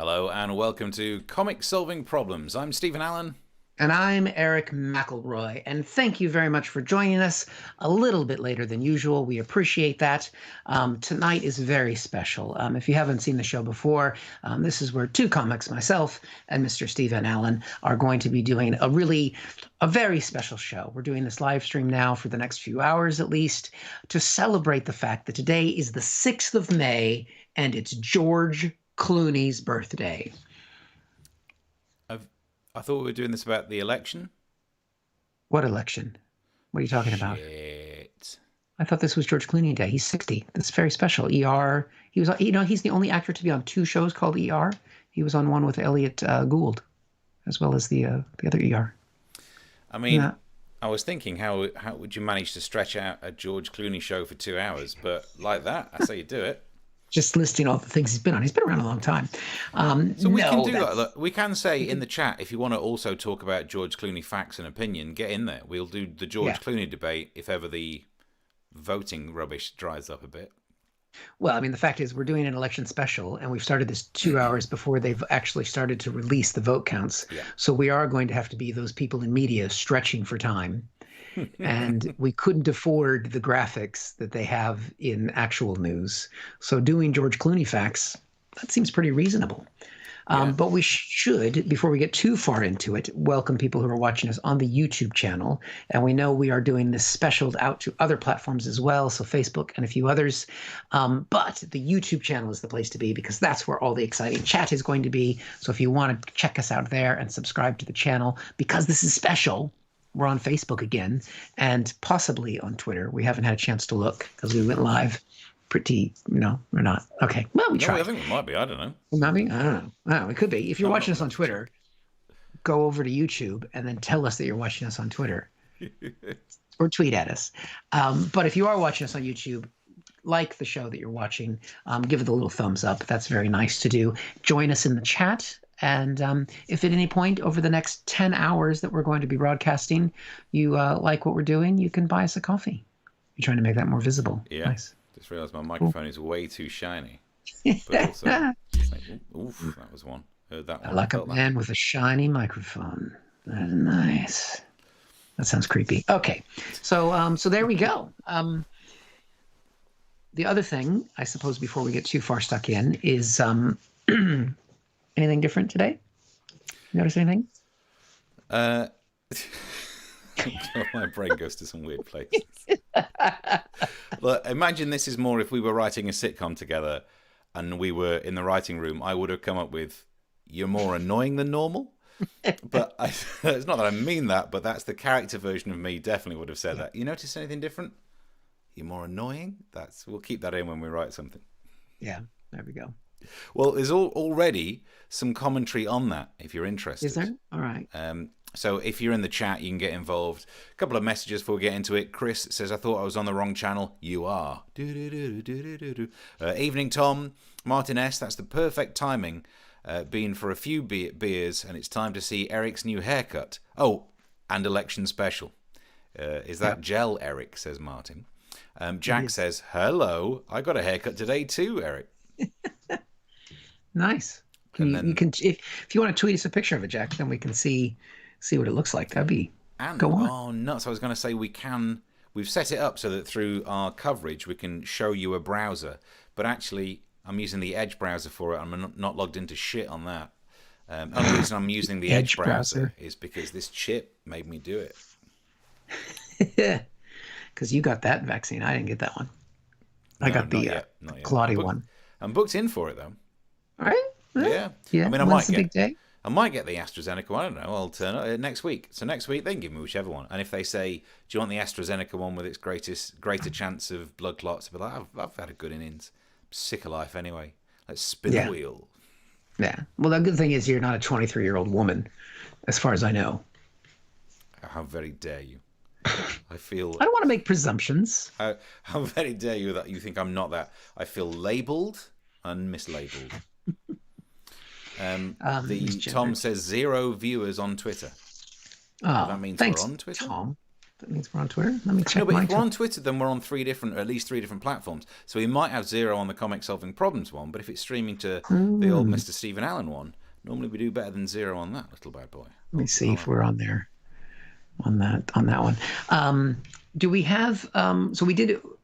Hello and welcome to Comic Solving Problems. I'm Stephen Allen. And I'm Eric McElroy, and thank you very much for joining us a little bit later than usual. We appreciate that. Tonight is very special. If you haven't seen the show before, this is where two comics, myself and Mr. Stephen Allen, are going to be doing a very special show. We're doing this live stream now for the next few hours at least to celebrate the fact that today is the 6th of May and it's George Clooney's birthday. I thought we were doing this about the election. What election? What are you talking about? I thought this was George Clooney Day. He's 60. That's very special. ER. He was, he's the only actor to be on two shows called ER. He was on one with Elliot Gould, as well as the other ER. I mean, I was thinking, how would you manage to stretch out a George Clooney show for 2 hours? But like that, that's how you do it. Just listing all the things he's been on. He's been around a long time. So we can do that. Look, we can say in the chat, if you want to also talk about George Clooney facts and opinion, get in there. We'll do the George Clooney debate if ever the voting rubbish dries up a bit. Well, I mean, the fact is we're doing an election special, and we've started this 2 hours before they've actually started to release the vote counts. Yeah. So we are going to have to be those people in media stretching for time. And we couldn't afford the graphics that they have in actual news. So doing George Clooney facts, that seems pretty reasonable. But we should, before we get too far into it, welcome people who are watching us on the YouTube channel. And we know we are doing this special out to other platforms as well, so Facebook and a few others. But the YouTube channel is the place to be because that's where all the exciting chat is going to be. So if you want to check us out there and subscribe to the channel, because this is special, we're on Facebook again and possibly on Twitter. We haven't had a chance to look because we went live we're not. Okay. Well, we tried. I think we might be. I don't know. We might be? I don't know. It could be. If you're watching us on Twitter, go over to YouTube and then tell us that you're watching us on Twitter or tweet at us. But if you are watching us on YouTube, like the show that you're watching, give it a little thumbs up. That's very nice to do. Join us in the chat. And if at any point over the next 10 hours that we're going to be broadcasting, you like what we're doing, you can buy us a coffee. You're trying to make that more visible. Yeah. Nice. Just realized my microphone is way too shiny. But also, oof, that was one. Heard that one. I like a man with a shiny microphone. That's nice. That sounds creepy. Okay. So there we go. The other thing, I suppose, before we get too far stuck in, is anything different today? You notice anything? My brain goes to some weird places. Look, imagine this is more if we were writing a sitcom together and we were in the writing room. I would have come up with, "You're more annoying than normal." But it's not that I mean that, but that's the character version of me definitely would have said that. You notice anything different? You're more annoying? We'll keep that in when we write something. Yeah, there we go. Well, there's already some commentary on that, if you're interested. Is there? All right. So if you're in the chat, you can get involved. A couple of messages before we get into it. Chris says, "I thought I was on the wrong channel." You are. Evening, Tom. Martin S., that's the perfect timing. Been for a few beers, and it's time to see Eric's new haircut. Oh, and election special. Is that gel, Eric, says Martin. Jack says, "Hello, I got a haircut today too, Eric." Nice. You can if you want to tweet us a picture of it, Jack, then we can see what it looks like. That'd be go on. Oh nuts! I was going to say we've set it up so that through our coverage we can show you a browser, but actually I'm using the Edge browser for it. I'm not logged into shit on that. Only reason I'm using the Edge browser is because this chip made me do it. Because you got that vaccine, I didn't get that one. I got the Claudia one. I'm booked in for it though. All right. Yeah. I mean, I might get the AstraZeneca one. I don't know. I'll turn up next week. So next week, they can give me whichever one. And if they say, "Do you want the AstraZeneca one with its greater chance of blood clots?" I'll be like, "I've had a good innings. I'm sick of life anyway. Let's spin the wheel." Yeah. Well, the good thing is you're not a 23-year-old woman, as far as I know. How very dare you? I feel. I don't want to make presumptions. How very dare you that you think I'm not that? I feel labelled and mislabeled. Tom says 0 viewers on Twitter. Oh, that means thanks, we're on Twitter. Tom. That means we're on Twitter. Let me check. No, but if we're on Twitter, then we're on at least three different platforms. So we might have zero on the Comic Solving Problems one, but if it's streaming to the old Mr. Stephen Allen one, normally we do better than zero on that little bad boy. Let me see if we're on there on that one. Do we have? So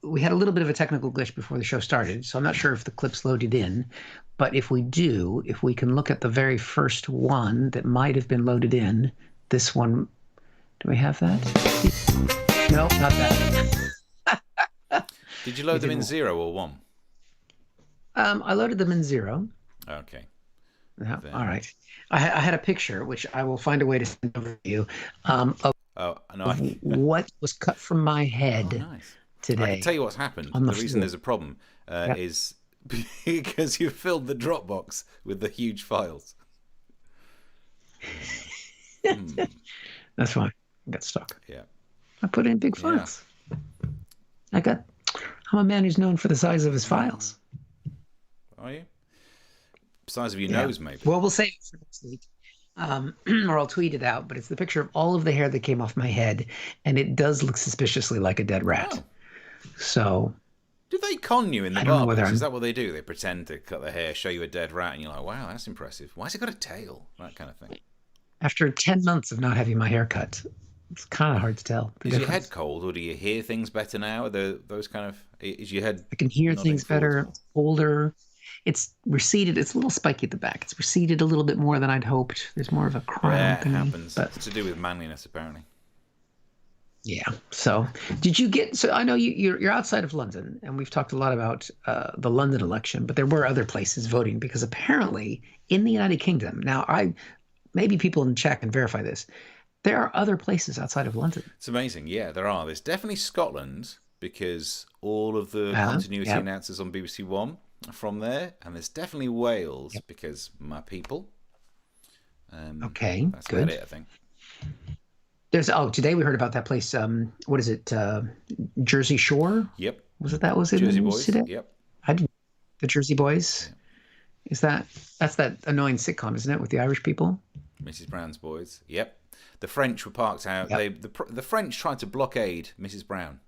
we had a little bit of a technical glitch before the show started, so I'm not sure if the clips loaded in. But if we can look at the very first one that might have been loaded in, this one. Do we have that? No, not that. Did you load them in 0 or 1? I loaded them in 0. Okay. Yeah, all right. I had a picture, which I will find a way to send over to you, of what was cut from my head today. I can tell you what's happened. The reason there's a problem is because you filled the Dropbox with the huge files. That's fine. I got stuck. Yeah. I put in big files. Yeah. I'm a man who's known for the size of his files. Are you? Size of your nose, maybe. Well, we'll save it for next week. Or I'll tweet it out, but it's the picture of all of the hair that came off my head, and it does look suspiciously like a dead rat. Oh. So... Do they con you in the barbers? Is that what they do? They pretend to cut the hair, show you a dead rat, and you're like, wow, that's impressive. Why's it got a tail? That kind of thing. After 10 months of not having my hair cut, it's kind of hard to tell. Is your head cold, or do you hear things better now? Are those kind of... Is your head... I can hear things better, older. It's receded. It's a little spiky at the back. It's receded a little bit more than I'd hoped. There's more of a crown. Yeah, it happens. It's to do with manliness, apparently. Yeah. So did you get... So I know you're outside of London, and we've talked a lot about the London election, but there were other places voting, because apparently in the United Kingdom... Now, maybe people in chat can verify this. There are other places outside of London. It's amazing. Yeah, there are. There's definitely Scotland, because all of the continuity announcers on BBC One are from there. And there's definitely Wales, because my people. Okay, that's good. About it, I think. Today we heard about that place. What is it? Jersey Shore? Yep. Was it that? Was it Jersey Boys? Today? Yep. The Jersey Boys? Yeah. That's that annoying sitcom, isn't it, with the Irish people? Mrs. Brown's Boys. Yep. The French were parked out. Yep. The French tried to blockade Mrs. Brown.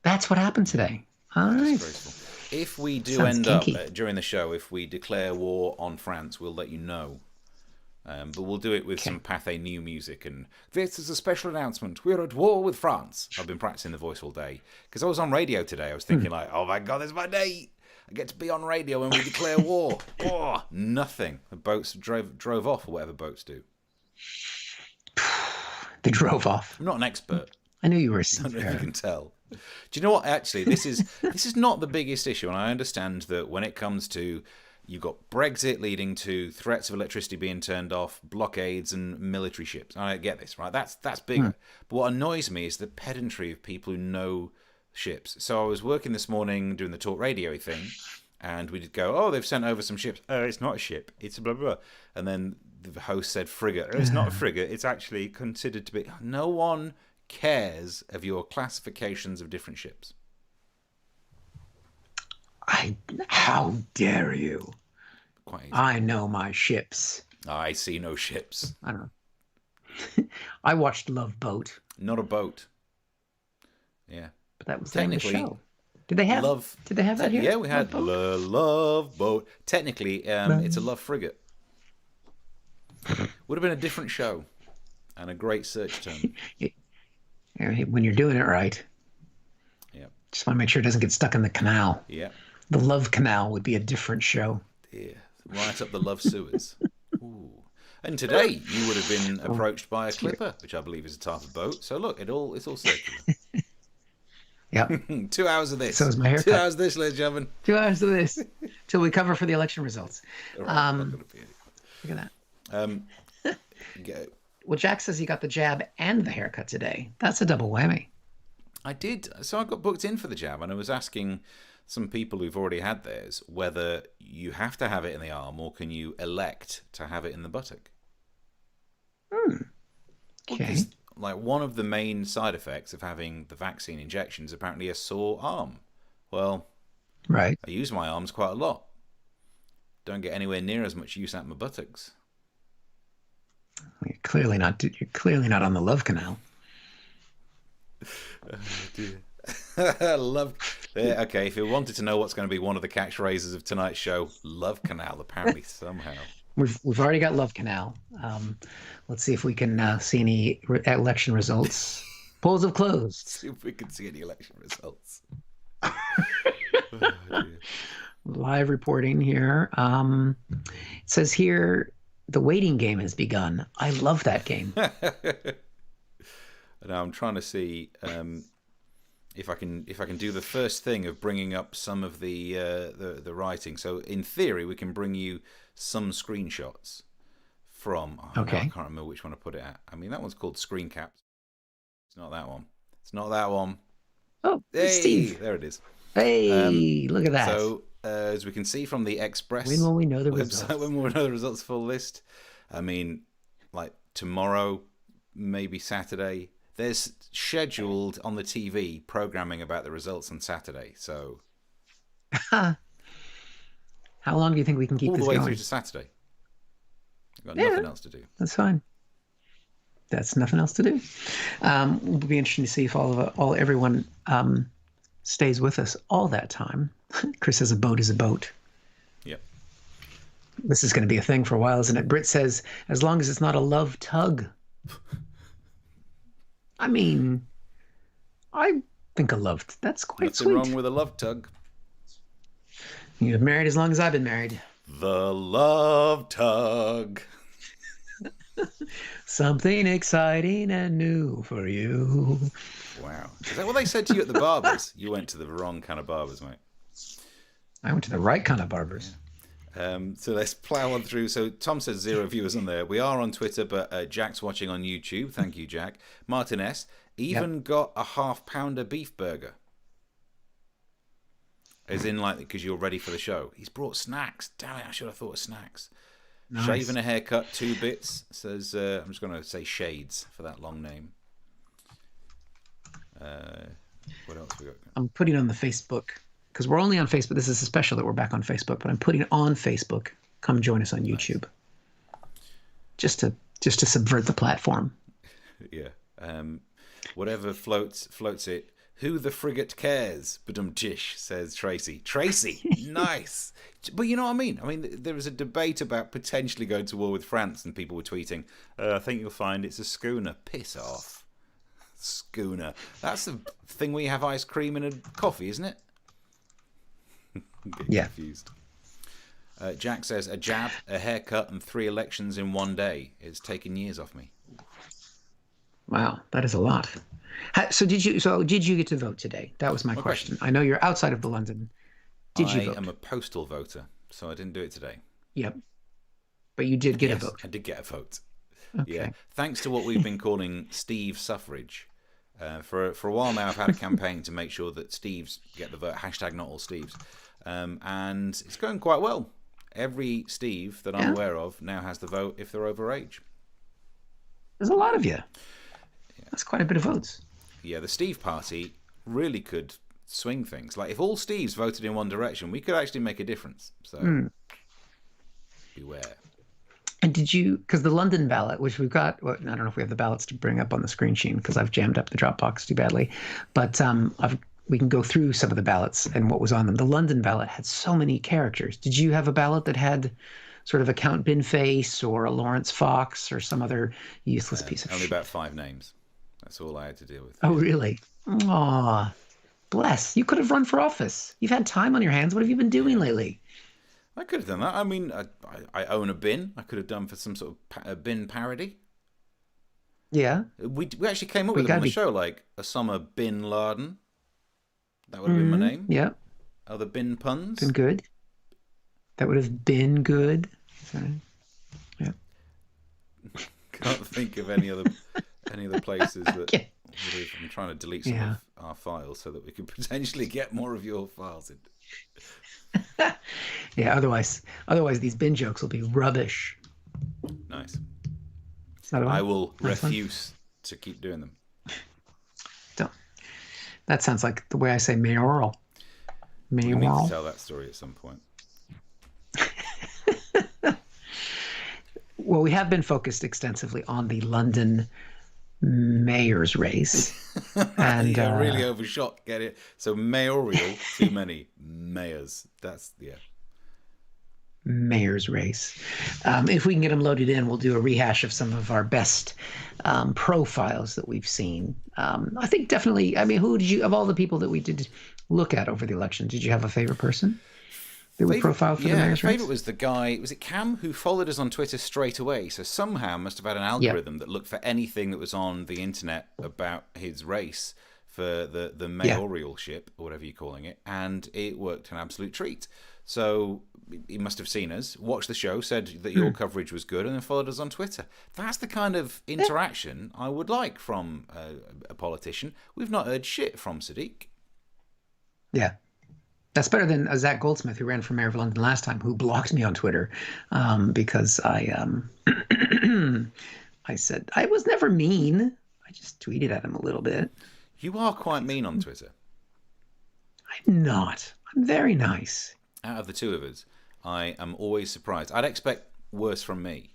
That's what happened today. All right. If we do end up during the show, if we declare war on France, we'll let you know. But we'll do it with some Pathé New music. And this is a special announcement. We're at war with France. I've been practicing the voice all day. Because I was on radio today. I was thinking oh my God, this is my day. I get to be on radio when we declare war. Oh, nothing. The boats drove off, or whatever boats do. They drove off. I'm not an expert. I knew you were. I don't know if you can tell. Do you know what? Actually, this is not the biggest issue, and I understand that when it comes to, you've got Brexit leading to threats of electricity being turned off, blockades, and military ships. I get this, right? That's bigger. But what annoys me is the pedantry of people who know ships. So I was working this morning doing the talk radio thing, and we did go, they've sent over some ships. It's not a ship. It's a blah, blah, blah. And then the host said frigate. It's not a frigate. It's actually considered to be... No one cares of your classifications of different ships. How dare you? Quite easy. I know my ships. I see no ships. I don't know. I watched Love Boat. Not a boat. Yeah. But that was the show. Did they have that here? Yeah, we had Love Boat. Technically, it's a love frigate. Would have been a different show and a great search term. When you're doing it right. Yeah. Just want to make sure it doesn't get stuck in the canal. Yeah. The Love Canal would be a different show. Yeah. Right up the love sewers. Ooh. And today you would have been approached by a clipper, which I believe is a type of boat. So look, it's all circular. Yeah. 2 hours of this. So is my haircut. 2 hours of this, ladies and gentlemen. 2 hours of this till we cover for the election results. Right, look at that. Well, Jack says he got the jab and the haircut today. That's a double whammy. I did. So I got booked in for the jab, and I was asking some people who've already had theirs whether you have to have it in the arm or can you elect to have it in the buttock. Okay. Like, one of the main side effects of having the vaccine injection is apparently a sore arm. Well, right. I use my arms quite a lot. Don't get anywhere near as much use out my buttocks. You're clearly not on the Love Canal. Oh, dear. Love. Okay, if you wanted to know what's going to be one of the catchphrases of tonight's show, Love Canal, apparently, somehow. We've already got Love Canal. Let's see if we can see any election results. Polls have closed. See if we can see any election results. Live reporting here. It says here the waiting game has begun. I love that game. Now I'm trying to see if I can do the first thing of bringing up some of the writing. So in theory, we can bring you some screenshots from. Okay. I can't remember which one I put it at. I mean, that one's called Screen Caps. It's not that one. It's not that one. Oh, hey, Steve. There it is. Hey, look at that. So as we can see from the Express when will we know the website, results? when will we know the results full list? I mean, like tomorrow, maybe Saturday. There's scheduled on the TV programming about the results on Saturday. So how long do you think we can keep all this the way going? through to Saturday. I've got nothing else to do. That's fine. That's nothing else to do. It'll be interesting to see if everyone stays with us all that time. Chris says a boat is a boat. Yep. This is going to be a thing for a while, isn't it? Britt says, as long as it's not a love tug. I mean, I think a love, that's quite Nothing sweet. wrong with a love tug. You've been married as long as I've been married. The love tug. Something exciting and new for you. Wow. Is that what they said to you at the barbers? You went to the wrong kind of barbers, mate. I went to the right kind of barbers. So let's plow on through. So Tom says 0 viewers on there. We are on Twitter, but Jack's watching on YouTube. Thank you, Jack. Martin S. even got a half-pounder beef burger. As in, like, because you're ready for the show. He's brought snacks. Damn it, I should have thought of snacks. Nice. Shave and a haircut, 2 bits. Says, I'm just going to say Shades for that long name. What else we got? I'm putting on the Facebook, because we're only on Facebook. This is a special that we're back on Facebook, but I'm putting it on Facebook. Come join us on YouTube. Just to subvert the platform. Yeah. Whatever floats it. Who the frigate cares? Badum-tish, says Tracy. Tracy, nice. But you know what I mean? I mean, there was a debate about potentially going to war with France, and people were tweeting, I think you'll find it's a schooner. Piss off. Schooner. That's the thing where you have ice cream and a coffee, isn't it? Yeah. Confused. Jack says, a jab, a haircut, and 3 elections in one day. It's taken years off me. Wow, that is a lot. So did you get to vote today? That was my question. I know you're outside of the London. Did you vote? I am a postal voter, so I didn't do it today. Yep. But you did get a vote. I did get a vote. Okay. Yeah. Thanks to what we've been calling Steve suffrage. For a while now, I've had a campaign to make sure that Steves get the vote. # not all Steves. And it's going quite well. Every Steve that I'm aware of now has the vote if they're over age. There's a lot of you. That's quite a bit of votes. Yeah, the Steve party really could swing things. Like, if all Steves voted in one direction, we could actually make a difference. So, beware. And did you, because the London ballot, which we've got, well, I don't know if we have the ballots to bring up on the screen sheen because I've jammed up the Dropbox too badly, but we can go through some of the ballots and what was on them. The London ballot had so many characters. Did you have a ballot that had sort of a Count Binface or a Lawrence Fox or some other useless piece of only shit? About 5 names. That's all I had to deal with. Oh, really? Aw, bless. You could have run for office. You've had time on your hands. What have you been doing lately? I could have done that. I mean, I own a bin. I could have done for some sort of bin parody. Yeah. We actually came up with it on the show, like Osama Bin Laden. That would have been my name. Yeah. Other bin puns. Been good. That would have been good. Sorry. Yeah. Can't think of any other places that. I'm trying to delete some of our files so that we could potentially get more of your files in. Yeah, otherwise these bin jokes will be rubbish. Nice. I will refuse to keep doing them. Don't. That sounds like the way I say mayoral. We need to tell that story at some point. Well, we have been focused extensively on the London mayor's race. And You really overshot. Get it? So mayoral, too many mayors. That's mayor's race. If we can get them loaded in, we'll do a rehash of some of our best profiles that we've seen. I think definitely. I mean, who did you, of all the people that we did look at over the election, did you have a favorite person that we profiled for the mayor's race? Favorite was the guy. Was it Cam who followed us on Twitter straight away? So somehow must have had an algorithm that looked for anything that was on the internet about his race for the mayoralship or whatever you're calling it, and it worked an absolute treat. So he must have seen us, watched the show, said that your coverage was good, and then followed us on Twitter. That's the kind of interaction I would like from a politician. We've not heard shit from Sadiq. Yeah. That's better than Zach Goldsmith, who ran for mayor of London last time, who blocked me on Twitter because I I said I was never mean. I just tweeted at him a little bit. You are quite mean on Twitter. I'm not. I'm very nice. Out of the two of us, I am always surprised. I'd expect worse from me,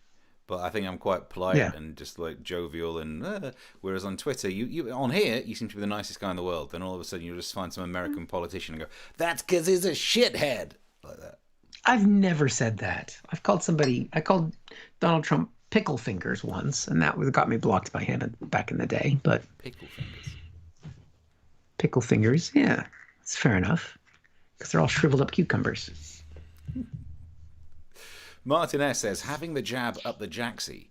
but I think I'm quite polite and just like jovial. And whereas on Twitter, you on here, you seem to be the nicest guy in the world. Then all of a sudden, you'll just find some American politician and go, "That's because he's a shithead," like that. I've never said that. I called Donald Trump pickle fingers once, and that got me blocked by him back in the day. But pickle fingers, yeah, it's fair enough. Because they're all shriveled up cucumbers. Martin S. says, having the jab up the jacksie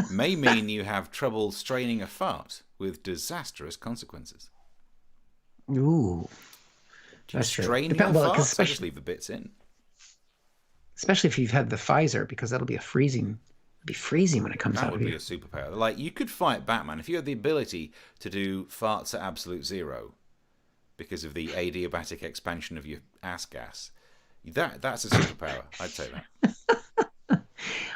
may mean you have trouble straining a fart with disastrous consequences. Ooh. Do you strain your farts? I just leave the bits in. Especially if you've had the Pfizer, because that'll be freezing when it comes out of you. That would be a superpower. Like, you could fight Batman. If you had the ability to do farts at absolute zero, because of the adiabatic expansion of your ass gas. That's a superpower. I'd say that.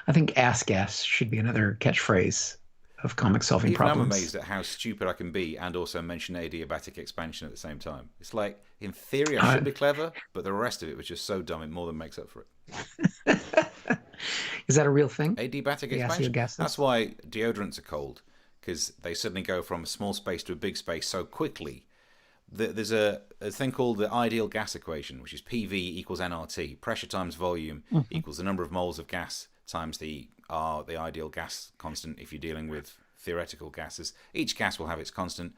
I think ass gas should be another catchphrase of comic solving problems. I'm amazed at how stupid I can be and also mention adiabatic expansion at the same time. It's like, in theory, I should be clever, but the rest of it was just so dumb it more than makes up for it. Is that a real thing? Adiabatic expansion. That's why deodorants are cold, because they suddenly go from a small space to a big space so quickly. There's a thing called the ideal gas equation, which is PV equals nRT, pressure times volume equals the number of moles of gas times the ideal gas constant if you're dealing with theoretical gases. Each gas will have its constant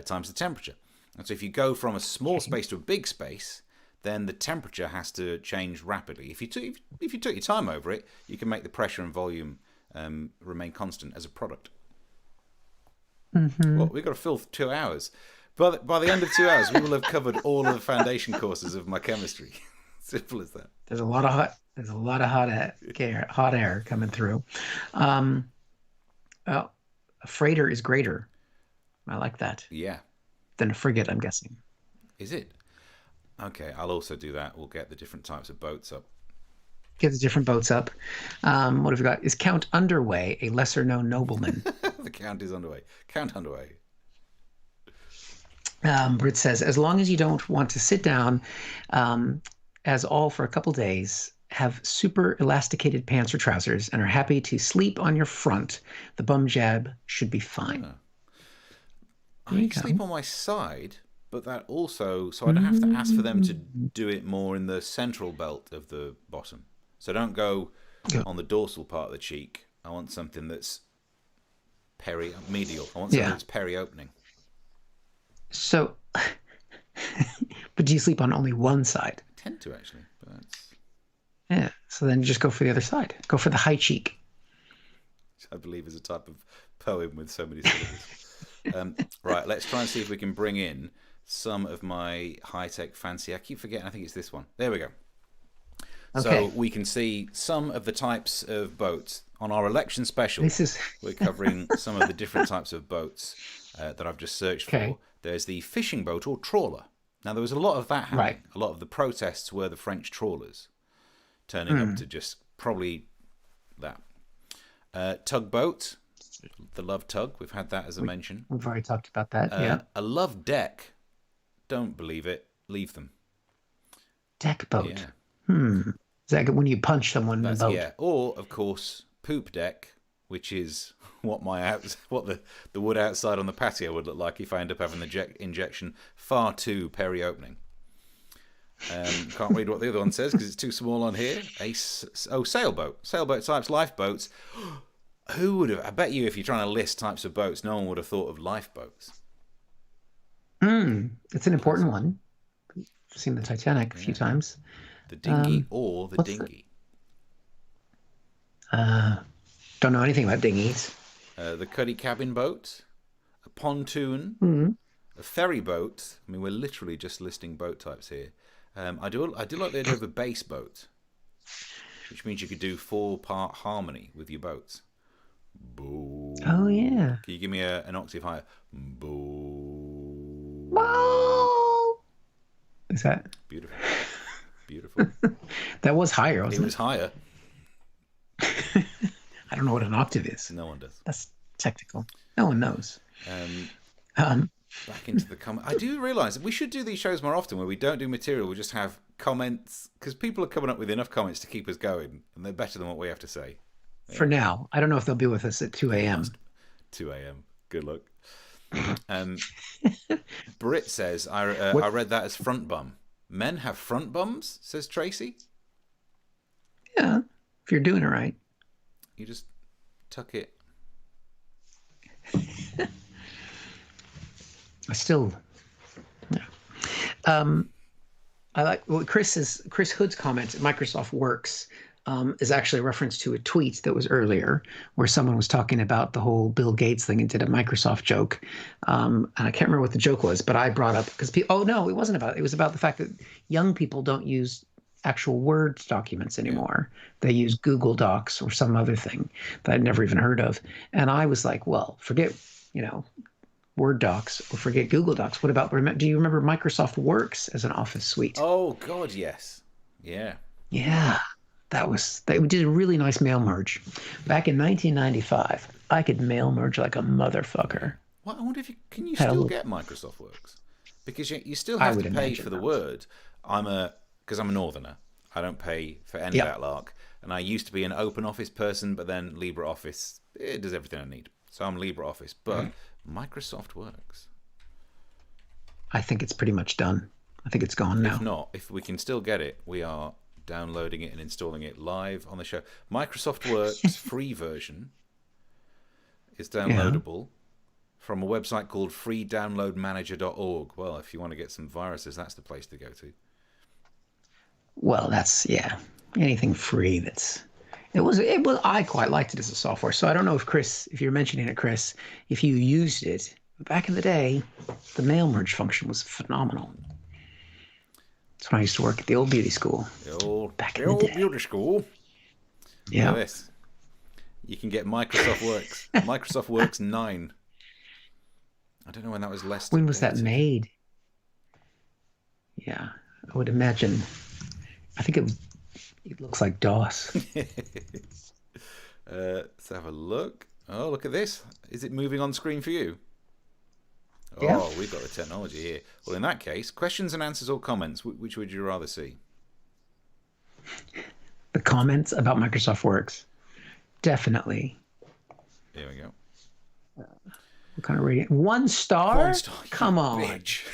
times the temperature. And so if you go from a small space to a big space, then the temperature has to change rapidly. If you took your time over it, you can make the pressure and volume remain constant as a product. Well, we've got to fill 2 hours. But by the end of 2 hours, we will have covered all of the foundation courses of my chemistry. Simple as that. There's a lot of hot air coming through. Well, a freighter is greater. I like that. Yeah. Than a frigate, I'm guessing. Is it? Okay, I'll also do that. We'll get the different types of boats up. Get the different boats up. What have we got? Is Count Underway a lesser-known nobleman? The Count is underway. Count Underway. Britt says, as long as you don't want to sit down as all for a couple days, have super elasticated pants or trousers, and are happy to sleep on your front, the bum jab should be fine. I sleep on my side, but that also, so I don't have to ask for them to do it more in the central belt of the bottom. So don't go on the dorsal part of the cheek. I want something that's medial. I want something that's peri-opening. So, but do you sleep on only one side? I tend to, actually. But that's... Yeah, so then just go for the other side. Go for the high cheek. Which I believe is a type of poem with so many syllables. Right, let's try and see if we can bring in some of my high-tech fancy. I keep forgetting, I think it's this one. There we go. Okay. So we can see some of the types of boats. On our election special, we're covering some of the different types of boats that I've just searched for. There's the fishing boat or trawler. Now, there was a lot of that happening. Right. A lot of the protests were the French trawlers turning up to just probably that. Tugboat, the love tug. We've had that as a mention. We've already talked about that, yeah. A love deck. Don't believe it. Leave them. Deck boat. Yeah. Is that when you punch someone in the boat? Yeah. Or, of course, poop deck, which is what the wood outside on the patio would look like if I end up having the injection far too peri-opening. Can't read what the other one says because it's too small on here. Sailboat types, lifeboats. Who would have? I bet you if you're trying to list types of boats, no one would have thought of lifeboats. It's an important one. I've seen the Titanic a few times. The dinghy or the dinghy. Don't know anything about dinghies. The cuddy cabin boat, a pontoon, a ferry boat. I mean, we're literally just listing boat types here. I do like the idea of a bass boat, which means you could do 4-part harmony with your boats. Boo. Oh yeah. Can you give me an octave higher? Boo. Boo. Is that beautiful? Beautiful. That was higher, wasn't it? It was higher. I don't know what an octave is. No one does. That's technical. No one knows. Back into the comment. I do realise that we should do these shows more often where we don't do material. We just have comments because people are coming up with enough comments to keep us going, and they're better than what we have to say. Yeah. For now, I don't know if they'll be with us at 2 a.m. 2 a.m. Good luck. Britt says, I read that as front bum. Men have front bums, says Tracy. Yeah, if you're doing it right. You just tuck it. I like Chris Hood's comment. Microsoft Works is actually a reference to a tweet that was earlier where someone was talking about the whole Bill Gates thing and did a Microsoft joke. And I can't remember what the joke was, but I brought up because it wasn't about it. It was about the fact that young people don't use actual Word documents anymore. They use Google Docs or some other thing that I'd never even heard of. And I was like, well, forget, Word docs or forget Google Docs. What about, do you remember Microsoft Works as an office suite? Oh God, yes. Yeah. Yeah. They did a really nice mail merge. Back in 1995, I could mail merge like a motherfucker. Well, I wonder if can you still get Microsoft Works? Because you still have to pay for the Word. Because I'm a northerner. I don't pay for any of that lark. And I used to be an open office person, but then LibreOffice, it does everything I need. So I'm LibreOffice. But Microsoft Works. I think it's pretty much done. I think it's gone now. If not, if we can still get it, we are downloading it and installing it live on the show. Microsoft Works free version is downloadable from a website called freedownloadmanager.org. Well, if you want to get some viruses, that's the place to go to. Well, that's anything free. I quite liked it as a software. So I don't know if you're mentioning it, Chris, if you used it back in the day, the mail merge function was phenomenal. That's when I used to work at the old beauty school. The old beauty school. Yeah. Look at this. You can get Microsoft Works. Microsoft Works 9. I don't know when that was less. When was that made? Yeah, I would imagine. I think it looks like DOS. Let's have a look. Oh, look at this. Is it moving on screen for you? Yeah. Oh, we've got the technology here. Well, in that case, questions and answers or comments, which would you rather see? The comments about Microsoft Works. Definitely. There we go. What kind of rating? 1 star? 1 star. Come on. Bitch.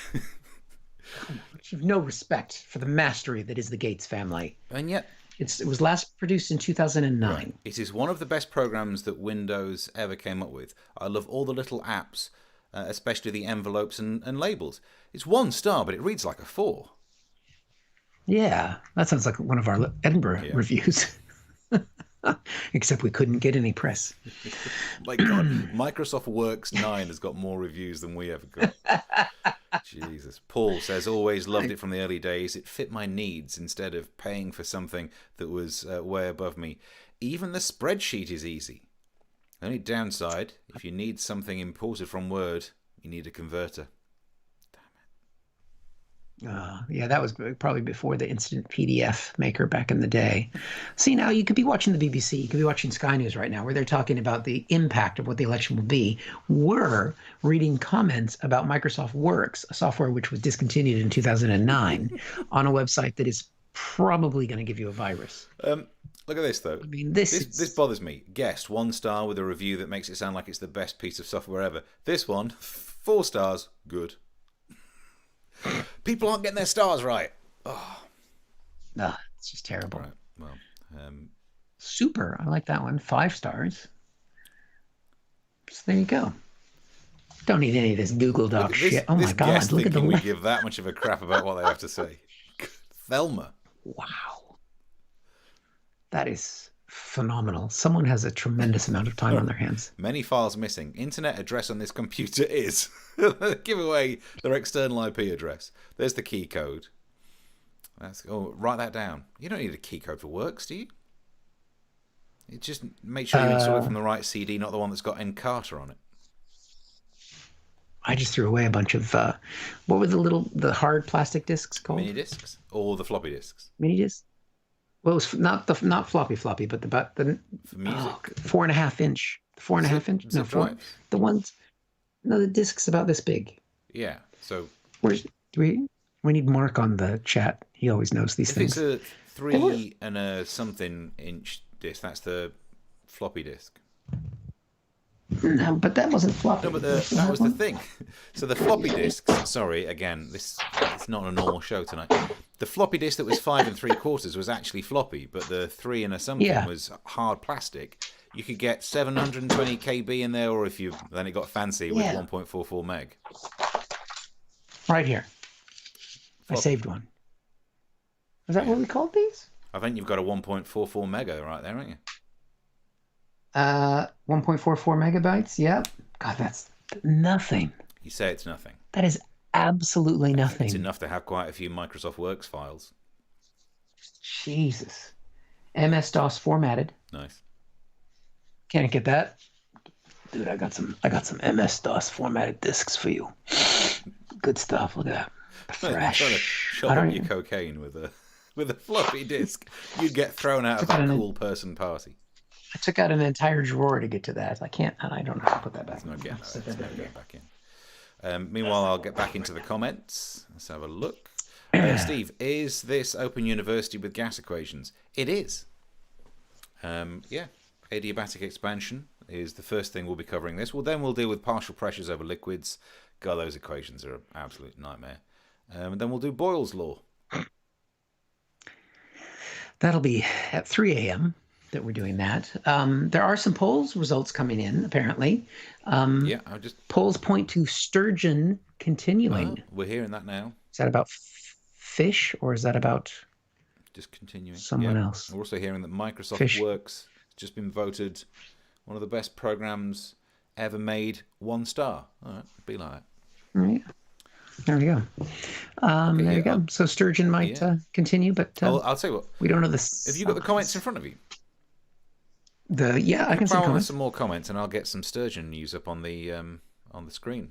Come on. You've no respect for the mastery that is the Gates family. And yet... It was last produced in 2009. Right. It is one of the best programs that Windows ever came up with. I love all the little apps, especially the envelopes and labels. It's 1 star, but it reads like a 4. Yeah, that sounds like one of our Edinburgh reviews. Except we couldn't get any press. My God, Microsoft Works 9 has got more reviews than we ever got. Jesus. Paul says, always loved it from the early days. It fit my needs instead of paying for something that was way above me. Even the spreadsheet is easy. Only downside, if you need something imported from Word, you need a converter. Yeah, that was probably before the instant PDF maker back in the day. See, now you could be watching the BBC, you could be watching Sky News right now, where they're talking about the impact of what the election will be. We're reading comments about Microsoft Works, a software which was discontinued in 2009, on a website that is probably going to give you a virus. Look at this though. I mean, This bothers me. Guest 1 star with a review that makes it sound like it's the best piece of software ever. This one 4 stars, good. People aren't getting their stars right. Oh. No, it's just terrible. Right. Well, Super. I like that one. 5 stars. So there you go. Don't need any of this Google Doc shit. Oh my God! Look at the. We give that much of a crap about what they have to say. Thelma. Wow. That is phenomenal. Someone has a tremendous amount of time on their hands. Many files missing. Internet address on this computer is. Give away their external IP address. There's the key code. Write that down. You don't need a key code for Works, do you? You just make sure you install it from the right CD, not the one that's got Encarta on it. I just threw away a bunch of what were the hard plastic discs called? Mini discs or the floppy disks? Mini discs. Well, it was not floppy, but the for music. 4.5 inch, 4.5 inch. No, the ones. No, the discs about this big. Yeah. So we need Mark on the chat. He always knows these things. If it's a 3 and a something inch disc, that's the floppy disk. No, but that wasn't floppy. No, but that was the thing. So the floppy disks. Sorry, again, it's not a normal show tonight. The floppy disk that was 5 3/4 was actually floppy, but the 3 and a something was hard plastic. You could get 720 KB in there, or then it got fancy with 1.44 meg. Right here. Floppy. I saved one. Is that what we called these? I think you've got a 1.44 mega right there, haven't you? 1.44 megabytes. Yep. God, that's nothing. You say it's nothing. That is absolutely nothing. It's enough to have quite a few Microsoft Works files. Jesus. MS-DOS formatted. Nice. Can't get that. Dude, I got some MS-DOS formatted discs for you. Good stuff. Look at that. Fresh. Trying to shove up your cocaine with a floppy disk. You'd get thrown out of a cool person party. I took out an entire drawer to get to that. I don't know how to put that back. It's not getting back in. Meanwhile, I'll get back into the comments. Let's have a look. Steve, is this Open University with gas equations? It is. Adiabatic expansion is the first thing we'll be covering this. Then we'll deal with partial pressures over liquids. God, those equations are an absolute nightmare. And then we'll do Boyle's law. That'll be at 3 a.m. that we're doing that. There are some polls results coming in, apparently. Polls point to sturgeon continuing. We're hearing that now. Is that about fish, or is that about just continuing someone else? We're also hearing that Microsoft Works has just been voted one of the best programs ever made, 1 star. All right, be like that. All right. There we go. There you go. So sturgeon might continue, but I'll tell you what. We don't know this. Have you got the comments in front of you? I can see comments. Some more comments, and I'll get some sturgeon news up on the screen.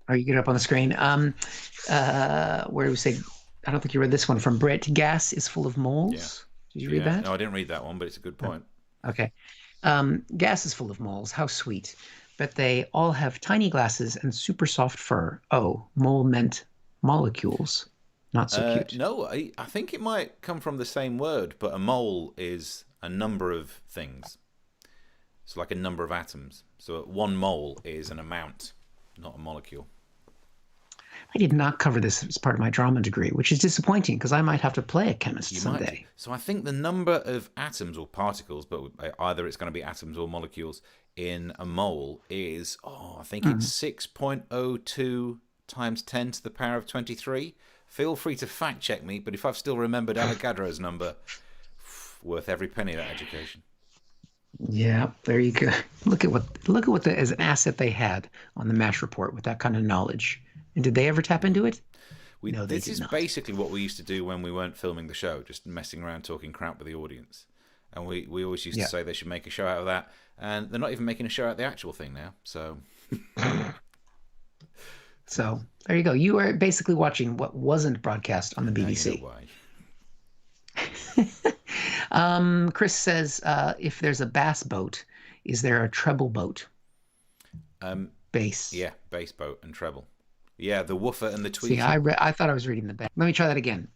Oh, you get it up on the screen. Where do we say? I don't think you read this one from Brett. Gas is full of moles. Yeah. Did you read that? No, I didn't read that one, but it's a good point. Okay. Gas is full of moles. How sweet. But they all have tiny glasses and super soft fur. Oh, mole meant molecules. Not so cute. No, I think it might come from the same word, but a mole is a number of things. It's like a number of atoms. So 1 mole is an amount, not a molecule. I did not cover this as part of my drama degree, which is disappointing because I might have to play a chemist someday. So I think the number of atoms or particles, but either it's going to be atoms or molecules in a mole is, I think it's 6.02 times 10 to the power of 23. Feel free to fact check me, but if I've still remembered Avogadro's number, worth every penny of that education. Yeah, there you go. Look at what as an asset they had on the MASH report with that kind of knowledge. And did they ever tap into it? No, this is basically what we used to do when we weren't filming the show, just messing around talking crap with the audience. And we always used to say they should make a show out of that. And they're not even making a show out of the actual thing now. So So there you go. You are basically watching what wasn't broadcast on the BBC. You know why. Chris says, if there's a bass boat, is there a treble boat? Bass. Yeah, bass boat and treble. Yeah, the woofer and the tweeter. See, I thought I was reading the back. Let me try that again.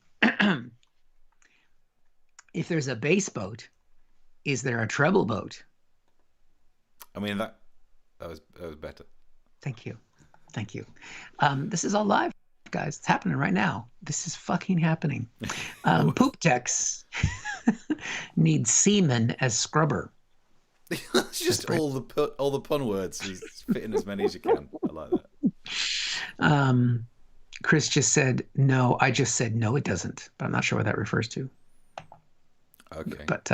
If there's a bass boat, is there a treble boat? I mean, that was better. Thank you. Thank you. This is all live, guys. It's happening right now. This is fucking happening. Poop Tex needs semen as scrubber. It's just all the pun words. Just fit in as many as you can. I like that. Chris just said, no, I just said, no, it doesn't. But I'm not sure what that refers to. Okay. But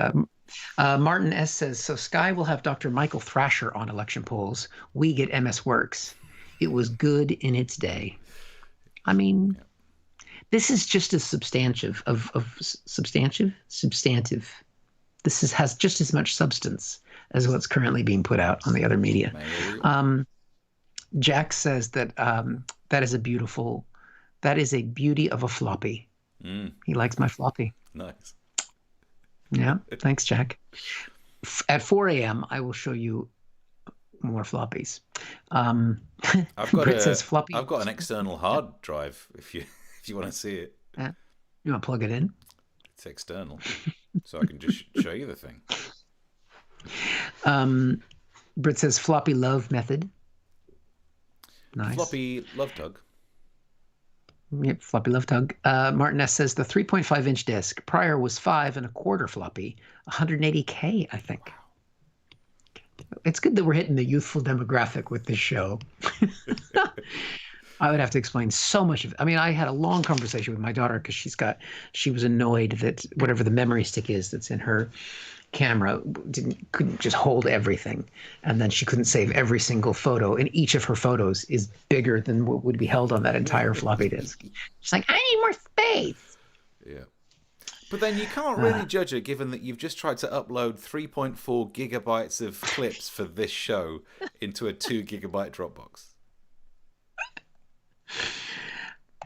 Martin S. says, so Sky will have Dr. Michael Thrasher on election polls. We get MS Works. It was good in its day. I mean, this is just as substantive substantive. This has just as much substance as what's currently being put out on the other media. Jack says that that is a beauty of a floppy. He likes my floppy. Nice. Yeah, thanks, Jack. At 4 a.m., I will show you more floppies. I've got Brit says floppy. I've got an external hard drive if you want to see it. You want to plug it in? It's external, so I can just show you the thing. Brit says floppy love method. Nice. Floppy love tug. Yep, floppy love tug. Martin S says the 3.5-inch disc prior was 5 1/4 floppy, 180K, I think. Wow. It's good that we're hitting the youthful demographic with this show. I would have to explain so much of it. I mean, I had a long conversation with my daughter because she was annoyed that whatever the memory stick is that's in her camera couldn't just hold everything, and then she couldn't save every single photo, and each of her photos is bigger than what would be held on that entire floppy disk. She's like, I need more space. Yeah, but then you can't really judge it given that you've just tried to upload 3.4 gigabytes of clips for this show into a 2 gigabyte Dropbox.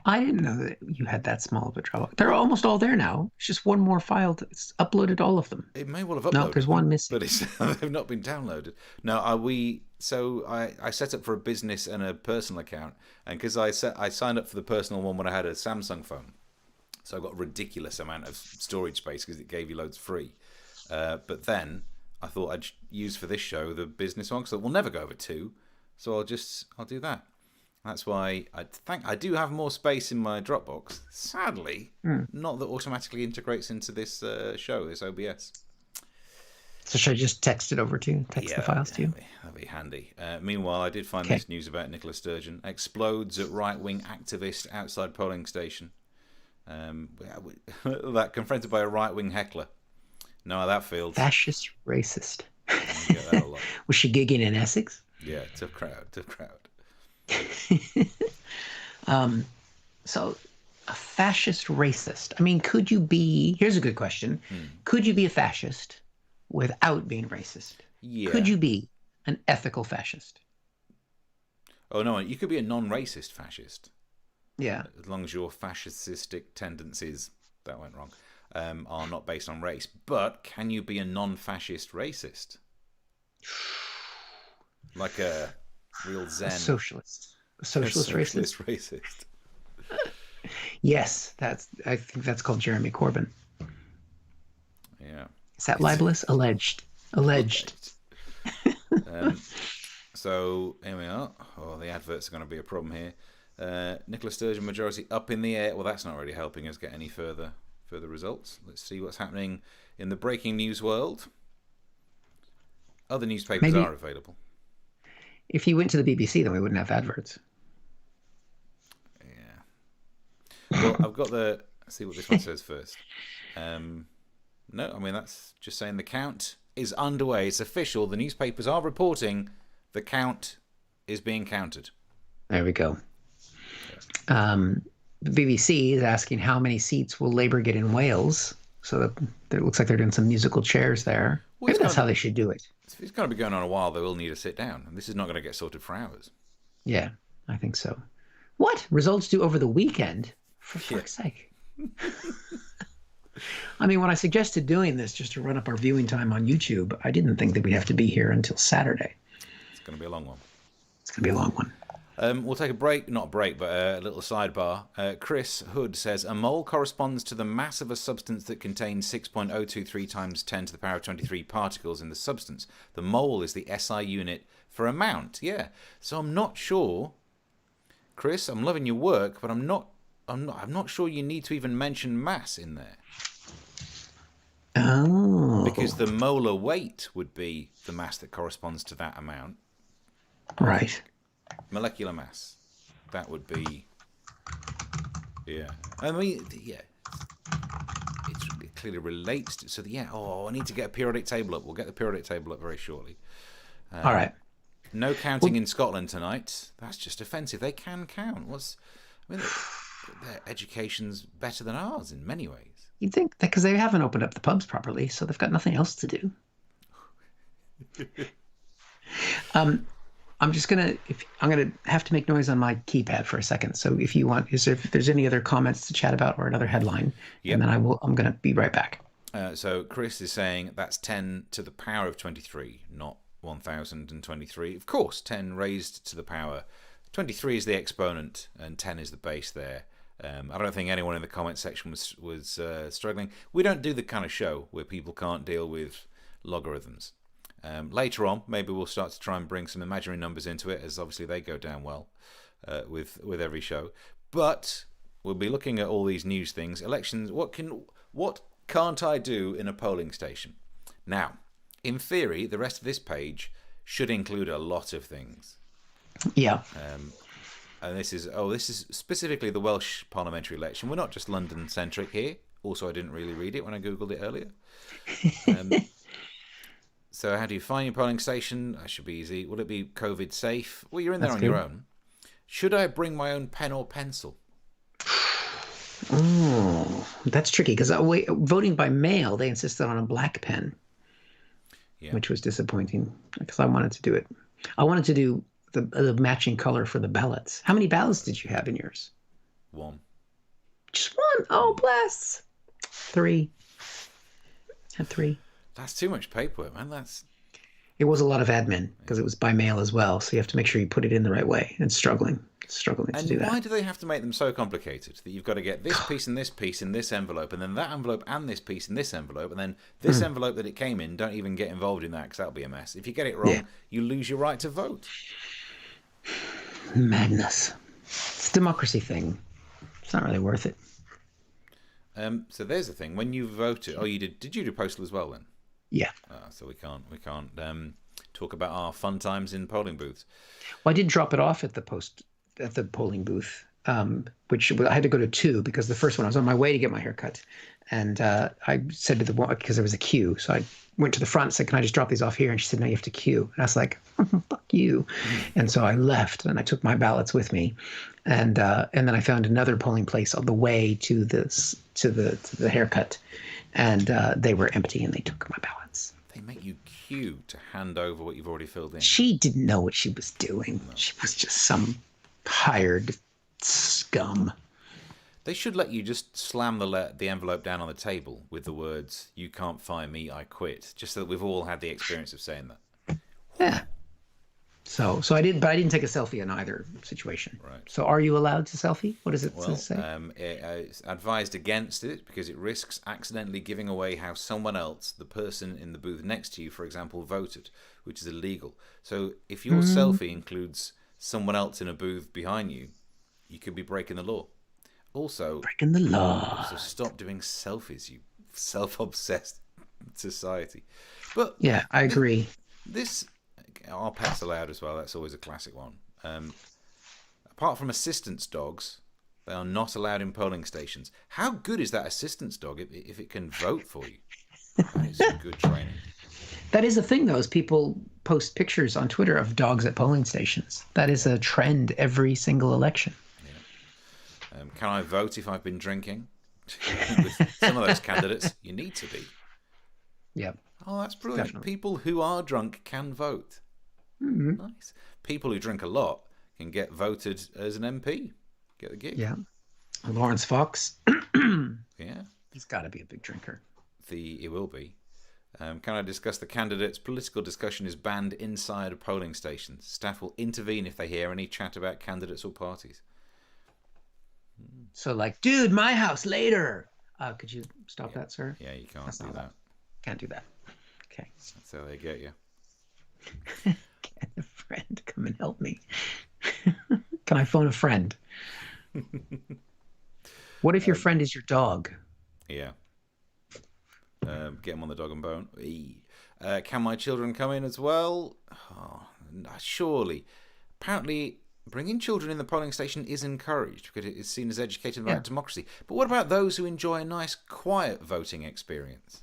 I didn't know that you had that small of a Dropbox. They're almost all there now. It's just one more file. It's uploaded all of them. It may well have uploaded. No, there's one missing. But they've not been downloaded. No, I set up for a business and a personal account, and because I signed up for the personal one when I had a Samsung phone, so I got a ridiculous amount of storage space because it gave you loads free. But then I thought I'd use for this show the business one because we'll never go over 2, so I'll do that. That's why I do have more space in my Dropbox. Sadly, not that automatically integrates into this show, this OBS. So should I just text it over to you? Text the files to you? That'd be handy. Meanwhile, I did find this news about Nicola Sturgeon. Explodes at right-wing activist outside polling station. That confronted by a right-wing heckler. Know how that feels. Fascist racist. You get that a lot. Was she gigging in Essex? Yeah, tough crowd. So a fascist racist. I mean, could you be, here's a good question. Could you be a fascist without being racist? Yeah. Could you be an ethical fascist? Oh, no, you could be a non-racist fascist. Yeah. As long as your fascistic tendencies, that went wrong, are not based on race. But can you be a non-fascist racist? Like a real zen. A socialist racist. Yes, I think that's called Jeremy Corbyn. Yeah. Is that libelous? Alleged. So here we are. Oh, the adverts are going to be a problem here. Nicola Sturgeon majority up in the air. Well, that's not really helping us get any further results. Let's see what's happening in the breaking news world. Other newspapers are available. If you went to the BBC, then we wouldn't have adverts. Yeah. Well, I've got let's see what this one says first. No, I mean, that's just saying the count is underway. It's official. The newspapers are reporting the count is being counted. There we go. The BBC is asking how many seats will Labour get in Wales. So it looks like they're doing some musical chairs there. Well, maybe that's how they should do it. It's going to be going on a while. They will need to sit down. And this is not going to get sorted for hours. Yeah, I think so. What? Results due over the weekend? For fuck's sake. I mean, when I suggested doing this just to run up our viewing time on YouTube, I didn't think that we'd have to be here until Saturday. It's going to be a long one. It's going to be a long one. We'll take a break, not a break, but a little sidebar. Chris Hood says, a mole corresponds to the mass of a substance that contains 6.023 times 10 to the power of 23 particles in the substance. The mole is the SI unit for amount. Yeah. So I'm not sure, Chris, I'm loving your work, but I'm not sure you need to even mention mass in there. Oh. Because the molar weight would be the mass that corresponds to that amount. Right. Molecular mass. That would be... Yeah. I mean, yeah. It clearly relates to... So, yeah. Oh, I need to get a periodic table up. We'll get the periodic table up very shortly. All right. No counting in Scotland tonight. That's just offensive. They can count. I mean, their education's better than ours in many ways. You'd think that because they haven't opened up the pubs properly, so they've got nothing else to do. I'm gonna have to make noise on my keypad for a second. So if you want, if there's any other comments to chat about or another headline, and then I'm gonna be right back. So Chris is saying that's 10 to the power of 23, not 1023. Of course, 10 raised to the power. 23 is the exponent, and 10 is the base there. I don't think anyone in the comment section was struggling. We don't do the kind of show where people can't deal with logarithms. Later on, maybe we'll start to try and bring some imaginary numbers into it, as obviously they go down well with every show. But we'll be looking at all these news things. Elections. What can't I do in a polling station? Now, in theory, the rest of this page should include a lot of things. Yeah. And this is specifically the Welsh parliamentary election. We're not just London-centric here. Also, I didn't really read it when I Googled it earlier. So how do you find your polling station? That should be easy. Will it be COVID safe? Well, you're in there on your own. Should I bring my own pen or pencil? Oh, that's tricky because voting by mail, they insisted on a black pen, which was disappointing because I wanted to do it. I wanted to do the matching color for the ballots. How many ballots did you have in yours? 1. Just 1? Oh, bless. 3. Had 3. That's too much paperwork, man. It was a lot of admin because it was by mail as well. So you have to make sure you put it in the right way. And struggling to do that. And why do they have to make them so complicated that you've got to get this piece and this piece in this envelope, and then that envelope and this piece in this envelope, and then this envelope that it came in? Don't even get involved in that because that'll be a mess. If you get it wrong, you lose your right to vote. Madness. It's a democracy thing. It's not really worth it. So there's the thing. When you voted, you did you do postal as well then? Yeah. So we can't talk about our fun times in polling booths. Well, I did drop it off at the polling booth, which I had to go to 2 because the first one I was on my way to get my hair cut, and I said to the woman because there was a queue, so I went to the front and said, "Can I just drop these off here?" And she said, "No, you have to queue." And I was like, "Fuck you!" And so I left and I took my ballots with me, and then I found another polling place on the way to the haircut, and they were empty and they took my ballots. They make you queue to hand over what you've already filled in. She didn't know what she was doing. No. She was just some hired scum. They should let you just slam the envelope down on the table with the words, "You can't fire me, I quit," just so that we've all had the experience of saying that. Yeah. So I did, but I didn't take a selfie in either situation. Right. So are you allowed to selfie? What does it say? It's advised against it because it risks accidentally giving away how someone else, the person in the booth next to you, for example, voted, which is illegal. So if your selfie includes someone else in a booth behind you, you could be breaking the law. Also, breaking the law. So stop doing selfies, you self-obsessed society. But yeah, I agree. Are pets allowed as well? That's always a classic one. Apart from assistance dogs, they are not allowed in polling stations. How good is that assistance dog if it can vote for you? That is some good training. That is a thing, though, is people post pictures on Twitter of dogs at polling stations. That is a trend every single election. Yeah. Can I vote if I've been drinking? With some of those candidates, you need to be. Yep. Oh, that's brilliant. Definitely. People who are drunk can vote. Mm-hmm. Nice. People who drink a lot can get voted as an MP. Get the gig. Yeah. Lawrence Fox. Yeah. He's got to be a big drinker. He will be. Can I discuss the candidates? Political discussion is banned inside polling stations. Staff will intervene if they hear any chat about candidates or parties. So like, dude, my house later. Could you stop that, sir? Yeah, you can't do that. Allowed. Can't do that. Okay. That's how they get you. Can a friend come and help me? Can I phone a friend? What if your friend is your dog? Yeah. Get them on the dog and bone. Can my children come in as well? Oh, surely. Apparently, bringing children in the polling station is encouraged because it is seen as educating about democracy. But what about those who enjoy a nice, quiet voting experience?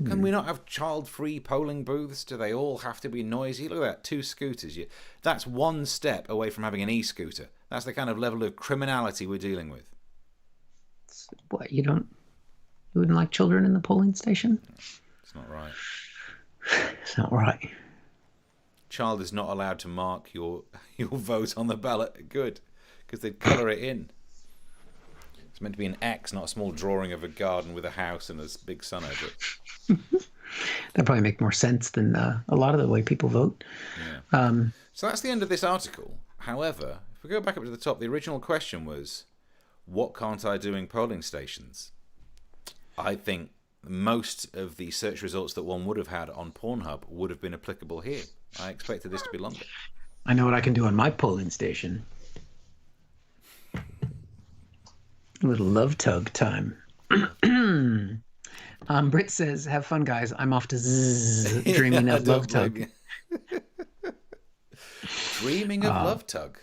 Can we not have child-free polling booths? Do they all have to be noisy? Look at that, 2 scooters. That's one step away from having an e-scooter. That's the kind of level of criminality we're dealing with. What, you wouldn't like children in the polling station? It's not right. It's not right. Child is not allowed to mark your vote on the ballot. Good, because they'd colour it in. It's meant to be an X, not a small drawing of a garden with a house and a big sun over it. That'd probably make more sense than a lot of the way people vote. Yeah. So that's the end of this article. However, if we go back up to the top, the original question was, what can't I do in polling stations? I think most of the search results that one would have had on Pornhub would have been applicable here. I expected this to be longer. I know what I can do on my polling station. A little love tug time. Britt says, have fun, guys. I'm off to dreaming of love tug. Dreaming of love tug.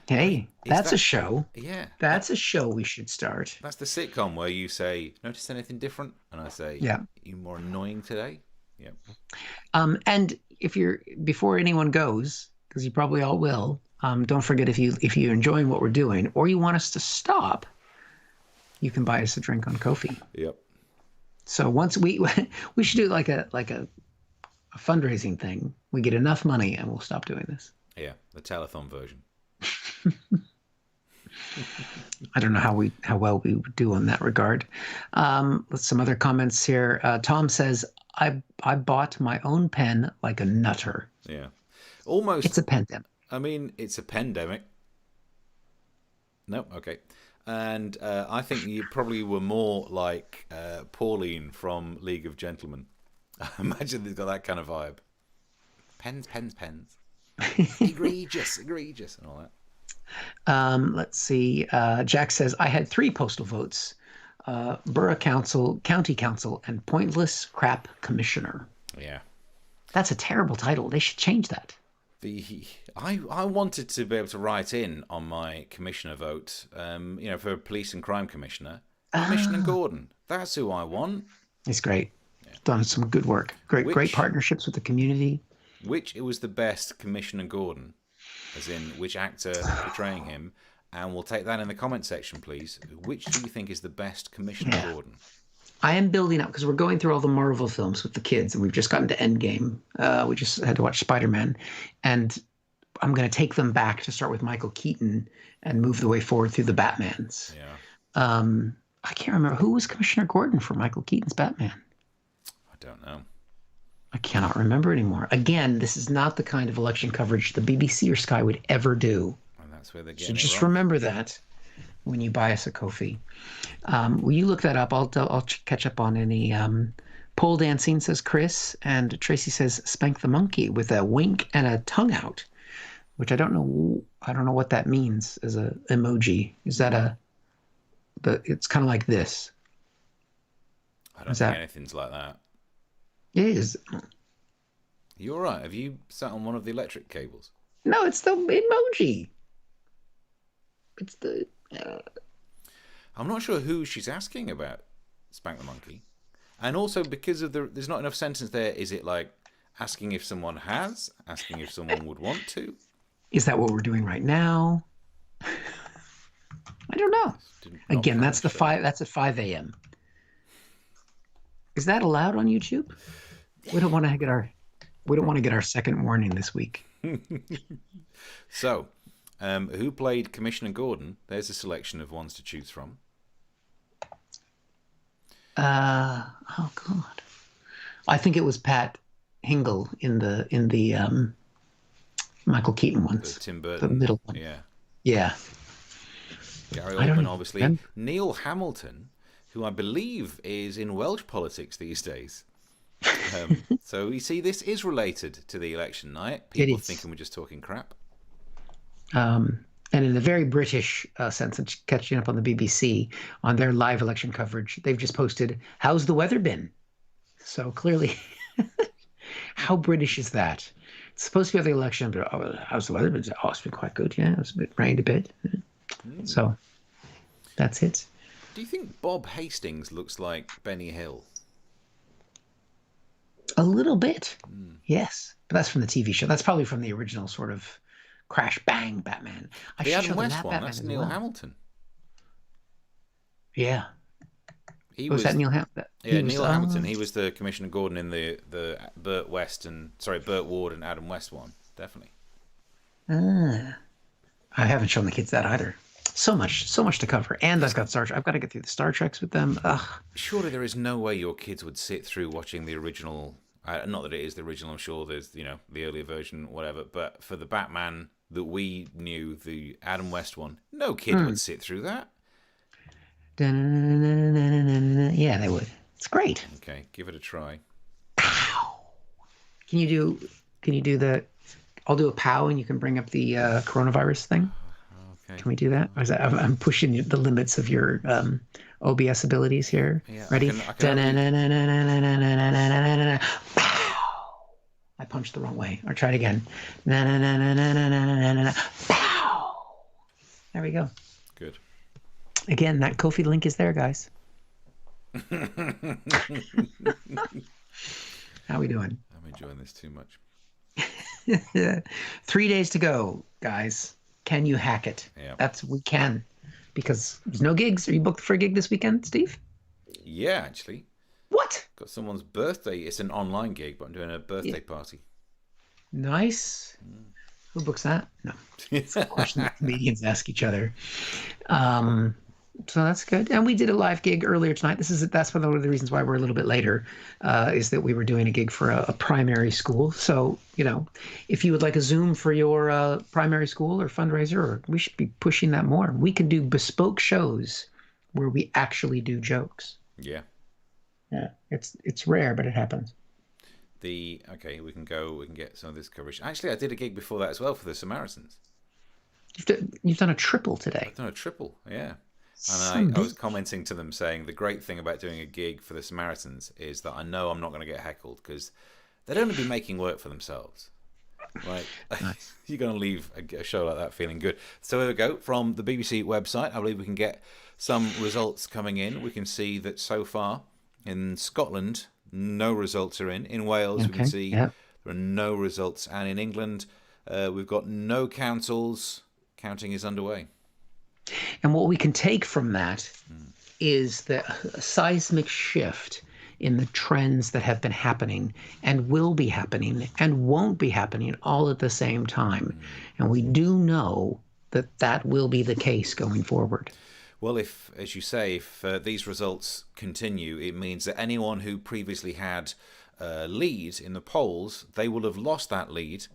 Hey, that's a show. Yeah. That's a show we should start. That's the sitcom where you say, notice anything different? And I say, you more annoying today? Yep. And before anyone goes, because you probably all will, don't forget if you're enjoying what we're doing or you want us to stop, you can buy us a drink on Ko-fi. Yep. So once we should do like a fundraising thing. We get enough money and we'll stop doing this. Yeah, the telethon version. I don't know how well we would do on that regard. Some other comments here. Tom says, I bought my own pen like a nutter. Yeah. Almost. It's a pandemic. I mean, it's a pandemic. No, okay. And I think you probably were more like Pauline from League of Gentlemen. I imagine they've got that kind of vibe. Pens. egregious, and all that. Let's see. Jack says, I had 3 postal votes. Borough Council, County Council, and Pointless Crap Commissioner. Yeah. That's a terrible title. They should change that. I wanted to be able to write in on my commissioner vote, for Police and Crime Commissioner. Commissioner Gordon. That's who I want. He's great. Yeah. Done some good work. Great partnerships with the community. Which was the best Commissioner Gordon? As in, which actor portraying him? And we'll take that in the comment section, please. Which do you think is the best Commissioner Gordon? I am building up because we're going through all the Marvel films with the kids, and we've just gotten to Endgame. We just had to watch Spider-Man, and I'm going to take them back to start with Michael Keaton and move the way forward through the Batmans. Yeah. I can't remember who was Commissioner Gordon for Michael Keaton's Batman. I don't know. I cannot remember anymore. Again, this is not the kind of election coverage the BBC or Sky would ever do. And that's where they're So getting just it wrong. remember that when you buy us a Ko-fi. Will you look that up? I'll catch up on any pole dancing, says Chris. And Tracy says, spank the monkey with a wink and a tongue out, which I don't know what that means as a emoji. Is that it's kind of like this. I don't think anything's like that. It is. You all right? Have you sat on one of the electric cables? No, it's the emoji. It's the... I'm not sure who she's asking about Spank the Monkey. And also because of there's not enough sentence there, is it like asking if someone has? Asking if someone would want to? Is that what we're doing right now? I don't know. Again, that's at 5 a.m. Is that allowed on YouTube? We don't want to get our second warning this week. So, who played Commissioner Gordon? There's a selection of ones to choose from. Oh God. I think it was Pat Hingle in the Michael Keaton ones. The Tim The Burton. middle one. Yeah. Yeah. Gary I don't Oldman, even obviously. remember. Neil Hamilton, who I believe is in Welsh politics these days. So you see, this is related to the election night. It People is. thinking we're just talking crap. And in a very British sense, and catching up on the BBC on their live election coverage, they've just posted, "How's the weather been?" So clearly, how British is that? It's supposed to be the election, but how's the weather been? Oh, it's been quite good. Yeah, it's rained a bit. So that's it. Do you think Bob Hastings looks like Benny Hill? A little bit, yes. But that's from the TV show. That's probably from the original sort of crash bang Batman. I The should Adam show West that one, Batman that's as Neil well. Hamilton. Yeah. He Was that Neil Hamilton? Yeah, Neil Hamilton. He was the Commissioner Gordon in the Burt Ward and Adam West one. Definitely. I haven't shown the kids that either. So much to cover. And I've got Star Trek. I've got to get through the Star Treks with them. Ugh. Surely there is no way your kids would sit through watching the original. Not that it is the original. I'm sure there's the earlier version, whatever. But for the Batman that we knew, the Adam West one, no kid would sit through that. Yeah, they would. It's great. Okay, give it a try. Pow. Can you do the? I'll do a pow, and you can bring up the coronavirus thing. Okay. Can we do that? Or is that I'm pushing the limits of your OBS abilities here. Yeah, Ready? I can Pow! I punched the wrong way. Or try it again. Pow! There we go. Good. Again, that Ko-fi link is there, guys. How we doing? I'm enjoying this too much. 3 days to go, guys. Can you hack it? Yeah. We can, because there's no gigs. Are you booked for a gig this weekend, Steve? Yeah, actually. What? Got someone's birthday. It's an online gig, but I'm doing a birthday party. Nice. Who books that? No. It's a question that comedians ask each other. So that's good. And we did a live gig earlier tonight. That's one of the reasons why we're a little bit later, is that we were doing a gig for a primary school. So, if you would like a Zoom for your primary school or fundraiser, or we should be pushing that more. We can do bespoke shows where we actually do jokes. Yeah. Yeah. It's rare, but it happens. We can get some of this coverage. Actually, I did a gig before that as well for the Samaritans. You've done a triple today. I've done a triple, yeah. And I was commenting to them saying the great thing about doing a gig for the Samaritans is that I know I'm not going to get heckled because they'd only be making work for themselves. Right? Nice. You're going to leave a show like that feeling good. So here we go. From the BBC website, I believe we can get some results coming in. We can see that so far in Scotland, no results are in. In Wales, we can see there are no results. And in England, we've got no councils. Counting is underway. And what we can take from that is a seismic shift in the trends that have been happening and will be happening and won't be happening all at the same time. And we do know that will be the case going forward. Well, as you say, if these results continue, it means that anyone who previously had a lead in the polls, they will have lost that lead.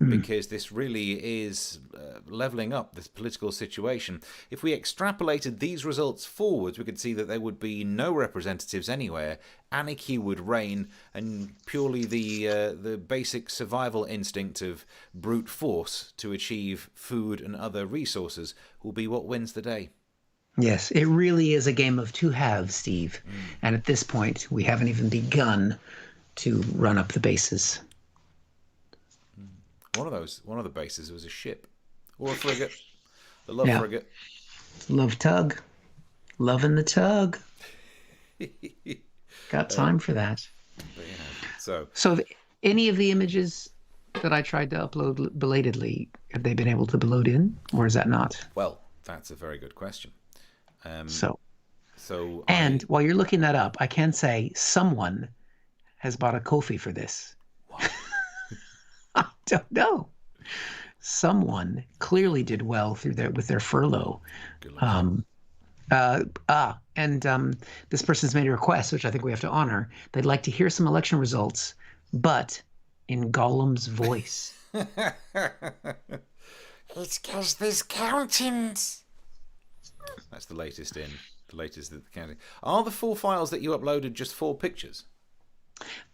Because this really is levelling up this political situation. If we extrapolated these results forwards, we could see that there would be no representatives anywhere. Anarchy would reign, and purely the basic survival instinct of brute force to achieve food and other resources will be what wins the day. Yes, it really is a game of two halves, Steve. And at this point, we haven't even begun to run up the bases. One of the bases was a ship or a frigate. The love frigate. Love tug. Loving the tug. Got time for that. But yeah. So any of the images that I tried to upload belatedly, have they been able to be loaded in, or is that not? Well, that's a very good question. While you're looking that up, I can say someone has bought a Ko-fi for this. What? I don't know. Someone clearly did well with their furlough. This person's made a request, which I think we have to honor. They'd like to hear some election results, but in Gollum's voice. It's because there's countings. That's the latest in. The latest of the counting. Are the full files that you uploaded just 4 pictures?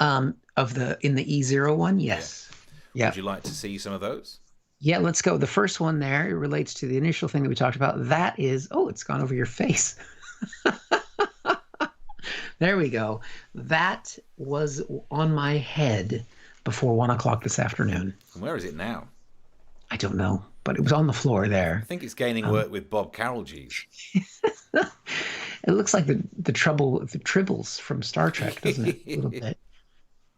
In the E0 one, yes. Yeah. Would you like to see some of those? Yeah, let's go. The first one there, it relates to the initial thing that we talked about. That is, it's gone over your face. There we go. That was on my head before 1 o'clock this afternoon. And where is it now? I don't know, but it was on the floor there. I think it's gaining work with Bob Carroll G's. It looks like the Tribbles from Star Trek, doesn't it? A little bit.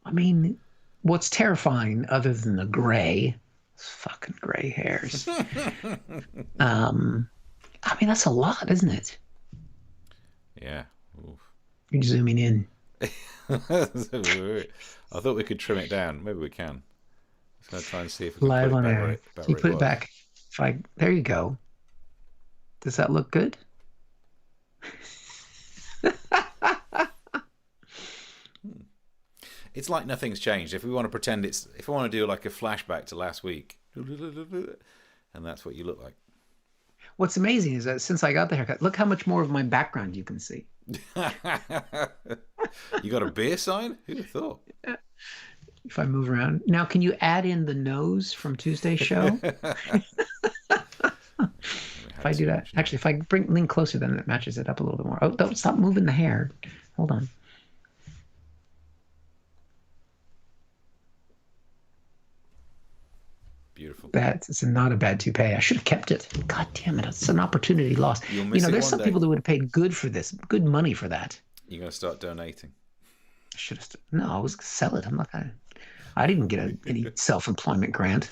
I mean, what's terrifying other than the gray, fucking gray hairs. I mean, that's a lot, isn't it? Yeah. Oof. You're zooming in. I thought we could trim it down. Maybe we can. Just going to try and see if we can live put on it back air. where Can you put it back? There you go. Does that look good? It's like nothing's changed. If we want to pretend if I want to do like a flashback to last week, and that's what you look like. What's amazing is that since I got the haircut, look how much more of my background you can see. You got a beer sign? Who'd have thought? If I move around. Now, can you add in the nose from Tuesday's show? If I do that, actually, if I lean closer, then it matches it up a little bit more. Oh, don't stop moving the hair. Hold on. Beautiful. That's not a bad toupee. I should have kept it. God damn it. It's an opportunity lost. There's some people that would have paid good money for that. You're going to start donating. I should have. No, I was going to sell it. I'm not going to. I didn't get any self-employment grant.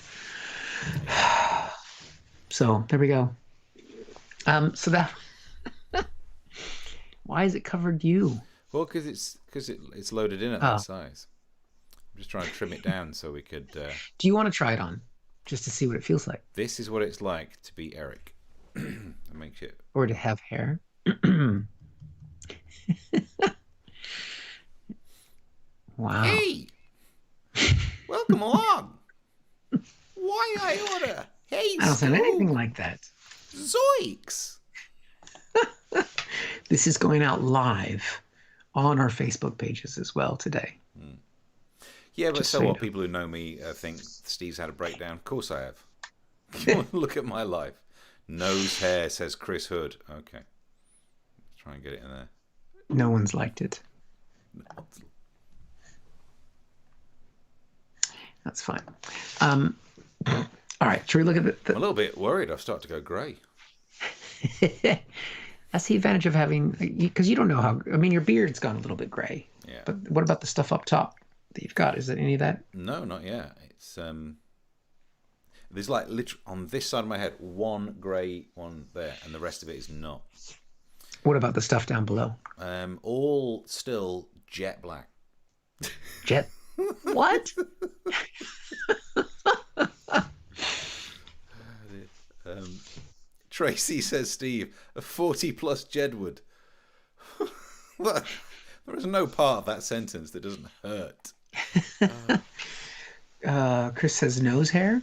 So there we go. So that. Why is it covered you? Well, because it's loaded in at that size. I'm just trying to trim it down so we could. Do you want to try it on, just to see what it feels like? This is what it's like to be Eric. Make it. Or to have hair. Wow. Hey, welcome along. Why I order? Hey, I don't sound anything like that. Zoinks! This is going out live on our Facebook pages as well today. Yeah, but so what? People who know me think Steve's had a breakdown. Of course I have. Look at my life. Nose hair, says Chris Hood. Okay. Let's try and get it in there. No one's liked it. That's fine. All right, should we look at the... I'm a little bit worried. I've started to go grey. That's the advantage of having... Because you don't know how... I mean, your beard's gone a little bit grey. Yeah. But what about the stuff up top that you've got? Is it any of that? No, not yet. It's... There's like literally on this side of my head, one grey one there, and the rest of it is not. What about the stuff down below? All still jet black. Jet? What? Tracy says, Steve, a 40-plus Jedward. There is no part of that sentence that doesn't hurt. Chris says nose hair.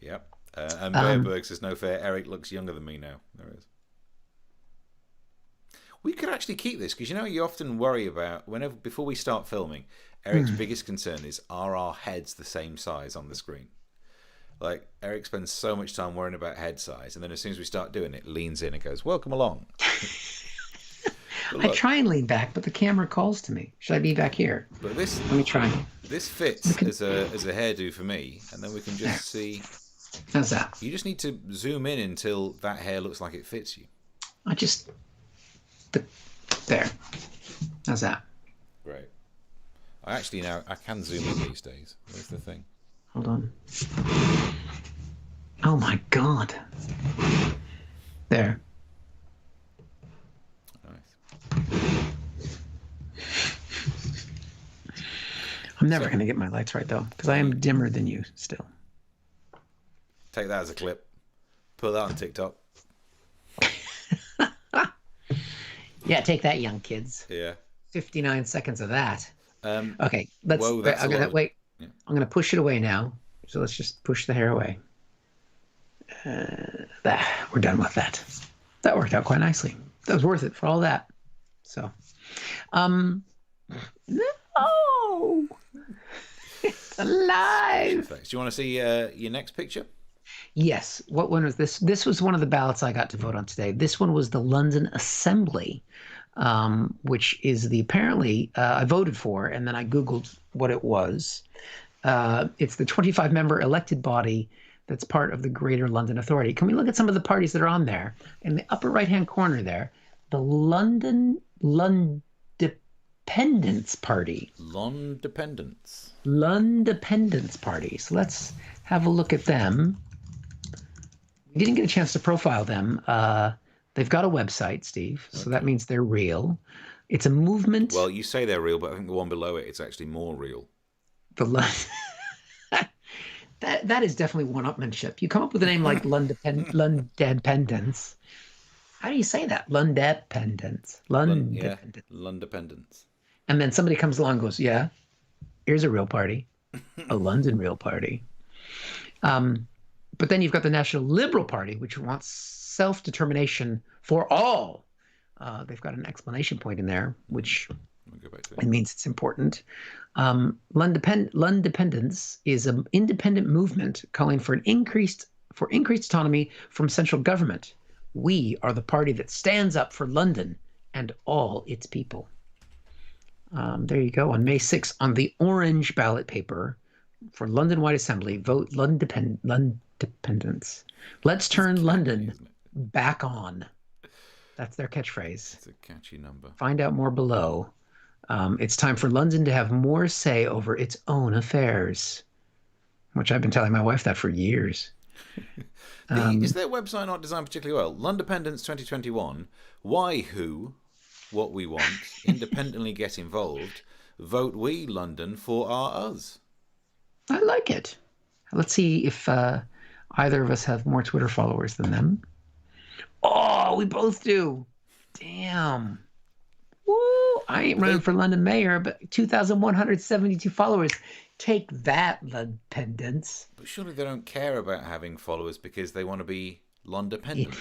Yep. And Bearberg says, no fair, Eric looks younger than me now. There is. We could actually keep this, because you often worry about, before we start filming, Eric's biggest concern is, are our heads the same size on the screen? Like, Eric spends so much time worrying about head size, and then as soon as we start doing it, leans in and goes, welcome along. I try and lean back, but the camera calls to me. Should I be back here? But let me try. This fits as a hairdo for me, and then we can just see. How's that? You just need to zoom in until that hair looks like it fits you. There. How's that? Great. I can zoom in these days. Where's the thing? Hold on. Oh my God. There. Nice. I'm never going to get my lights right, though, because I am dimmer than you still. Take that as a clip. Put that on TikTok. Yeah, take that, young kids. Yeah. 59 seconds of that. Um, Okay, whoa, that's I'm a lot gonna of... wait. Yeah. I'm gonna push it away now. So let's just push the hair away. We're done with that. That worked out quite nicely. That was worth it for all that. So, um, no, it's alive. Do you want to see your next picture? Yes. What one was this? This was one of the ballots I got to vote on today. This one was the London Assembly, which is the apparently I voted for, and then I Googled what it was. It's the 25-member elected body that's part of the Greater London Authority. Can we look at some of the parties that are on there? In the upper right-hand corner there, the Londependence Party. Londependence Party. So let's have a look at them. We didn't get a chance to profile them. They've got a website, Steve, so that means they're real. It's a movement. Well, you say they're real, but I think the one below it, it's actually more real. That is definitely one-upmanship. You come up with a name like Londependence. How do you say that? Londependence. Londependence. And then somebody comes along and goes, yeah, here's a real party, a London real party. But then you've got the National Liberal Party, which wants self-determination for all. They've got an explanation point in there, which it means it's important. Londependence is an independent movement calling for increased autonomy from central government. We are the party that stands up for London and all its people. There you go. On May 6th, on the orange ballot paper for London-wide assembly, vote Londependence. Let's turn London back on. That's their catchphrase. It's a catchy number. Find out more below. It's time for London to have more say over its own affairs, which I've been telling my wife that for years. Is their website not designed particularly well? Londependence 2021. Why, who, what we want, independently get involved, vote we, London, for our us. I like it. Let's see if either of us have more Twitter followers than them. Oh, we both do. Damn. Woo! I ain't running for London mayor, but 2,172 followers. Take that, Londependence. But surely they don't care about having followers because they want to be Londependent.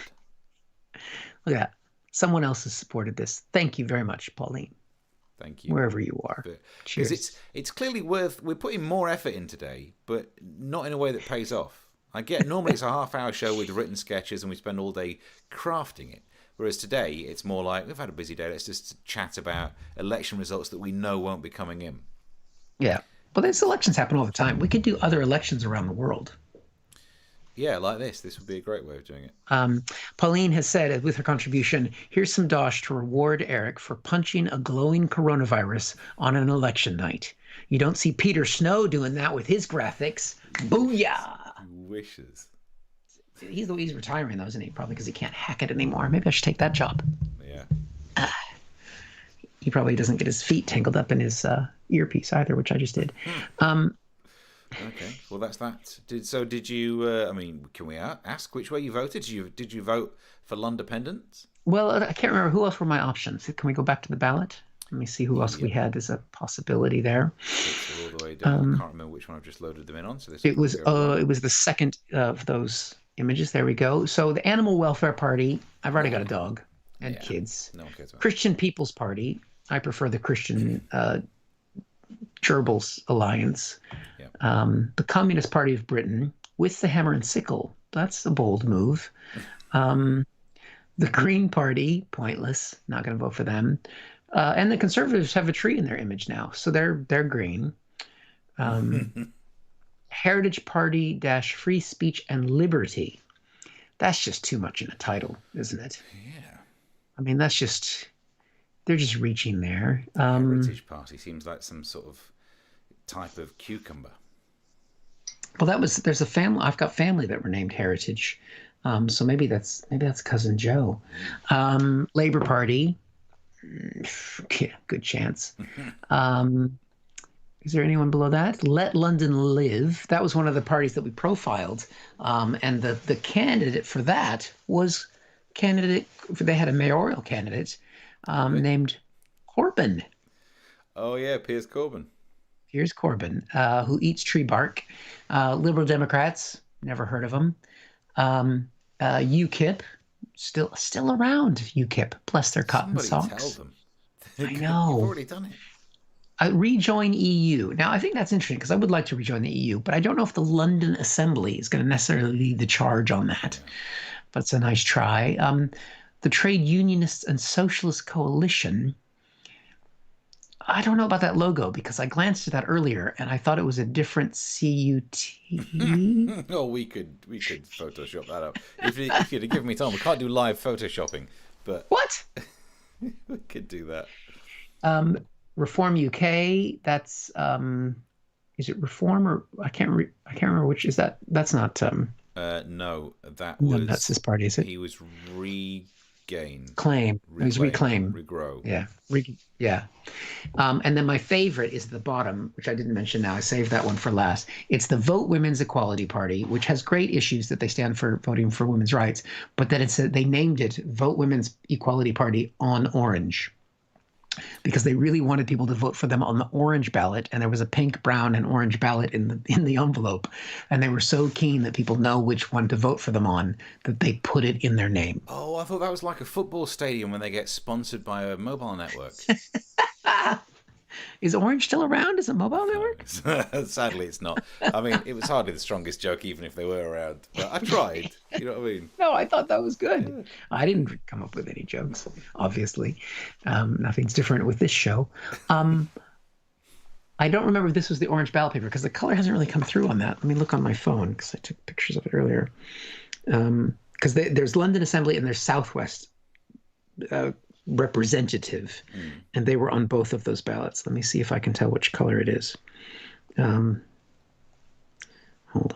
Look at that. Someone else has supported this. Thank you very much, Pauline. Thank you. Wherever you are. Cheers. Because it's clearly worth... We're putting more effort in today, but not in a way that pays off. I get normally it's a half-hour show with written sketches and we spend all day crafting it. Whereas today, it's more like, we've had a busy day, let's just chat about election results that we know won't be coming in. Yeah. Well, these elections happen all the time. We could do other elections around the world. Yeah, like this. This would be a great way of doing it. Pauline has said, with her contribution, here's some dosh to reward Eric for punching a glowing coronavirus on an election night. You don't see Peter Snow doing that with his graphics. Booyah! Wishes. He's retiring, though, isn't he? Probably because he can't hack it anymore. Maybe I should take that job. Yeah. He probably doesn't get his feet tangled up in his earpiece either, which I just did. Okay, well that's that. Did you? I mean, can we ask which way you voted? Did you vote for Londependence? Well, I can't remember who else were my options. Can we go back to the ballot? Let me see who else we had as a possibility there. It's all the way down. I can't remember which one I've just loaded them in on. So it was the second of those images. There we go. So the Animal Welfare Party. I've already got a dog and kids. No one cares about Christian People's Party. I prefer the Christian Gerbils Alliance. Yeah. The Communist Party of Britain with the hammer and sickle. That's a bold move. The Green Party, pointless. Not going to vote for them. And the Conservatives have a tree in their image now, so they're green. Heritage Party - Free Speech and Liberty. That's just too much in a title, isn't it? Yeah. I mean, they're just reaching there. Heritage Party seems like some sort of type of cucumber. Well, there's a family. I've got family that were named Heritage, so maybe that's cousin Joe. Labor Party. Yeah, good chance. Is there anyone below that? Let London Live. That was one of the parties that we profiled, and the candidate for that was they had a mayoral candidate, Okay. named Corbyn. Oh yeah, Piers Corbyn. Here's Corbyn, who eats tree bark. Liberal Democrats, never heard of them. UKIP, still around. UKIP, bless their cotton Somebody tell socks. them. I You've know. already done it. Rejoin EU. Now, I think that's interesting because I would like to rejoin the EU, but I don't know if the London Assembly is going to necessarily lead the charge on that. Yeah. But it's a nice try. The Trade Unionists and Socialist Coalition. I don't know about that logo because I glanced at that earlier and I thought it was a different CUT. Oh, we could Photoshop that up if you'd have given me time. We can't do live Photoshopping, but What? we could do that. Reform UK. That's is it Reform or I can't remember which is that. That's not No, that no, was that's his party, is it? he was regained, Claim. It was Reclaim. regrow. Yeah. Yeah. And then my favorite is the bottom, which I didn't mention now. I saved that one for last. It's the Vote Women's Equality Party, which has great issues that they stand for voting for women's rights, but then they named it Vote Women's Equality Party on Orange because they really wanted people to vote for them on the orange ballot, and there was a pink, brown, and orange ballot in the envelope, and they were so keen that people know which one to vote for them on that they put it in their name. Oh, I thought that was like a football stadium when they get sponsored by a mobile network. Is Orange still around as a mobile network? Sadly, it's not. I mean, it was hardly the strongest joke, even if they were around. But I tried. You know what I mean? No, I thought that was good. I didn't come up with any jokes, obviously. Nothing's different with this show. I don't remember if this was the orange ballot paper because the color hasn't really come through on that. Let me look on my phone because I took pictures of it earlier. Because there's London Assembly and there's Southwest Representative, and they were on both of those ballots. Let me see if I can tell which color it is. Hold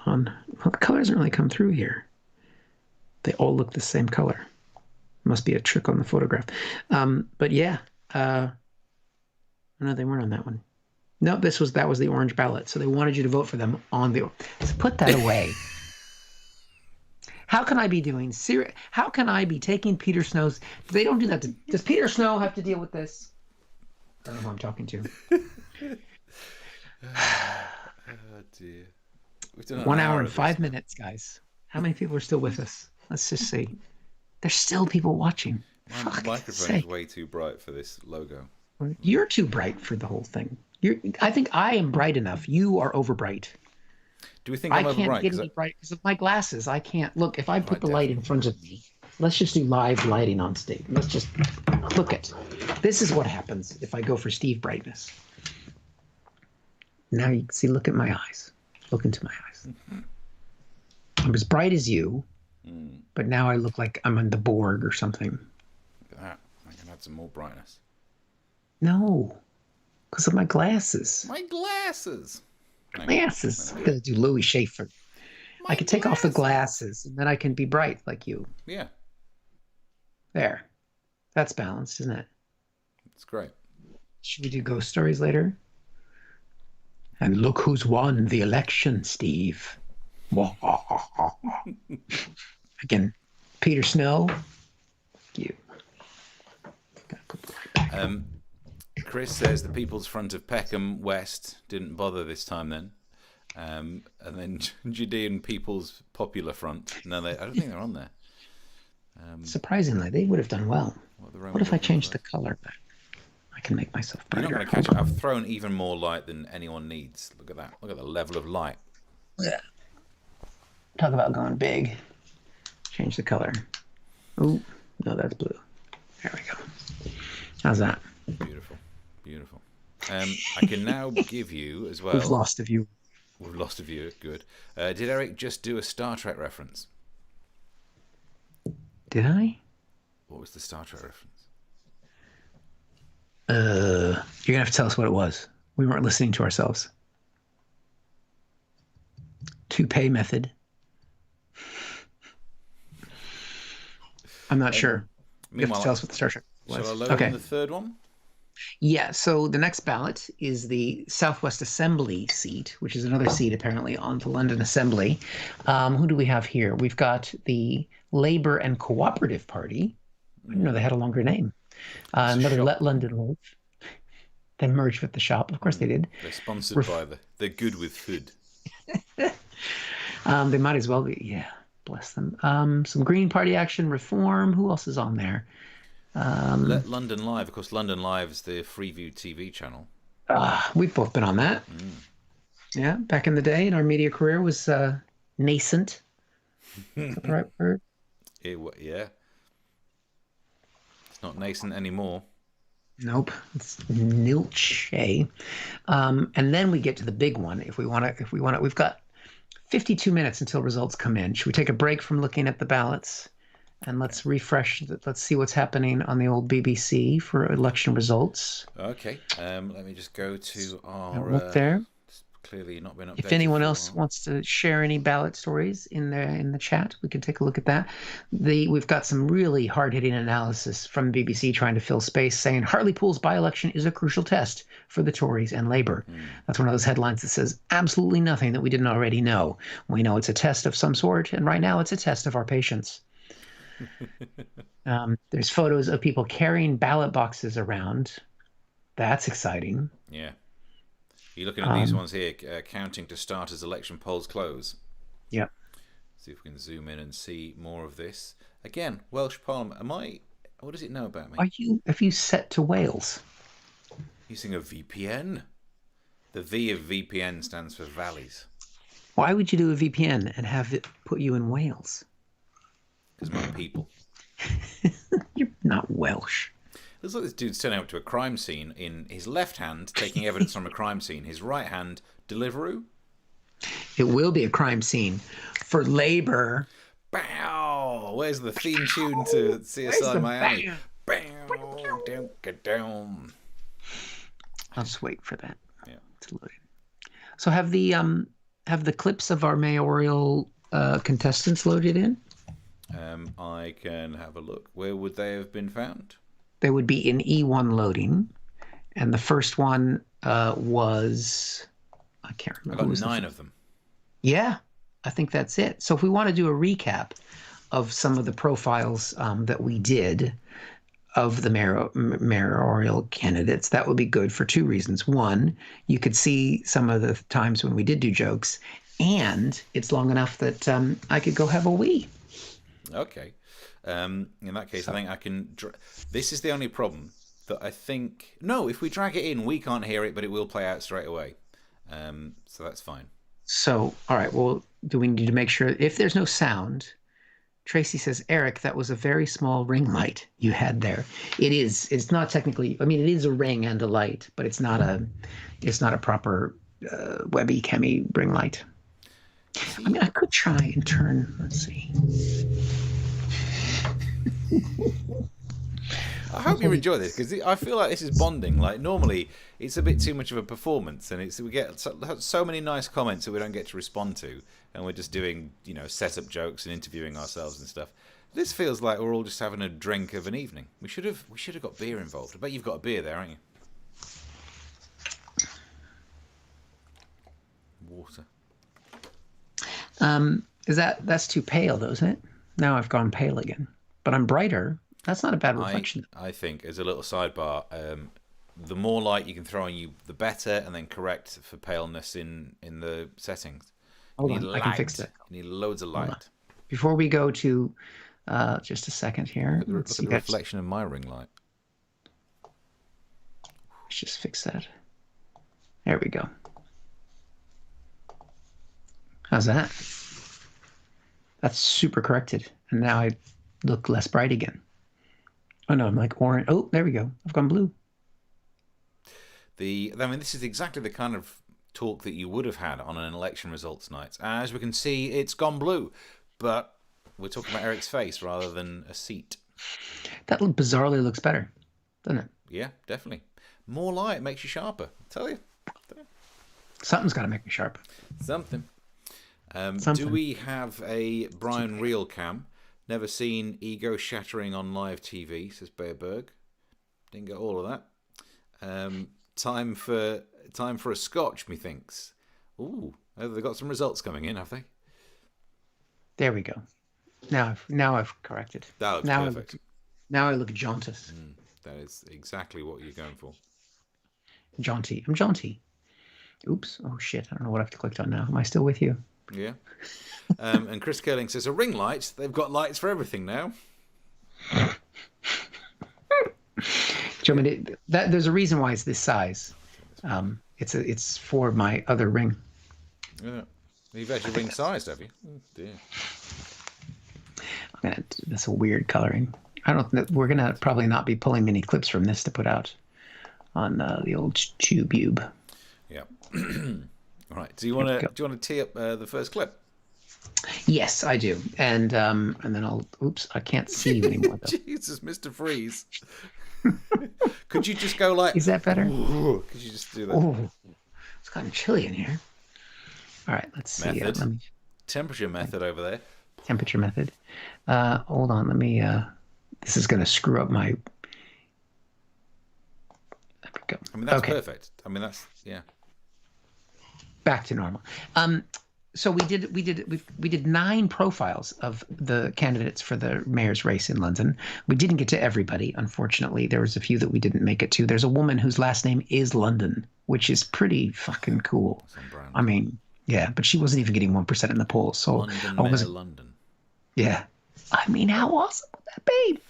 on. Well, the color hasn't really come through here. They all look the same color. Must be a trick on the photograph. But yeah, no, they weren't on that one. No, that was the orange ballot. So they wanted you to vote for them on the. So put that away. How can I be doing serious? How can I be taking Peter Snow's? They don't do that. Does Peter Snow have to deal with this? I don't know who I'm talking to. Oh dear. We've done 1 hour and 5 minutes, guys. How many people are still with us? Let's just see. There's still people watching. My microphone is way too bright for this logo. You're too bright for the whole thing. I think I am bright enough. You are over bright. Do we think I'm I over can't bright? get any bright because of my glasses. I can't look. If I put the light in front of me, let's just do live lighting on stage. Let's just look at. This is what happens if I go for Steve brightness. Now you can see. Look at my eyes. Look into my eyes. I'm as bright as you, but now I look like I'm on the Borg or something. Look at that. I can add some more brightness. No, because of my glasses. My glasses. Glasses. I'm gonna do Louis Schaefer. I can take off the glasses and then I can be bright like you. Yeah. There. That's balanced, isn't it? It's great. Should we do ghost stories later? And look who's won the election, Steve. Again, Peter Snow. You. Chris says the People's Front of Peckham West didn't bother this time then. And then Judean People's Popular Front. No, I don't think they're on there. Surprisingly, they would have done well. What if I change the color back? I can make myself brighter. You're not going to catch it. I've thrown even more light than anyone needs. Look at that. Look at the level of light. Yeah. Talk about going big. Change the color. Oh, no, that's blue. There we go. How's that? Beautiful. Beautiful. I can now give you as well. We've lost a view. We've lost a view. Good. Did Eric just do a Star Trek reference? Did I? What was the Star Trek reference? You're gonna have to tell us what it was. We weren't listening to ourselves. Toupee method. I'm not sure. You have to tell us what the Star Trek was. Shall I load in the third one? Yeah, so the next ballot is the Southwest Assembly seat, which is another seat apparently on the London Assembly. Who do we have here? We've got the Labour and Cooperative Party. I didn't know they had a longer name. Another shop. Let London Live. They merged with the shop. Of course they did. They're sponsored by they're good with food. They might as well be. Yeah, bless them. Some Green Party action, Reform. Who else is on there? Let London Live. Of course, London Live is the Freeview TV channel. We've both been on that. Yeah, back in the day, and our media career was nascent. Is that the right word? Yeah. It's not nascent anymore. Nope, it's nilch. And then we get to the big one. If we want to, we've got 52 minutes until results come in. Should we take a break from looking at the ballots and let's refresh? Let's see what's happening on the old BBC for election results. Okay. Let me just go to our look there. Clearly not been updated. If anyone else wants to share any ballot stories in the chat, we can take a look at that. We've got some really hard-hitting analysis from the BBC trying to fill space, saying Hartlepool's by-election is a crucial test for the Tories and Labour. That's one of those headlines that says absolutely nothing that we didn't already know. We know it's a test of some sort, and right now it's a test of our patience. There's photos of people carrying ballot boxes around. That's exciting. Yeah. You're looking at these ones here, counting to start as election polls close. Yeah. See if we can zoom in and see more of this. Again, Welsh Parliament. What does it know about me? Have you set to Wales? Using a VPN. The V of VPN stands for valleys. Why would you do a VPN and have it put you in Wales? Because my people. You're not Welsh. Looks like this dude's turning up to a crime scene in his left hand, taking evidence from a crime scene. His right hand, Deliveroo. It will be a crime scene for Labour. Bow! Where's the theme tune to CSI Miami? Bow! Down. I'll just wait for that. Yeah. To load in. So have the clips of our mayoral contestants loaded in? I can have a look. Where would they have been found? They would be in E1 loading, and the first one was, I can't remember. I got 9 of them. Yeah, I think that's it. So if we want to do a recap of some of the profiles that we did of the mayoral candidates, that would be good for 2 reasons. One, you could see some of the times when we did do jokes, and it's long enough that I could go have a wee. Okay. In that case, I think I can... This is the only problem that I think... No, if we drag it in, we can't hear it, but it will play out straight away. So that's fine. So, all right, well, do we need to make sure... If there's no sound, Tracy says, Eric, that was a very small ring light you had there. It is. It's not technically... I mean, it is a ring and a light, but it's not a proper webby chemi ring light. I mean, I could try and turn... Let's see... I hope you enjoy this because I feel like this is bonding. Like normally, it's a bit too much of a performance, and we get so many nice comments that we don't get to respond to, and we're just doing setup jokes and interviewing ourselves and stuff. This feels like we're all just having a drink of an evening. We should have got beer involved. I bet you've got a beer there, aren't you? Water. That's too pale, though, isn't it? Now I've gone pale again. But I'm brighter. That's not a bad reflection. I think, as a little sidebar, the more light you can throw on you, the better, and then correct for paleness in the settings. Hold on, I can fix that. You need loads of light. Before we go to, just a second here. Look at the reflection of my ring light. Let's just fix that. There we go. How's that? That's super corrected. And now I look less bright again. Oh no, I'm like orange. Oh, there we go. I've gone blue. This is exactly the kind of talk that you would have had on an election results night. As we can see, it's gone blue. But we're talking about Eric's face rather than a seat. That bizarrely looks better, doesn't it? Yeah, definitely. More light makes you sharper. I tell you. Something's got to make me sharp. Something. Do we have a Brian Reel cam? Never seen ego shattering on live TV, says Bearberg. Didn't get all of that. Time for a scotch, methinks. Ooh, they've got some results coming in, have they? There we go. Now I've corrected. That looks perfect. Now I look jaundiced. That is exactly what you're going for. Jaunty. I'm jaunty. Oops. Oh, shit. I don't know what I've clicked on now. Am I still with you? Yeah. And Chris Curling says, a ring light? They've got lights for everything now. Do you want me to, there's a reason why it's this size. It's for my other ring. Yeah. You've actually ring sized, have you? Oh, dear. That's a weird coloring. We're gonna probably not be pulling many clips from this to put out on the old TubeBube. Yeah. All right. Do you want to tee up the first clip? Yes, I do. And then I'll. Oops, I can't see you anymore. Though. Jesus, Mr. Freeze. Could you just go like? Is that better? Could you just do that? Ooh, it's kind of chilly in here. All right, let's see. Temperature method over there. Temperature method. Hold on. Let me. This is going to screw up my. There we go. I mean, that's perfect. I mean, yeah. Back to normal. So we did 9 profiles of the candidates for the mayor's race in London. We didn't get to everybody, unfortunately. There was a few that we didn't make it to. There's a woman whose last name is London, which is pretty fucking cool. I mean, yeah, but she wasn't even getting 1% in the polls. So London. Yeah. I mean, how awesome would that be?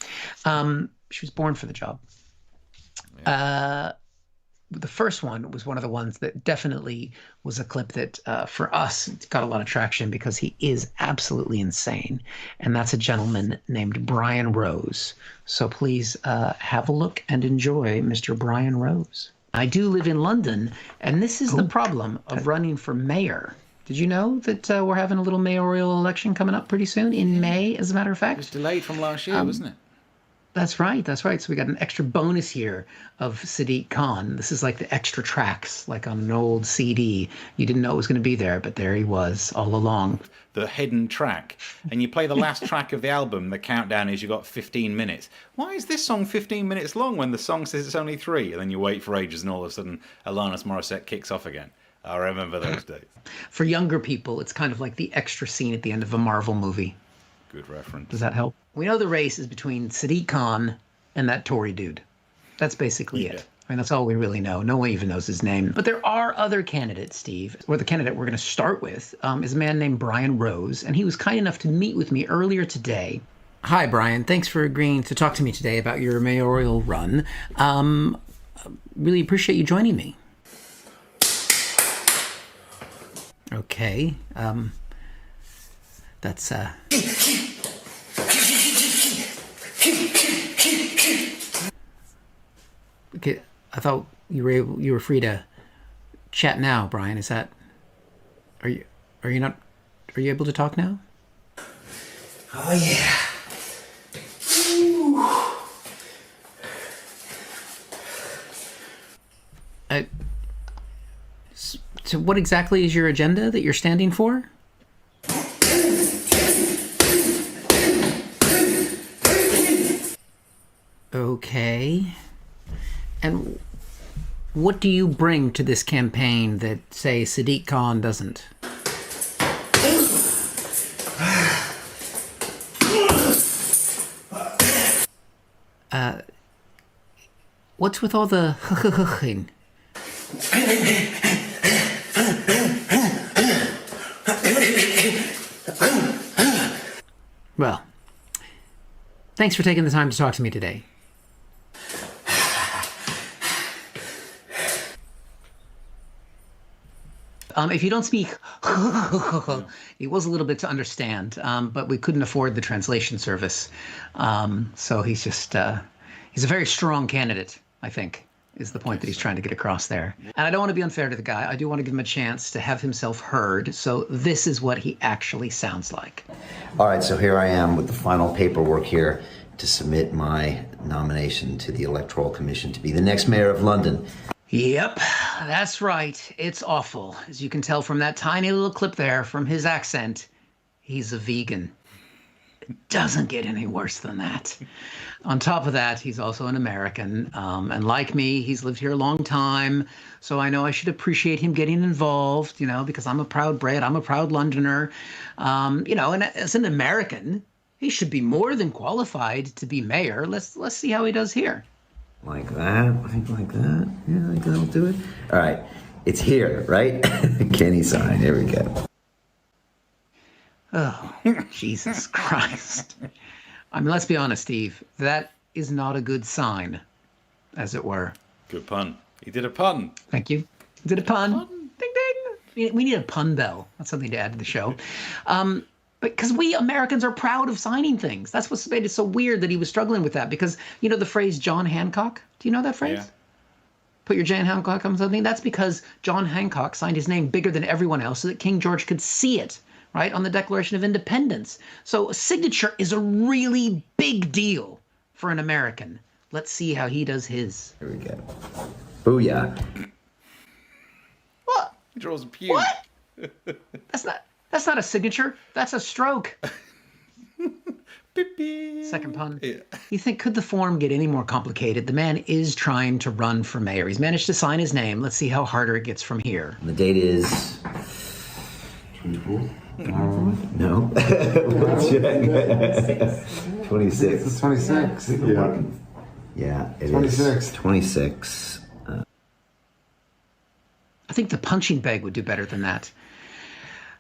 She was born for the job. Yeah. The first one was one of the ones that definitely was a clip that, for us, got a lot of traction because he is absolutely insane. And that's a gentleman named Brian Rose. So please have a look and enjoy Mr. Brian Rose. I do live in London, and this is the problem of running for mayor. Did you know that we're having a little mayoral election coming up pretty soon, in May, as a matter of fact? It was delayed from last year, wasn't it? That's right. That's right. So we got an extra bonus here of Sadiq Khan. This is like the extra tracks, like on an old CD. You didn't know it was going to be there, but there he was all along. The hidden track. And you play the last track of the album. The countdown is you got 15 minutes. Why is this song 15 minutes long when the song says it's only 3? And then you wait for ages and all of a sudden Alanis Morissette kicks off again. I remember those days. For younger people, it's kind of like the extra scene at the end of a Marvel movie. Good reference. Does that help? We know the race is between Sadiq Khan and that Tory dude. That's basically it. I mean, that's all we really know. No one even knows his name. But there are other candidates, Steve. Or the candidate we're going to start with is a man named Brian Rose, and he was kind enough to meet with me earlier today. Hi, Brian. Thanks for agreeing to talk to me today about your mayoral run. Really appreciate you joining me. Okay. That's Okay, I thought you were free to chat now, Brian. Is that? Are you able to talk now? Oh yeah. So what exactly is your agenda that you're standing for? Okay. And what do you bring to this campaign that, say, Sadiq Khan doesn't? What's with all the thing? Well, thanks for taking the time to talk to me today. If you don't speak, it was a little bit to understand, but we couldn't afford the translation service. So he's just, he's a very strong candidate, I think, is the point that he's trying to get across there. And I don't want to be unfair to the guy. I do want to give him a chance to have himself heard. So this is what he actually sounds like. All right, so here I am with the final paperwork here to submit my nomination to the Electoral Commission to be the next mayor of London. Yep, that's right. It's awful. As you can tell from that tiny little clip there, from his accent, he's a vegan. It doesn't get any worse than that. On top of that, he's also an American. And like me, he's lived here a long time. So I know I should appreciate him getting involved, because I'm a proud Brit. I'm a proud Londoner. And as an American, he should be more than qualified to be mayor. Let's see how he does here. Like that. I think like that. Yeah, I think that'll do it. All right. It's here, right? Kenny sign. There we go. Oh, Jesus Christ. I mean, let's be honest, Steve. That is not a good sign, as it were. Good pun. He did a pun. Thank you. Did a pun. Ding, ding. We need a pun bell. That's something to add to the show. Because we Americans are proud of signing things. That's what's made it so weird that he was struggling with that. Because, you know the phrase John Hancock? Do you know that phrase? Yeah. Put your John Hancock on something? That's because John Hancock signed his name bigger than everyone else so that King George could see it, right, on the Declaration of Independence. So a signature is a really big deal for an American. Let's see how he does his. Here we go. Booyah. What? He draws a pew. What? That's not a signature. That's a stroke. Second pun. Yeah. You think, could the form get any more complicated? The man is trying to run for mayor. He's managed to sign his name. Let's see how harder it gets from here. And the date is 24? No. 26. It's 26. Yeah. Yeah, it 26. is 26. I think the punching bag would do better than that.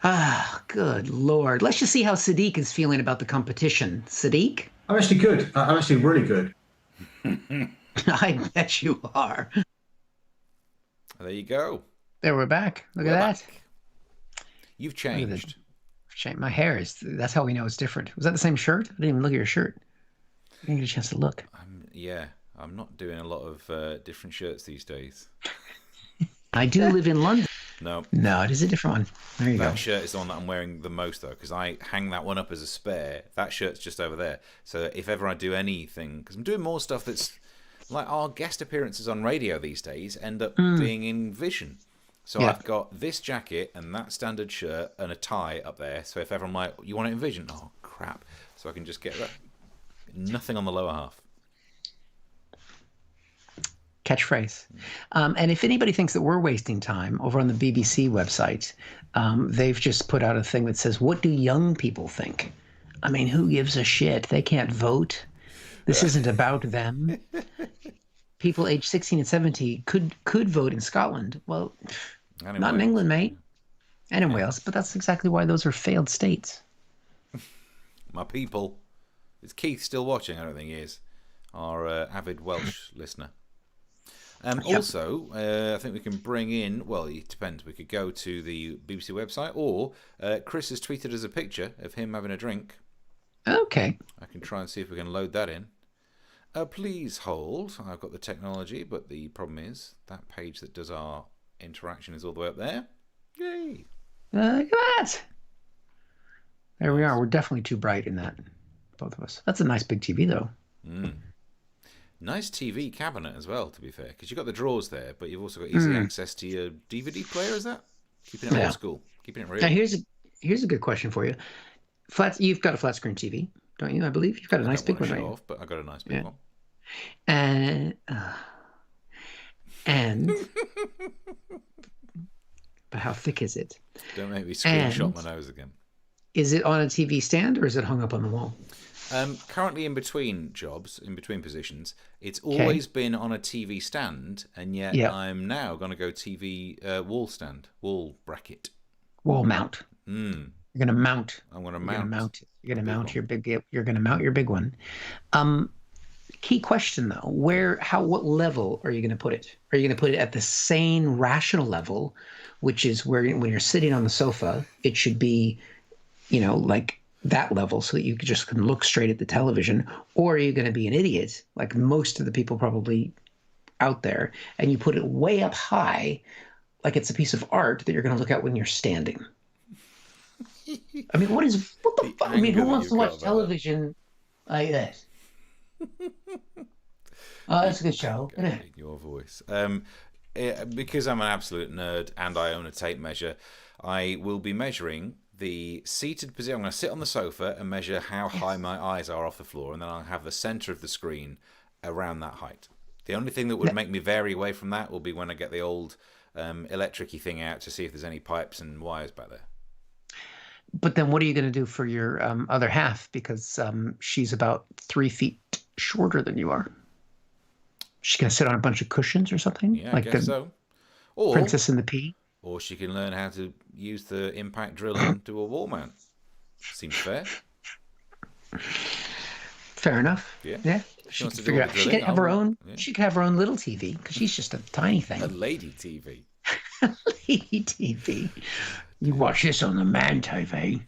Ah, good Lord. Let's just see how Sadiq is feeling about the competition. Sadiq? I'm actually good. I'm actually really good. I bet you are. There you go. There, we're back. Look We're at that. back. You've changed. My hair is, that's how we know it's different. Was that the same shirt? I didn't even look at your shirt. I didn't get a chance to look. Yeah, I'm not doing a lot of different shirts these days. I do live in London. No. No, it is a different one. There you go. That shirt is the one that I'm wearing the most, though, because I hang that one up as a spare. That shirt's just over there. So if ever I do anything, because I'm doing more stuff that's like our guest appearances on radio these days end up being in vision. So Yeah. I've got this jacket and that standard shirt and a tie up there. So if ever I'm like, you want it in vision? Oh, crap. So I can just get that. Nothing on the lower half. Catchphrase. And if anybody thinks that we're wasting time, over on the BBC website, they've just put out a thing that says, what do young people think? I mean, who gives a shit? They can't vote. This isn't about them. People aged 16 and 17 could vote in Scotland. Well, not in England, mate. And in Wales. But that's exactly why those are failed states. My people. Is Keith still watching? I don't think he is. Our avid Welsh listener. Also, I think we can bring in, well, it depends. We could go to the BBC website, or Chris has tweeted us a picture of him having a drink. Okay. I can try and see if we can load that in. Please hold. I've got the technology, but the problem is that page that does our interaction is all the way up there. Yay! Look at that. There we are. We're definitely too bright in that, both of us. That's a nice big TV, though. Nice TV cabinet as well, to be fair, because you've got the drawers there, but you've also got easy access to your DVD player, is that? Keeping it old school. Keeping it real. Now, here's a good question for you. You've got a flat screen TV, don't you? I believe you've got a nice big one, right? Off, but I got a nice big one. And but how thick is it? Don't make me screenshot my nose again. Is it on a TV stand or is it hung up on the wall? Currently in between jobs, in between positions. It's always been on a TV stand, and yet I'm now going to go TV wall bracket. Wall mount. You're going to mount. I'm going to mount. You're going to mount your big. You're going to mount your big one. Key question though: what level are you going to put it? Are you going to put it at the sane, rational level, which is where when you're sitting on the sofa, it should be, like that level, so that you just can look straight at the television? Or are you going to be an idiot, like most of the people probably out there, and you put it way up high, like it's a piece of art that you're going to look at when you're standing? I mean, what the fuck? I mean, who wants to watch television like that? Oh, that's a good show. Your voice. Because I'm an absolute nerd and I own a tape measure, I will be measuring the seated position. I'm going to sit on the sofa and measure how high my eyes are off the floor, and then I'll have the center of the screen around that height. The only thing that would make me vary away from that will be when I get the old electric-y thing out to see if there's any pipes and wires back there. But then what are you going to do for your other half? Because she's about 3 feet shorter than you are. She's gonna sit on a bunch of cushions or something, Yeah, I like guess the so. Or Princess and the Pea. or she can learn how to use the impact drill and do a wall mount. Seems fair. Fair enough. Yeah. Yeah. She She wants could to do figure all the out. She drilling. could have her own. Yeah. She could have her own little TV because she's just a tiny A thing. lady TV. Lady TV. You watch this on the man TV.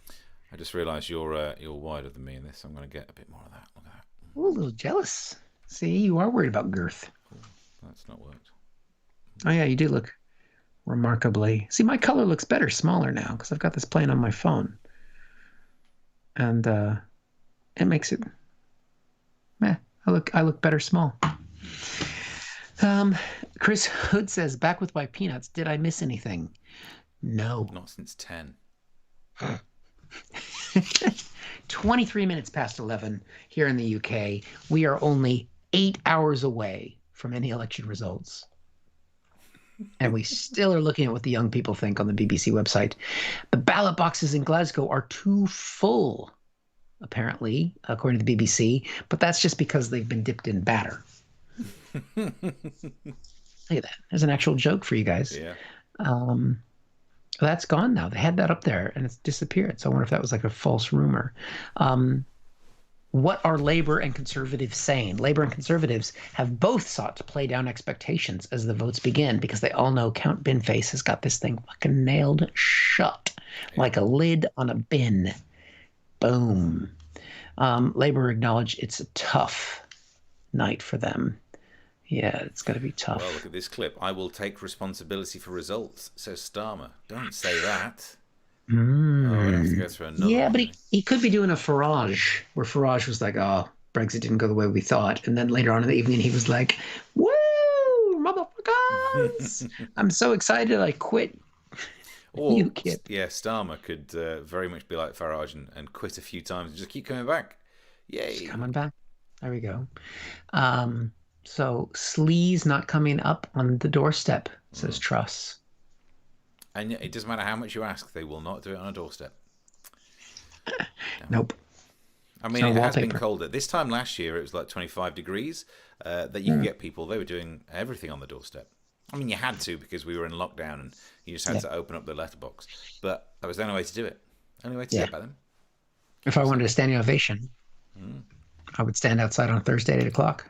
I just realised you're wider than me in this. I'm going to get a bit more of that. Look at that. Ooh, a little jealous. See, you are worried about girth. That's not worked. Oh yeah, you do look remarkably. See, my color looks better smaller now because I've got this playing on my phone, and it makes it. I look better small. Chris Hood says, "Back with my peanuts. Did I miss anything? No. Not since 10. 23 minutes past 11 here in the UK. We are only 8 hours away from any election results. And we still are looking at what the young people think on the BBC website. The ballot boxes in Glasgow are too full, apparently, according to the BBC. But that's just because they've been dipped in batter. Look at that. There's an actual joke for you guys. Yeah. That's gone now. They had that up there and it's disappeared. So I wonder if that was like a false rumor. What are Labour and Conservatives saying? Labour and Conservatives have both sought to play down expectations as the votes begin because they all know Count Binface has got this thing fucking nailed shut like a lid on a bin. Boom. Labour acknowledge it's a tough night for them. Yeah, it's going to be tough. Well, look at this clip. I will take responsibility for results, says Starmer. Don't say that. Oh, we'd have to go through another Yeah, one. but he could be doing a Farage, where Farage was like, oh, Brexit didn't go the way we thought. And then later on in the evening, he was like, woo, motherfuckers. I'm so excited I quit. Or, You kid. yeah, Starmer could very much be like Farage and quit a few times and just keep coming back. Yay. Coming back. There we go. So Sleaze not coming up on the doorstep, says Truss. And it doesn't matter how much you ask, they will not do it on a doorstep. Nope. I mean, it has been wallpaper. colder. This time last year, it was like 25 degrees that you could get people. They were doing everything on the doorstep. I mean, you had to because we were in lockdown and you just had to open up the letterbox. But that was the only way to do it. Only way to do it by then. If I wanted a standing ovation, I would stand outside on Thursday at 8 o'clock.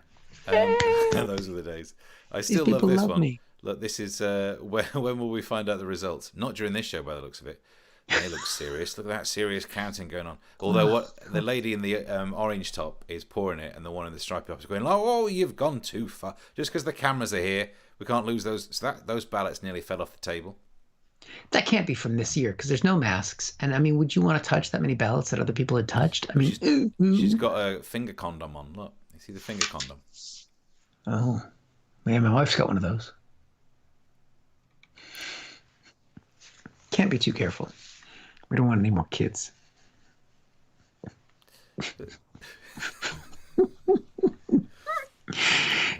Those were the days. I still love people this love one. me. Look, this is when will we find out the results? Not during this show, by the looks of it. They look serious. Look at that serious counting going on. Although what the lady in the orange top is pouring it, and the one in the striped top is going, "Oh, you've gone too far." Just because the cameras are here, we can't lose those. So those ballots nearly fell off the table. That can't be from this year because there's no masks. And I mean, would you want to touch that many ballots that other people had touched? I mean, She's got a finger condom on. Look, you see the finger condom. Oh, yeah, my wife's got one of those. Can't be too careful. We don't want any more kids.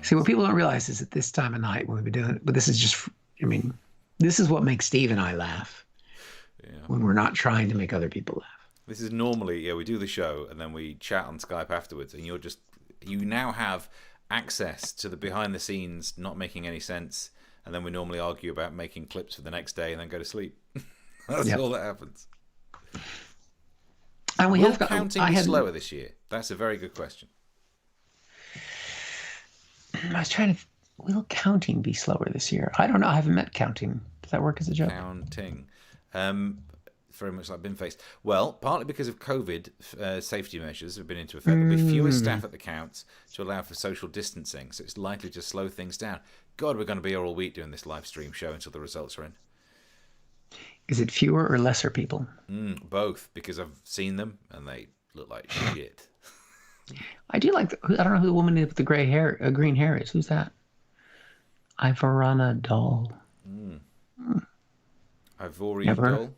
See, what people don't realize is at this time of night when we've been doing it, but this is just, I mean, this is what makes Steve and I laugh when we're not trying to make other people laugh. This is normally, we do the show and then we chat on Skype afterwards, and you now have access to the behind the scenes not making any sense, and then we normally argue about making clips for the next day and then go to sleep. That's all that happens. And Will counting be slower this year? That's a very good question. I was trying to. Will counting be slower this year? I don't know. I haven't met counting. Does that work as a joke? Counting. Very much like Binface. Well, partly because of COVID, safety measures have been into effect. There'll be fewer staff at the counts to allow for social distancing, so it's likely to slow things down. God, we're going to be here all week doing this live stream show until the results are in. Is it fewer or lesser people? Both, because I've seen them and they look like shit. I do like. I don't know who the woman with the green hair is. Who's that? Ivorana Doll. Ivorian doll.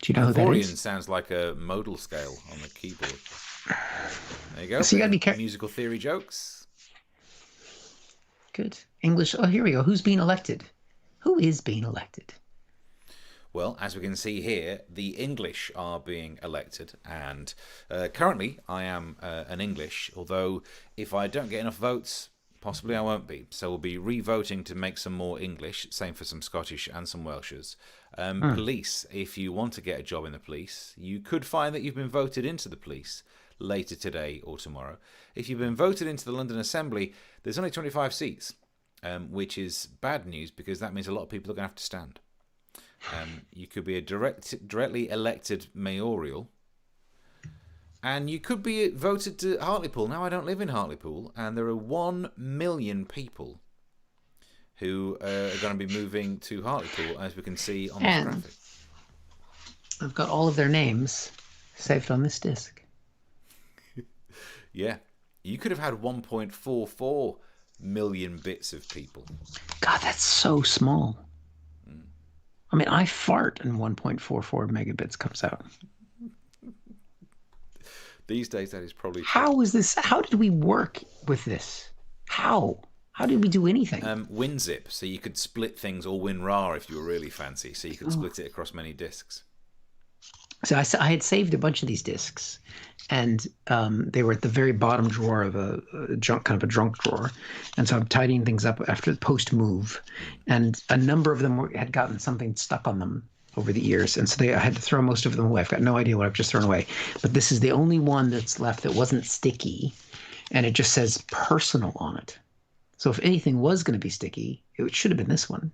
Do you know who that Ivorian is? sounds like a modal scale on the keyboard. There you go. So you gotta be careful. Musical theory jokes. Good. English. Oh, here we go. Who's being elected? Who is being elected? Well, as we can see here, the English are being elected, and currently I am an English, although if I don't get enough votes, Possibly I won't be. So we'll be re-voting to make some more English. Same for some Scottish and some Welshers. Police, if you want to get a job in the police, you could find that you've been voted into the police later today or tomorrow. If you've been voted into the London Assembly, there's only 25 seats, which is bad news because that means a lot of people are going to have to stand. You could be a directly elected mayoral. And you could be voted to Hartlepool. Now, I don't live in Hartlepool, and there are 1 million people who are going to be moving to Hartlepool, as we can see on the graphic. I've got all of their names saved on this disc. Yeah. You could have had 1.44 million bits of people. God, that's so small. I mean, I fart and 1.44 megabits comes out. These days, that is probably true. How is this? How did we work with this? How? How did we do anything? WinZip, so you could split things, or WinRAR if you were really fancy, so you could split it across many disks. So I had saved a bunch of these discs, and they were at the very bottom drawer of a junk drawer. And so I'm tidying things up after the post-move, and a number of them had gotten something stuck on them over the years, and so I had to throw most of them away. I've got no idea what I've just thrown away, but this is the only one that's left that wasn't sticky, and it just says personal on it. So if anything was going to be sticky, it should have been this one.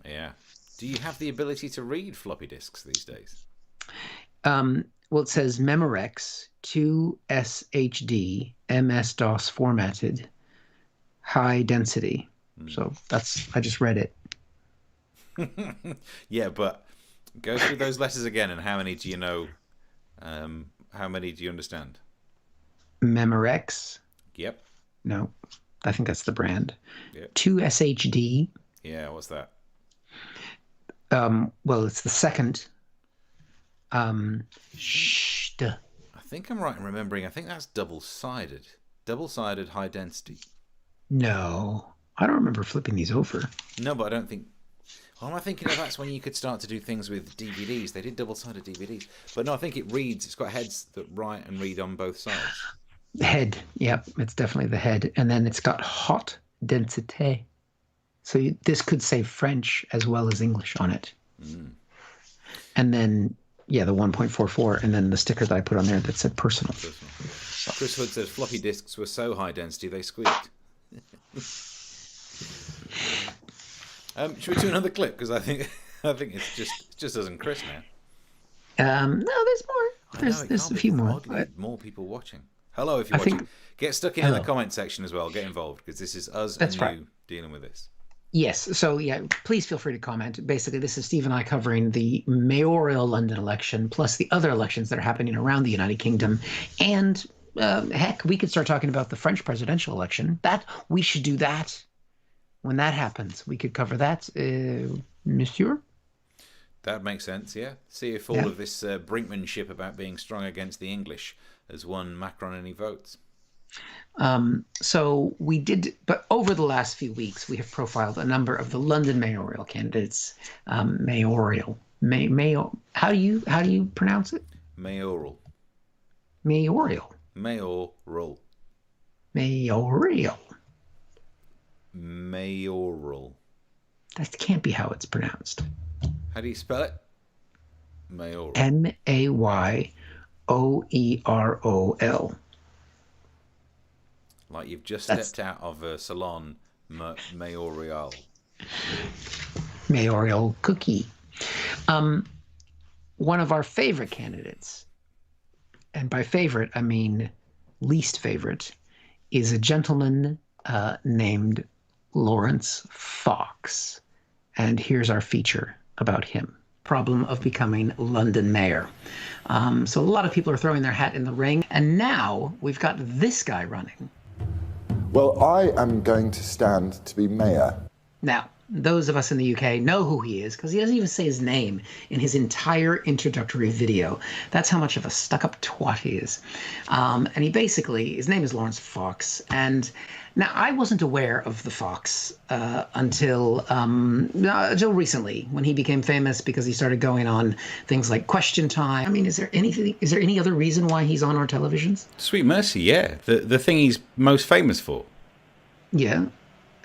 Yeah. Do you have the ability to read floppy disks these days? Well, it says Memorex 2 SHD MS-DOS formatted, high density. So I just read it. Yeah, but go through those letters again, and how many do you know? How many do you understand? Memorex. Yep. No, I think that's the brand. Yep. 2 SHD. Yeah, what's that? Well, it's the second. I think I'm right in remembering. I think that's double-sided. Double-sided high density. No, I don't remember flipping these over. No, but I don't think. What am I thinking of? That's when you could start to do things with DVDs. They did double-sided DVDs. But no, I think it reads. It's got heads that write and read on both sides. The head. Yep, it's definitely the head. And then it's got hot densité. So this could say French as well as English on it. And then, yeah, the 1.44. And then the sticker that I put on there that said personal. Chris Hood says floppy disks were so high density they squeaked. Should we do another clip? Because I think it's just us and Chris now. No, there's more. There's a few more. More people watching. Hello, if you're watching. Get stuck in the comment section as well. Get involved, because this is us and you dealing with this. Yes. So, yeah, please feel free to comment. Basically, this is Steve and I covering the mayoral London election, plus the other elections that are happening around the United Kingdom. And heck, we could start talking about the French presidential election. We should do that. When that happens, we could cover that, monsieur. That makes sense, yeah. See if all of this brinkmanship about being strong against the English has won Macron any votes. So we did, but over the last few weeks, we have profiled a number of the London mayoral candidates. Mayoral. How do you pronounce it? Mayoral. Mayoral. Mayoral. Mayoral. Mayoral. That can't be how it's pronounced. How do you spell it? Mayoral. Mayorol. Like you've just stepped out of a salon, Mayoral. Mayoral cookie. One of our favorite candidates, and by favorite I mean least favorite, is a gentleman named Lawrence Fox. And here's our feature about him. Problem of becoming London mayor. So a lot of people are throwing their hat in the ring. And now we've got this guy running. Well, I am going to stand to be mayor. Now, those of us in the UK know who he is because he doesn't even say his name in his entire introductory video. That's how much of a stuck-up twat he is. And his name is Lawrence Fox. And now I wasn't aware of the Fox until recently, when he became famous because he started going on things like Question Time. I mean, is there any other reason why he's on our televisions? Sweet mercy, yeah. The thing he's most famous for. Yeah.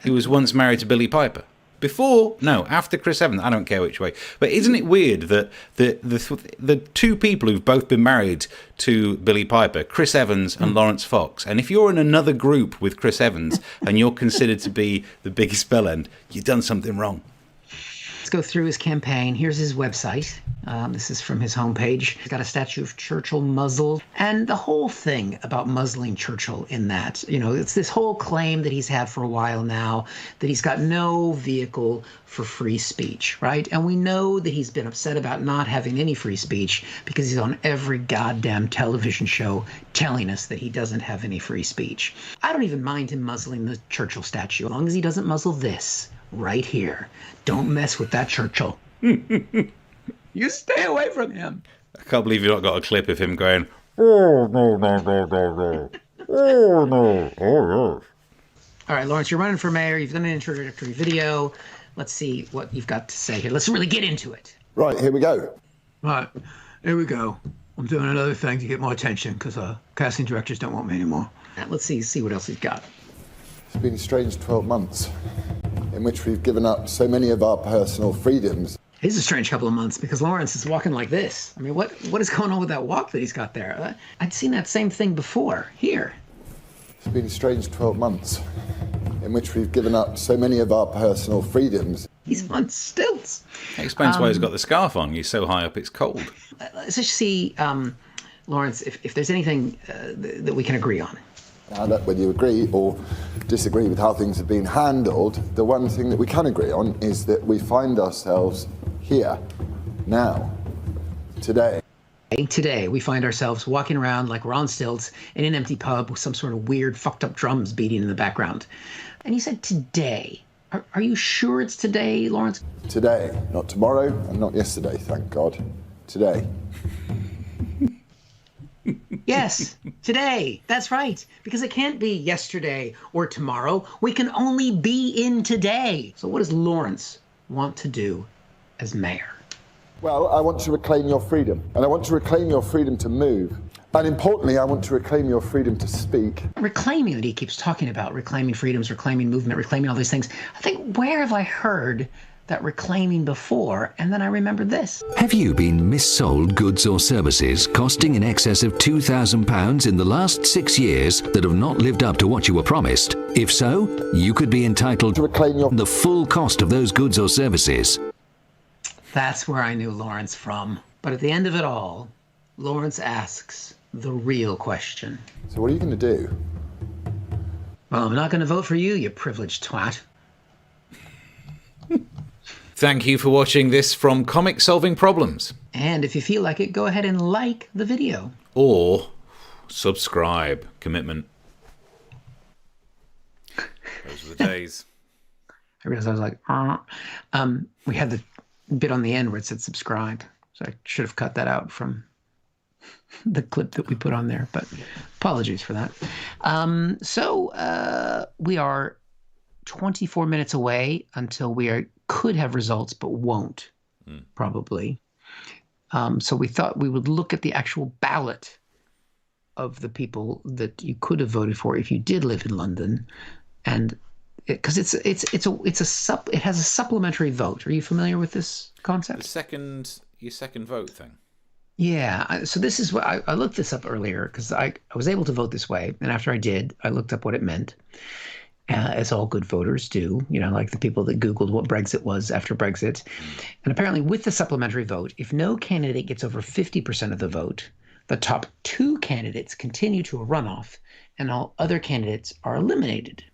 He was once married to Billie Piper. After Chris Evans. I don't care which way. But isn't it weird that the two people who've both been married to Billie Piper, Chris Evans and Lawrence Fox, and if you're in another group with Chris Evans and you're considered to be the biggest bellend, you've done something wrong. Let's go through his campaign. Here's his website. This is from his homepage. He's got a statue of Churchill muzzled. And the whole thing about muzzling Churchill in that, it's this whole claim that he's had for a while now, that he's got no vehicle for free speech, right? And we know that he's been upset about not having any free speech because he's on every goddamn television show telling us that he doesn't have any free speech. I don't even mind him muzzling the Churchill statue, as long as he doesn't muzzle this right here. Don't mess with that Churchill. You stay away from him. I can't believe you've not got a clip of him going, oh, no, no, no, no, no. Oh, no. Oh, yes. All right, Lawrence, you're running for mayor. You've done an introductory video. Let's see what you've got to say here. Let's really get into it. Right, here we go. Right, here we go. I'm doing another thing to get more attention because casting directors don't want me anymore. Let's see what else he's got. It's been a strange 12 months in which we've given up so many of our personal freedoms. It is a strange couple of months because Lawrence is walking like this. I mean, what is going on with that walk that he's got there? I'd seen that same thing before, here. It's been a strange 12 months in which we've given up so many of our personal freedoms. He's on stilts. That explains why he's got the scarf on. He's so high up it's cold. Let's just see, Lawrence, if there's anything that we can agree on. Now, look, whether you agree or disagree with how things have been handled, the one thing that we can agree on is that we find ourselves here, now, today. Today, we find ourselves walking around like we're on stilts in an empty pub with some sort of weird, fucked up drums beating in the background. And you said today. Are you sure it's today, Lawrence? Today, not tomorrow and not yesterday, thank God. Today. Yes, today. That's right. Because it can't be yesterday or tomorrow. We can only be in today. So what does Lawrence want to do as mayor? Well, I want to reclaim your freedom. And I want to reclaim your freedom to move. And importantly, I want to reclaim your freedom to speak. Reclaiming that he keeps talking about, reclaiming freedoms, reclaiming movement, reclaiming all these things. I think, where have I heard that reclaiming before? And then I remembered this. Have you been missold goods or services costing in excess of £2,000 in the last 6 years that have not lived up to what you were promised? If so, you could be entitled To reclaim the full cost of those goods or services. That's where I knew Lawrence from. But at the end of it all, Lawrence asks the real question. So what are you going to do? Well, I'm not going to vote for you, you privileged twat. Thank you for watching this from Comic Solving Problems. And if you feel like it, go ahead and like the video. Or subscribe. Commitment. Those are the days. I realized I was like, we had the bit on the end where it said subscribe. So I should have cut that out from the clip that we put on there, but apologies for that. We are 24 minutes away until we could have results, but won't, probably. So we thought we would look at the actual ballot of the people that you could have voted for if you did live in London, and because it has a supplementary vote. Are you familiar with this concept? Your second vote thing. Yeah. So this is what I looked this up earlier because I was able to vote this way, and after I did, I looked up what it meant. As all good voters do, like the people that Googled what Brexit was after Brexit. And apparently with the supplementary vote, if no candidate gets over 50% of the vote, the top two candidates continue to a runoff and all other candidates are eliminated.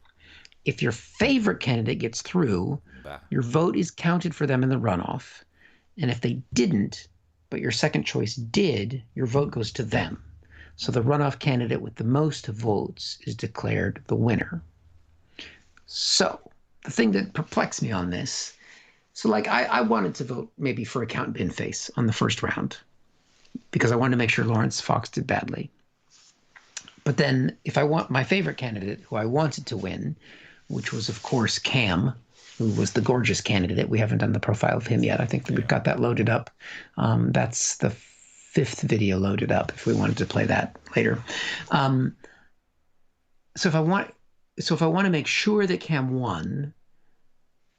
If your favorite candidate gets through, your vote is counted for them in the runoff. And if they didn't, but your second choice did, your vote goes to them. So the runoff candidate with the most votes is declared the winner. So the thing that perplexed me on this, I wanted to vote maybe for Accountant Binface on the first round because I wanted to make sure Lawrence Fox did badly. But then if I want my favorite candidate who I wanted to win, which was, of course, Cam, who was the gorgeous candidate. We haven't done the profile of him yet. I think that we've got that loaded up. That's the 5th video loaded up if we wanted to play that later. So if I want so if I want to make sure that Cam won,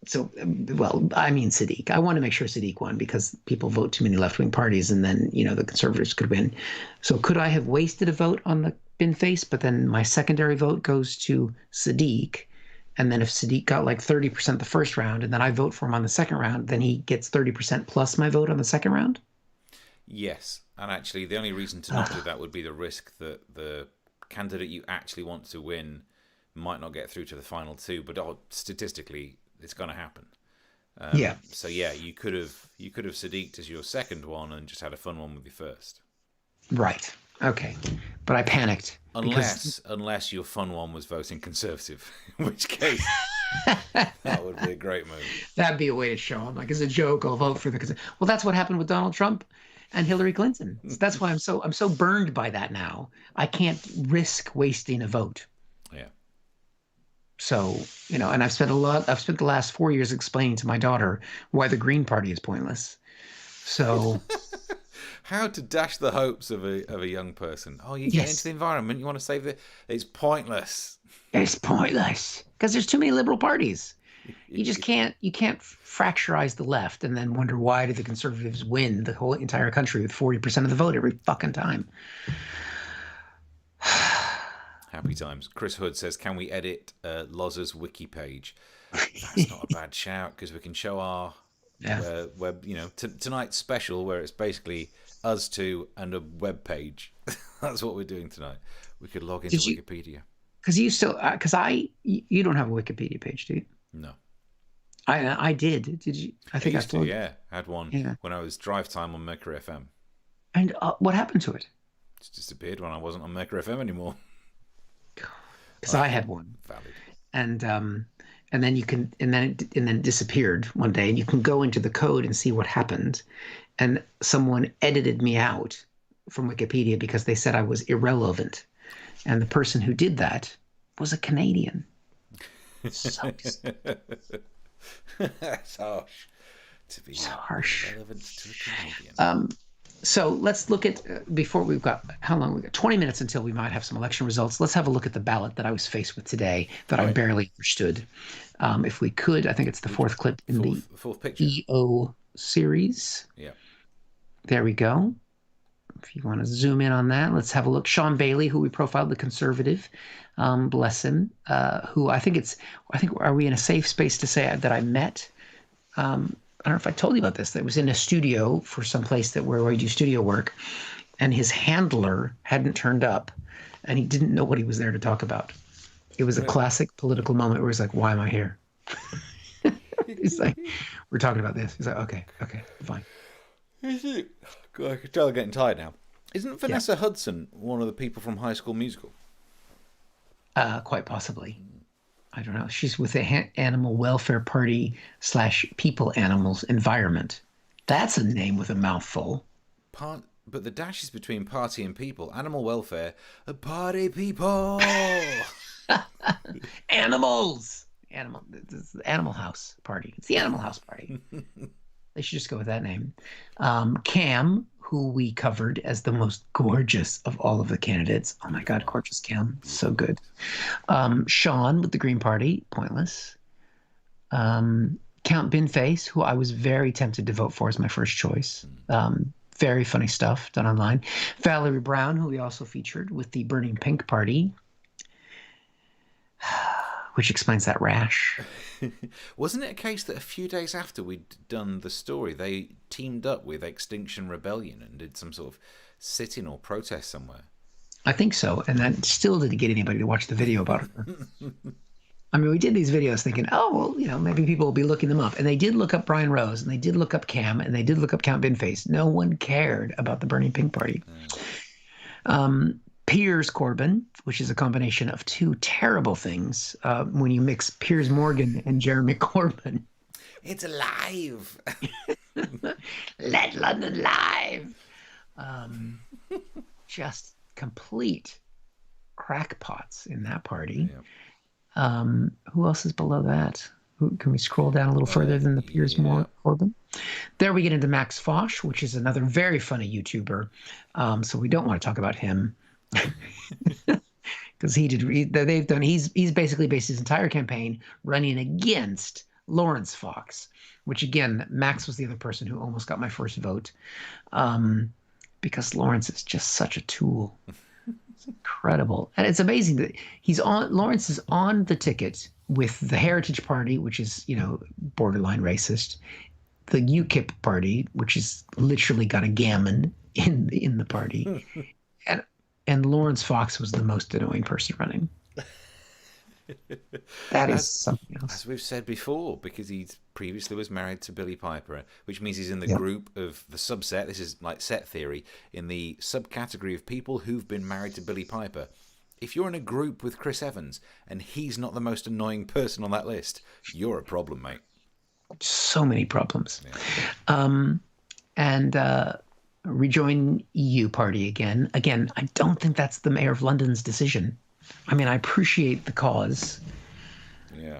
so, well, I mean Sadiq. I want to make sure Sadiq won because people vote too many left-wing parties, and then the conservatives could win. So could I have wasted a vote on the bin face, but then my secondary vote goes to Sadiq, and then if Sadiq got like 30% the first round, and then I vote for him on the second round, then he gets 30% plus my vote on the second round? Yes, and actually the only reason to not do that would be the risk that the candidate you actually want to win might not get through to the final two, but statistically it's going to happen. Yeah. So yeah, you could have Sadiqed as your second one and just had a fun one with your first. Right. Okay. But I panicked. Unless your fun one was voting Conservative, in which case that would be a great move. That'd be a way to show them, like, as a joke, I'll vote for the Conservative. Well, that's what happened with Donald Trump and Hillary Clinton. That's why I'm so burned by that now. I can't risk wasting a vote. Yeah. So, and I've spent the last 4 years explaining to my daughter why the Green Party is pointless. So how to dash the hopes of a young person. Oh, you get into the environment, you want to save it's pointless. It's pointless because there's too many liberal parties. You can't fracturize the left and then wonder why did the conservatives win the whole entire country with 40% of the vote every fucking time. Happy times. Chris Hood says, can we edit Loz's wiki page? That's not a bad shout because we can show our web, tonight's special where it's basically us two and a web page. That's what we're doing tonight. We could log into Wikipedia. Because you don't have a Wikipedia page, do you? No. I did. Did you? I think I used to, yeah. I had one when I was drive time on Mercury FM. And what happened to it? It disappeared when I wasn't on Mercury FM anymore. Because I had one. Valid. And then it disappeared one day, and you can go into the code and see what happened. And someone edited me out from Wikipedia because they said I was irrelevant. And the person who did that was a Canadian. So that's harsh. To be harsh. Relevant to a Canadian. So let's look at, before we've got, how long? We've got 20 minutes until we might have some election results. Let's have a look at the ballot that I was faced with today that I barely understood. If we could, I think it's the fourth clip in the fourth picture. EO series. Yeah. There we go. If you want to zoom in on that, let's have a look. Sean Bailey, who we profiled, the conservative, bless him, who are we in a safe space to say that I met? I don't know if I told you about this. That was in a studio for some place where I do studio work, and his handler hadn't turned up, and he didn't know what he was there to talk about. It was a classic political moment where he's like, "Why am I here?" He's like, "We're talking about this." He's like, "Okay, fine." Is it? God, I can tell I'm getting tired now. Isn't Vanessa Hudson one of the people from High School Musical? Quite possibly. I don't know. She's with the Animal Welfare Party / People Animals Environment. That's a name with a mouthful. But the dash is between party and people. Animal welfare, party people. Animals. It's the Animal House Party. It's the Animal House Party. They should just go with that name. Cam, who we covered as the most gorgeous of all of the candidates. Oh my God, gorgeous Cam. So good. Sean with the Green Party, pointless. Count Binface, who I was very tempted to vote for as my first choice. Very funny stuff done online. Valerie Brown, who we also featured with the Burning Pink Party, which explains that rash. Wasn't it a case that a few days after we'd done the story, they teamed up with Extinction Rebellion and did some sort of sit-in or protest somewhere? I think so, and that still didn't get anybody to watch the video about her. I mean, we did these videos thinking, oh, well, maybe people will be looking them up. And they did look up Brian Rose, and they did look up Cam, and they did look up Count Binface. No one cared about the Burning Pink Party. Piers Corbyn, which is a combination of two terrible things when you mix Piers Morgan and Jeremy Corbyn. It's alive. Let London live. Just complete crackpots in that party. Yeah. Who else is below that? Can we scroll down a little further than the Piers Corbyn? There we get into Max Fosh, which is another very funny YouTuber. So we don't want to talk about him. because they've done. He's basically based his entire campaign running against Lawrence Fox, which again, Max was the other person who almost got my first vote, because Lawrence is just such a tool. It's incredible, and it's amazing that Lawrence is on the ticket with the Heritage Party, which is borderline racist, the UKIP party, which is literally got a gammon in the party, and Lawrence Fox was the most annoying person running. That is something else. As we've said before, because he previously was married to Billie Piper, which means he's in the group of the subset. This is like set theory, in the subcategory of people who've been married to Billie Piper. If you're in a group with Chris Evans and he's not the most annoying person on that list, you're a problem, mate. So many problems. Yeah. And Rejoin EU party again. Again, I don't think that's the Mayor of London's decision. I mean, I appreciate the cause. Yeah.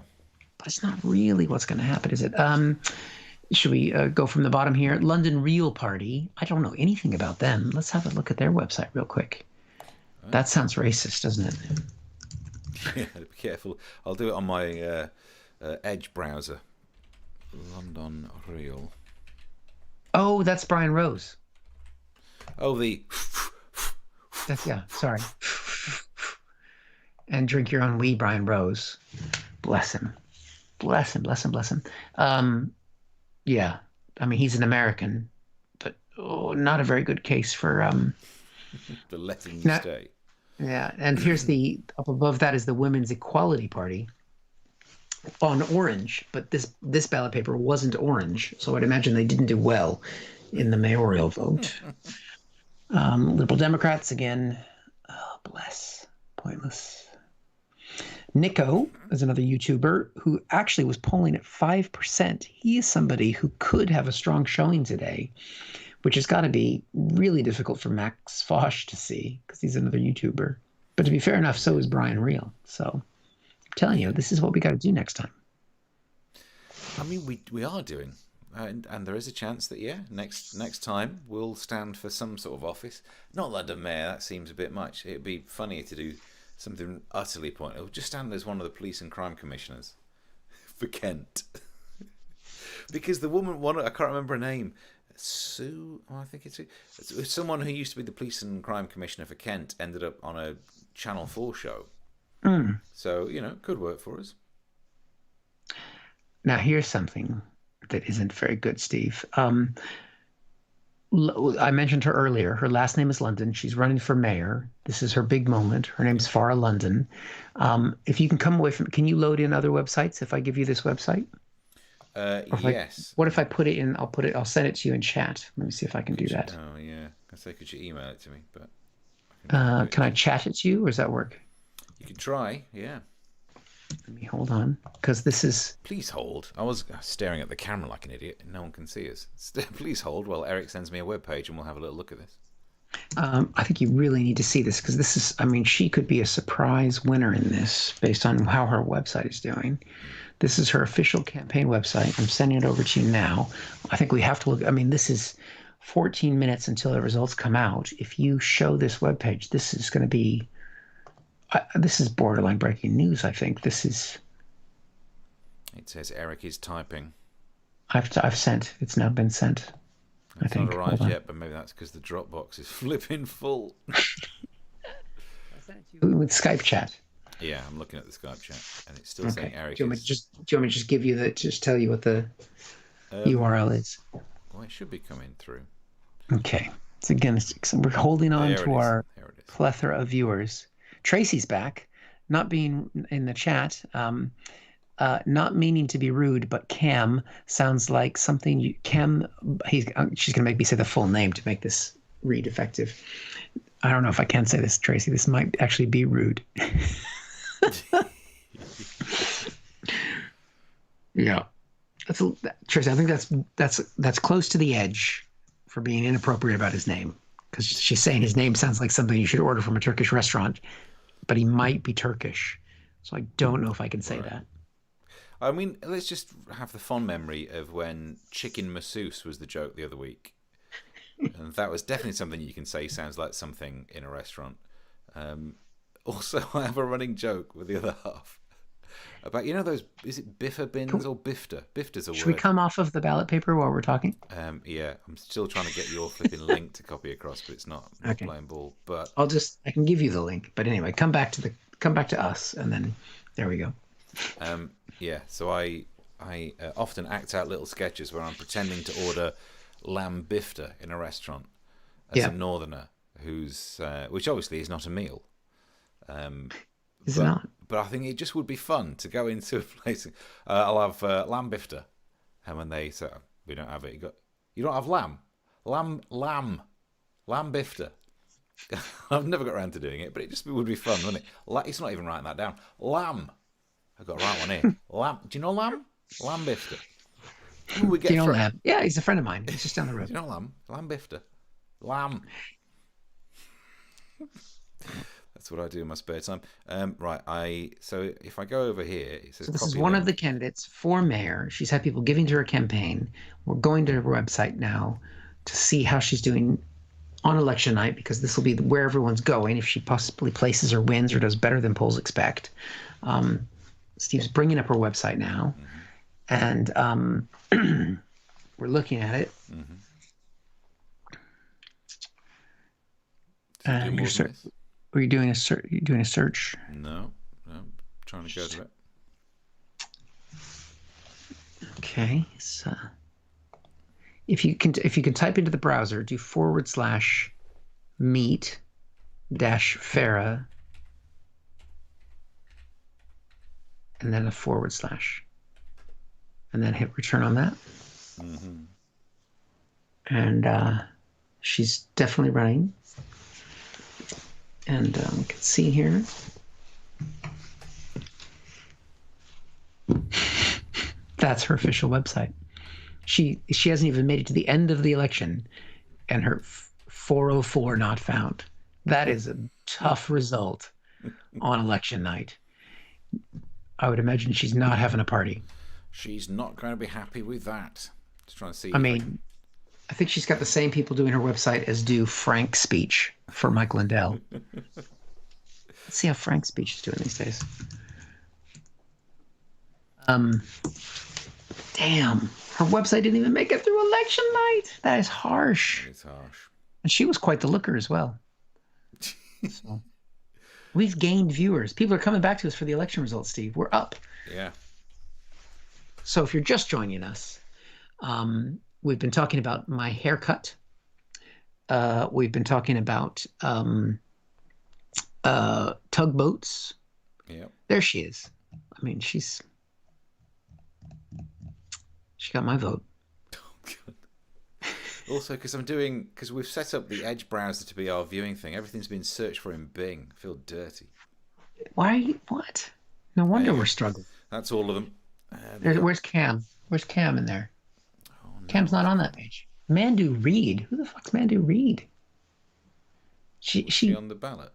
But it's not really what's going to happen, is it? Should we go from the bottom here? London Real Party. I don't know anything about them. Let's have a look at their website real quick. That sounds racist, doesn't it? Yeah, be careful. I'll do it on my Edge browser. London Real. Oh, that's Brian Rose. Oh, sorry. And drink your own wee, Brian Rose. Bless him. Bless him, bless him, bless him. Yeah, I mean, he's an American, but not a very good case for... for letting you stay. Yeah, and here's up above that is the Women's Equality Party on orange, but this ballot paper wasn't orange, so I'd imagine they didn't do well in the mayoral vote. Liberal Democrats again. Oh, bless. Pointless. Nico is another YouTuber who actually was polling at 5%. He is somebody who could have a strong showing today, which has got to be really difficult for Max Fosh to see because he's another YouTuber. But to be fair enough, so is Brian Real. So I'm telling you, this is what we got to do next time. I mean, we are doing, and there is a chance that next time we'll stand for some sort of office. Not London Mayor, that seems a bit much. It'd be funnier to do something utterly pointless. We'll just stand as one of the police and crime commissioners for Kent, because the woman, I can't remember her name. Sue, I think it's someone who used to be the police and crime commissioner for Kent, ended up on a Channel 4 show. So, could work for us. Now, here's something that isn't very good, Steve. I mentioned her earlier. Her last name is London. She's running for mayor. This is her big moment. Her name's Farah London. If you can come away from, can you load in other websites if I give you this website? Yes. What if I put it in? I'll send it to you in chat. Let me see if I can do that. Oh yeah. I say, could you email it to me? But can I chat it to you, or does that work? You could try. Yeah. Let me hold on, because this is. Please hold. I was staring at the camera like an idiot. No one can see us. Please hold while Eric sends me a webpage, and we'll have a little look at this. I think you really need to see this, because this is. I mean, she could be a surprise winner in this, based on how her website is doing. This is her official campaign website. I'm sending it over to you now. I think we have to look. I mean, this is 14 minutes until the results come out. If you show this webpage, this is going to be. This is borderline breaking news, I think. This is. It says Eric is typing. I've sent. It's now been sent. It's not arrived yet, but maybe that's because the Dropbox is flipping full. I sent it to you with Skype chat. Yeah, I'm looking at the Skype chat, and it's still saying Eric. Do you want me to just give you just tell you what the URL is? Well, it should be coming through. Okay. So again, we're holding on to our plethora of viewers. Tracy's back, not being in the chat, not meaning to be rude, but Cam sounds like something she's going to make me say the full name to make this read effective. I don't know if I can say this, Tracy. This might actually be rude. Yeah. Tracy, I think that's close to the edge for being inappropriate about his name, because she's saying his name sounds like something you should order from a Turkish restaurant, but he might be Turkish, so I don't know if I can say that. I mean, let's just have the fond memory of when chicken masseuse was the joke the other week, and that was definitely something you can say sounds like something in a restaurant. Also, I have a running joke with the other half about, those, is it Biffa bins or Bifter? Bifter's a word. Should we come off of the ballot paper while we're talking? Yeah, I'm still trying to get your flipping link to copy across, but it's not Okay. playing ball. But I can give you the link. But anyway, come back to us, and then there we go. Yeah, so I often act out little sketches where I'm pretending to order lamb bifter in a restaurant as a northerner who's which obviously is not a meal. Is it not? But I think it just would be fun to go into a place. I'll have lamb bifter, and when they say we don't have it, you don't have lamb bifter. I've never got around to doing it, but it just would be fun, wouldn't it? It's not even writing that down. Lamb. I've got the right one here. Lamb. Do you know lamb? Lamb bifter. We get Lamb? Yeah, he's a friend of mine. He's just down the road. Do you know lamb? Lamb bifter. Lamb. That's what I do in my spare time. Right. So if I go over here, it says. So this is one of the candidates for mayor. She's had people giving to her campaign. We're going to her website now to see how she's doing on election night, because this will be where everyone's going if she possibly places or wins or does better than polls expect. Steve's bringing up her website now, and we're looking at it. And were you doing a search? You doing a search? No, I'm trying to go to it. Okay, so if you can type into the browser, do /meet-Farah and then a / and then hit return on that. And she's definitely running. And we can see here. That's her official website. She hasn't even made it to the end of the election, and her 404 not found. That is a tough result on election night. I would imagine she's not having a party. She's not going to be happy with that. Just trying to see. I think she's got the same people doing her website as do Frank's speech for Mike Lindell. Let's see how Frank's speech is doing these days. Damn, her website didn't even make it through election night. That is harsh. It's harsh. And she was quite the looker as well. So, we've gained viewers. People are coming back to us for the election results, Steve. We're up. Yeah. So if you're just joining us, we've been talking about my haircut. We've been talking about tugboats. Yep. There she is. I mean, she got my vote. Oh, God. Also, because we've set up the Edge browser to be our viewing thing, everything's been searched for in Bing. I feel dirty. Why? What? No wonder we're struggling. That's all of them. Where's Cam? Where's Cam in there? Oh, no. Cam's not on that page. Mandu Reed. Who the fuck's Mandu Reed? She on the ballot.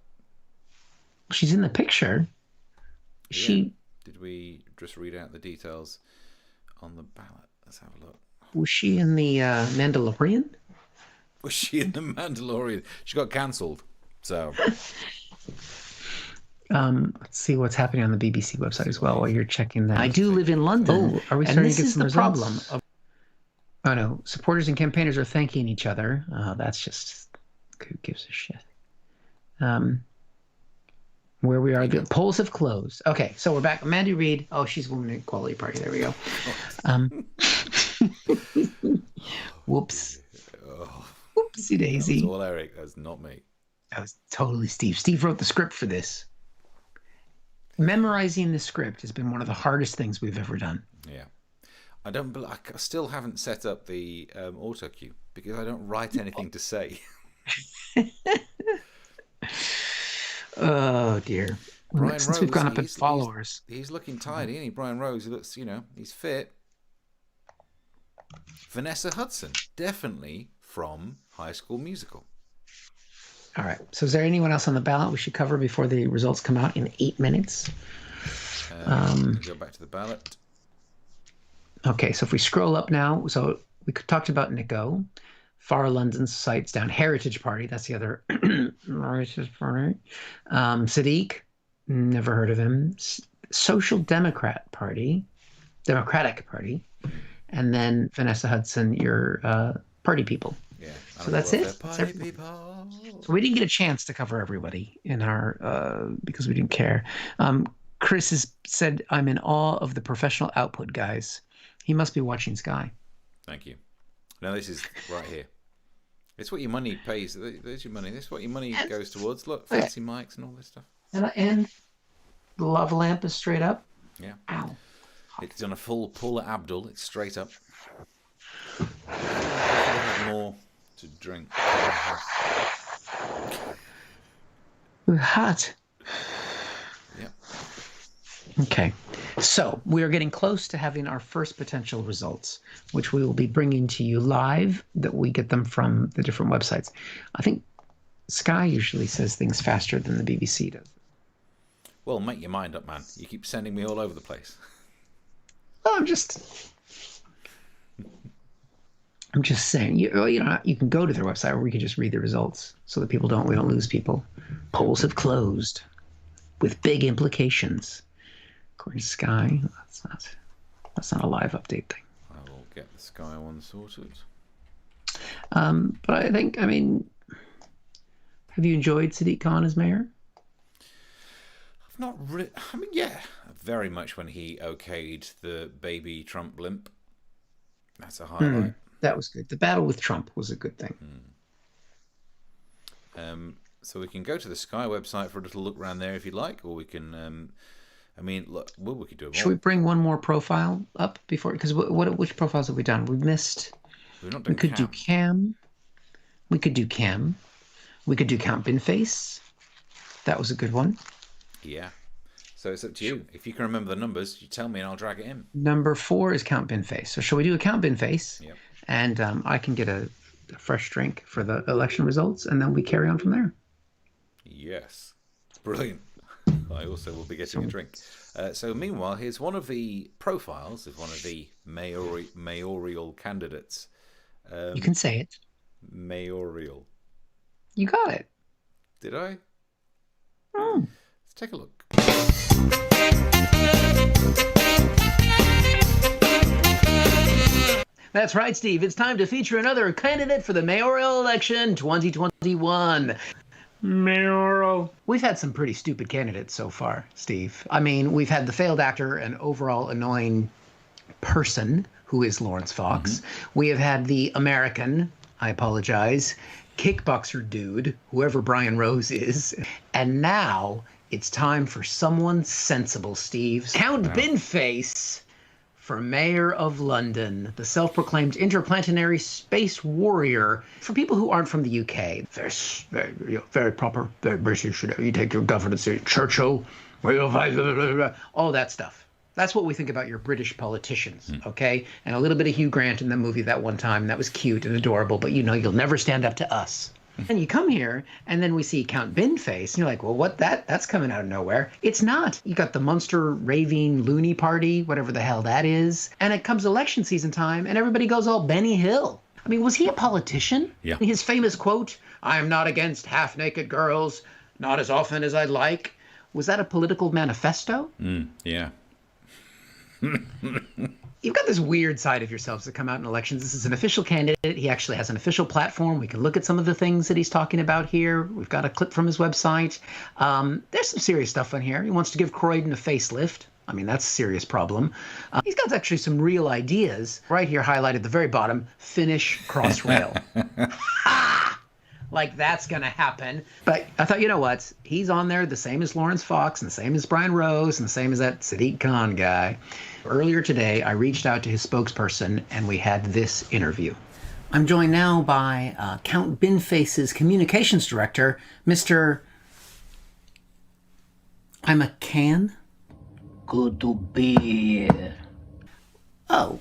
She's in the picture. Yeah. Did we just read out the details on the ballot? Let's have a look. Was she in the Mandalorian? Was she in the Mandalorian? She got cancelled. So let's see what's happening on the BBC website as well while you're checking that. I do live in London. Are we starting to get some results? Problem. Oh no, supporters and campaigners are thanking each other. That's just, who gives a shit? Where we are, the polls have closed. Okay, so we're back. Mandy Reid. Oh, she's Women Equality Party. There we go. Whoops. Whoopsie daisy. That was all Eric. That's not me. That was totally Steve. Steve wrote the script for this. Memorizing the script has been one of the hardest things we've ever done. Yeah. I still haven't set up the auto cue because I don't write anything to say. Oh dear. Brian Since Rose, we've gone up in followers. He's looking tidy, isn't he? Brian Rose, he looks, he's fit. Vanessa Hudson, definitely from High School Musical. All right. So is there anyone else on the ballot we should cover before the results come out in 8 minutes? Go back to the ballot. Okay. So if we scroll up now, so we talked about Nico. Far London sites down. Heritage Party, that's the other Heritage Party. Sadiq, never heard of him. Social Democratic Party. And then Vanessa Hudson, your party people. Yeah. So that's it. So we didn't get a chance to cover everybody in our because we didn't care. Chris has said, I'm in awe of the professional output, guys. He must be watching Sky. Thank you. No, this is right here. It's what your money pays. There's your money. This is what your money goes towards. Look, fancy mics and all this stuff. And the lava lamp is straight up. Yeah. Ow. It's on a full pull at Abdul. It's straight up. I have more to drink. We're hot. Yep. Okay. So we are getting close to having our first potential results, which we will be bringing to you live, that we get them from the different websites. I think Sky usually says things faster than the BBC does. Well, make your mind up, man. You keep sending me all over the place. Oh, I'm just saying. You know, you can go to their website, or we can just read the results so that we don't lose people. Polls have closed with big implications. According to Sky, that's not a live update thing. I will get the Sky one sorted. But I think, have you enjoyed Sadiq Khan as mayor? I've not really. Yeah, very much when he okayed the baby Trump blimp. That's a highlight. That was good. The battle with Trump was a good thing. So we can go to the Sky website for a little look around there if you'd like, or we can. Look, well, we could do it. Should we bring one more profile up before? Because which profiles have we done? We missed. We've not done we could do Cam. We could do Cam. We could do Count Binface. That was a good one. Yeah. So it's up to you. If you can remember the numbers, you tell me and I'll drag it in. Number 4 is Count Binface. So shall we do a Count Binface? Yep. And I can get a fresh drink for the election results, and then we carry on from there. Yes. Brilliant. I also will be getting a drink. So meanwhile, here's one of the profiles of one of the mayoral candidates. You can say it. Mayoral. You got it. Did I? Oh. Let's take a look. That's right, Steve. It's time to feature another candidate for the mayoral election 2021. Mayoral. We've had some pretty stupid candidates so far, Steve. We've had the failed actor and overall annoying person, who is Lawrence Fox. Mm-hmm. We have had the American, I apologize, kickboxer dude, whoever Brian Rose is. And now it's time for someone sensible, Steve. Count Binface for Mayor of London, the self-proclaimed interplanetary space warrior. For people who aren't from the UK, very proper, very British. You take your governance, Churchill, all that stuff. That's what we think about your British politicians, okay? And a little bit of Hugh Grant in the movie that one time. That was cute and adorable, but you'll never stand up to us. And you come here, and then we see Count Binface, and you're like, well, what that's coming out of nowhere. It's not. You got the Munster raving loony party, whatever the hell that is. And it comes election season time, and everybody goes all Benny Hill. Was he a politician? Yeah. His famous quote, I am not against half-naked girls, not as often as I'd like. Was that a political manifesto? Yeah. You've got this weird side of yourselves that come out in elections. This is an official candidate. He actually has an official platform. We can look at some of the things that he's talking about here. We've got a clip from his website. There's some serious stuff on here. He wants to give Croydon a facelift. That's a serious problem. He's got actually some real ideas. Right here, highlighted at the very bottom, finish Crossrail. Like that's going to happen. But I thought, you know what? He's on there the same as Lawrence Fox and the same as Brian Rose and the same as that Sadiq Khan guy. Earlier today, I reached out to his spokesperson and we had this interview. I'm joined now by Count Binface's communications director, Mr. I'm a can. Good to be here. Oh,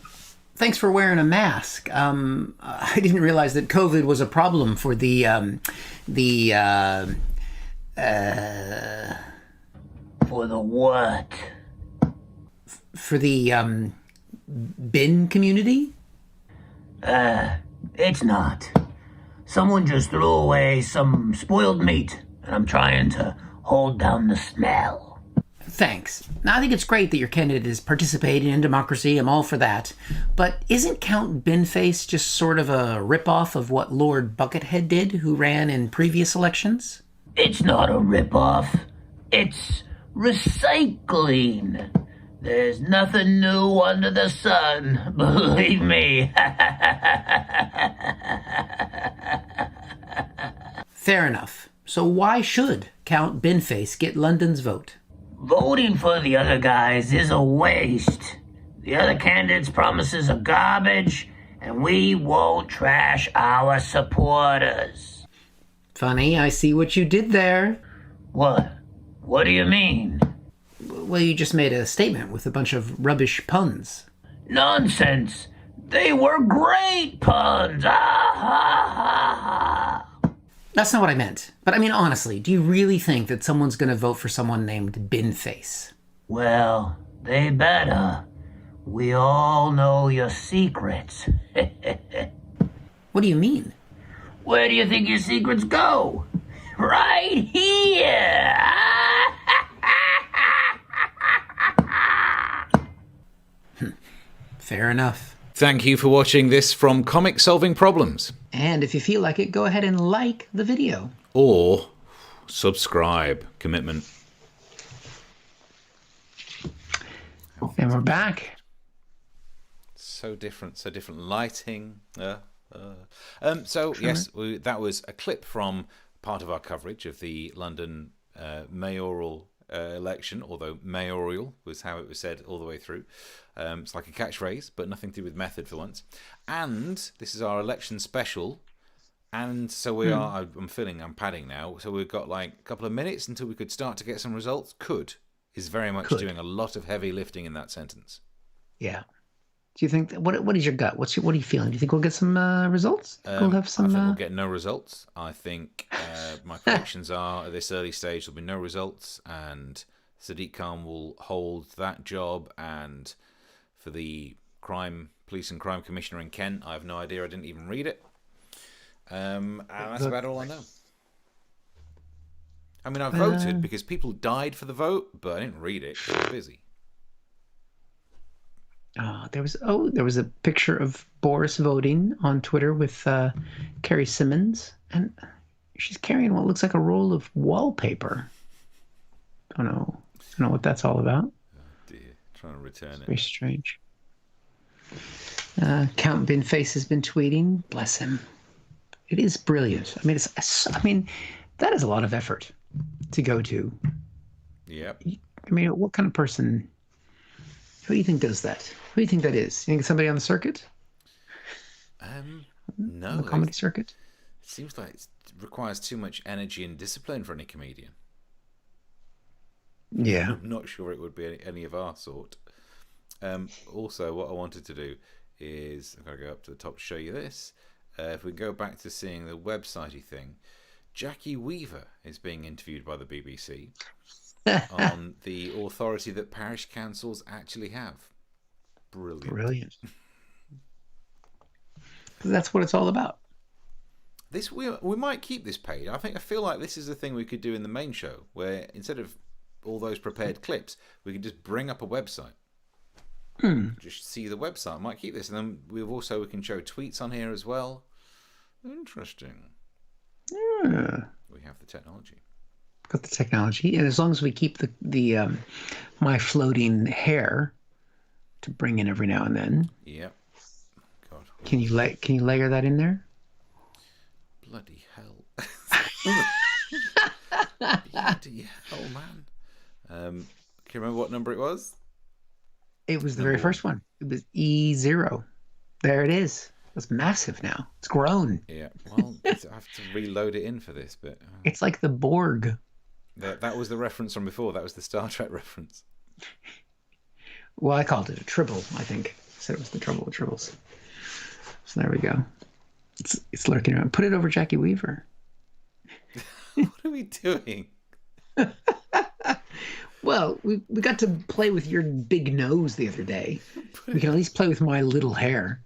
thanks for wearing a mask. I didn't realize that COVID was a problem for for the what? For the bin community? It's not. Someone just threw away some spoiled meat, and I'm trying to hold down the smell. Thanks. Now, I think it's great that your candidate is participating in democracy. I'm all for that. But isn't Count Binface just sort of a ripoff of what Lord Buckethead did, who ran in previous elections? It's not a ripoff. It's recycling. There's nothing new under the sun, believe me. Fair enough. So why should Count Binface get London's vote? Voting for the other guys is a waste. The other candidates' promises are garbage, and we won't trash our supporters. Funny, I see what you did there. What? What do you mean? Well, you just made a statement with a bunch of rubbish puns. Nonsense! They were great puns! Ah, ha, ha, ha. That's not what I meant. But I mean, honestly, do you really think that someone's going to vote for someone named Binface? Well, they better. We all know your secrets. What do you mean? Where do you think your secrets go? Right here! Fair enough. Thank you for watching this from Comic Solving Problems. And if you feel like it, go ahead and like the video. Or subscribe. Commitment. And we're back. So different lighting. Yes, that was a clip from part of our coverage of the London mayoral election, although mayoral was how it was said all the way through. It's like a catchphrase, but nothing to do with method for once. And this is our election special. And so we are, I'm padding now. So we've got like a couple of minutes until we could start to get some results. Is very much doing a lot of heavy lifting in that sentence. Yeah. Do you think, what is your gut? What are you feeling? Do you think we'll get some results? We'll have some. I think we'll get no results. I think my predictions are at this early stage there'll be no results, and Sadiq Khan will hold that job. And for the police and crime commissioner in Kent, I have no idea. I didn't even read it. And that's about all I know. I mean, I voted because people died for the vote, but I didn't read it because I was busy. There was a picture of Boris voting on Twitter with Carrie Simmons, and she's carrying what looks like a roll of wallpaper. Don't know what that's all about. Oh dear, trying to return it. Very strange. Count Binface has been tweeting. Bless him. It is brilliant. I mean, that is a lot of effort to go to. Yep. I mean, what kind of person? Who do you think does that? Who do you think that is? You think it's somebody on the circuit? No. On the comedy circuit? It seems like it requires too much energy and discipline for any comedian. Yeah. I'm not sure it would be any of our sort. Also, what I wanted to do is, I've got to go up to the top to show you this. If we go back to seeing the website-y thing, Jackie Weaver is being interviewed by the BBC on the authority that parish councils actually have. Brilliant. That's what it's all about. This we might keep this page. I feel like this is a thing we could do in the main show, where instead of all those prepared clips, we could just bring up a website. Just see the website. I might keep this, and then we can show tweets on here as well. Interesting. Yeah. We have the technology. Got the technology, and as long as we keep the my floating hair to bring in every now and then. Yep. God. Can you layer that in there? Bloody hell. Bloody hell, man. Can you remember what number it was? It was the very first one. It was E0. There it is. It's massive now. It's grown. Yeah. Well, I have to reload it in for this bit. It's like the Borg. That was the reference from before. That was the Star Trek reference. Well, I called it a tribble, I think. I said it was the trouble with tribbles. So there we go. It's lurking around. Put it over Jackie Weaver. What are we doing? Well, we got to play with your big nose the other day. We can at least play with my little hair.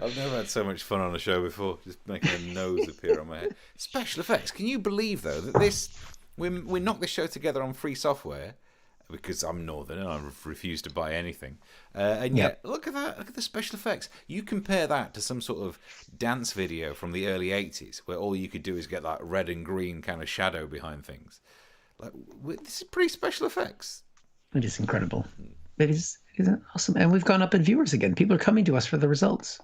I've never had so much fun on a show before, just making a nose appear on my head. Special effects. Can you believe, though, that we knocked this show together on free software, because I'm Northern and I refuse to buy anything. And yet, look at that. Look at the special effects. You compare that to some sort of dance video from the early 80s, where all you could do is get that red and green kind of shadow behind things. Like, this is pretty special effects. It is incredible. It is awesome. And we've gone up in viewers again. People are coming to us for the results.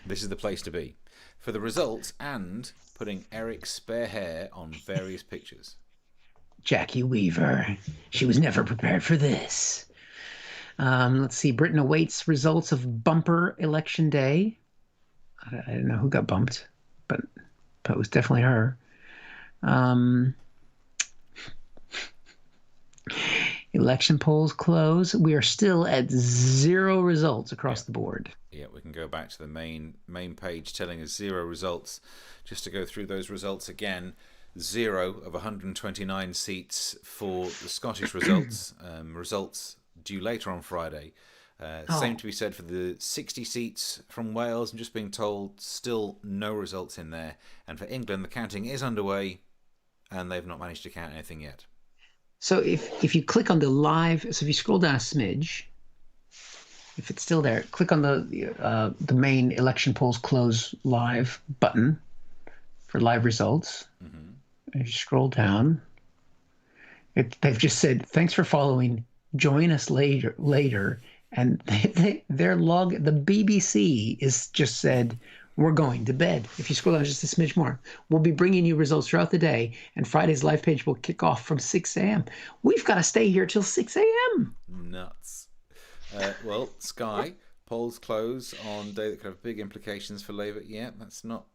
This is the place to be. For the results and putting Eric's spare hair on various pictures. Jackie Weaver. She was never prepared for this. Let's see. Britain awaits results of bumper election day. I don't know who got bumped, but it was definitely her. Election polls close. We are still at 0 results across the board. Yeah, we can go back to the main page telling us 0 results. Just to go through those results again. 0 of 129 seats for the Scottish results. Results due later on Friday. Same to be said for the 60 seats from Wales. I'm just being told still no results in there. And for England, the counting is underway, and they've not managed to count anything yet. So if you click on the live, so if you scroll down a smidge, if it's still there, click on the main election polls close live button for live results. Mm-hmm. And you scroll down. They've just said, thanks for following. Join us later. And their log, the BBC is just said, we're going to bed. If you scroll down just a smidge more, we'll be bringing you results throughout the day, and Friday's live page will kick off from 6 a.m. We've got to stay here till 6 a.m. Nuts. Well, Sky, polls close on a day that could have big implications for Labour. Yeah, that's not...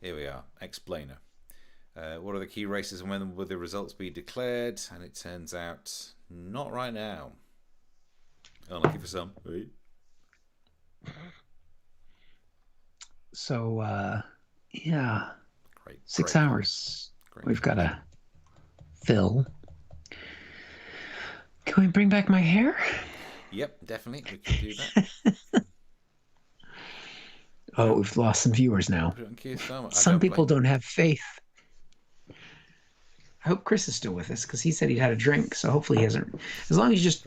Here we are. Explainer. What are the key races and when will the results be declared? And it turns out, not right now. Unlucky for some. So, yeah. Great. 6 hours. We've got to fill. Can we bring back my hair? Yep, definitely. We can do that. Oh, we've lost some viewers now. Some people don't have faith. I hope Chris is still with us because he said he'd had a drink, so hopefully he hasn't. As long as you just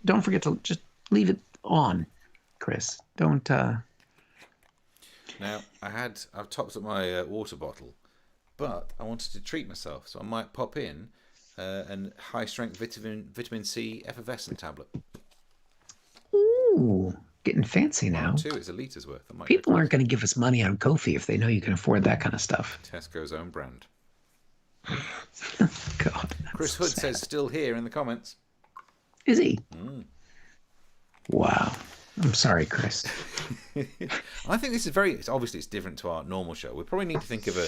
don't forget to just leave it on, Chris. Don't. Now I've topped up my water bottle, but I wanted to treat myself, so I might pop in a high strength vitamin C effervescent tablet. Ooh, getting fancy now. It's a litres worth. People aren't going to give us money on Ko-fi if they know you can afford that kind of stuff. Tesco's own brand. God. Chris Hood says still here in the comments. Is he? Wow. I'm sorry, Chris. I think this is obviously it's different to our normal show. We probably need to think of a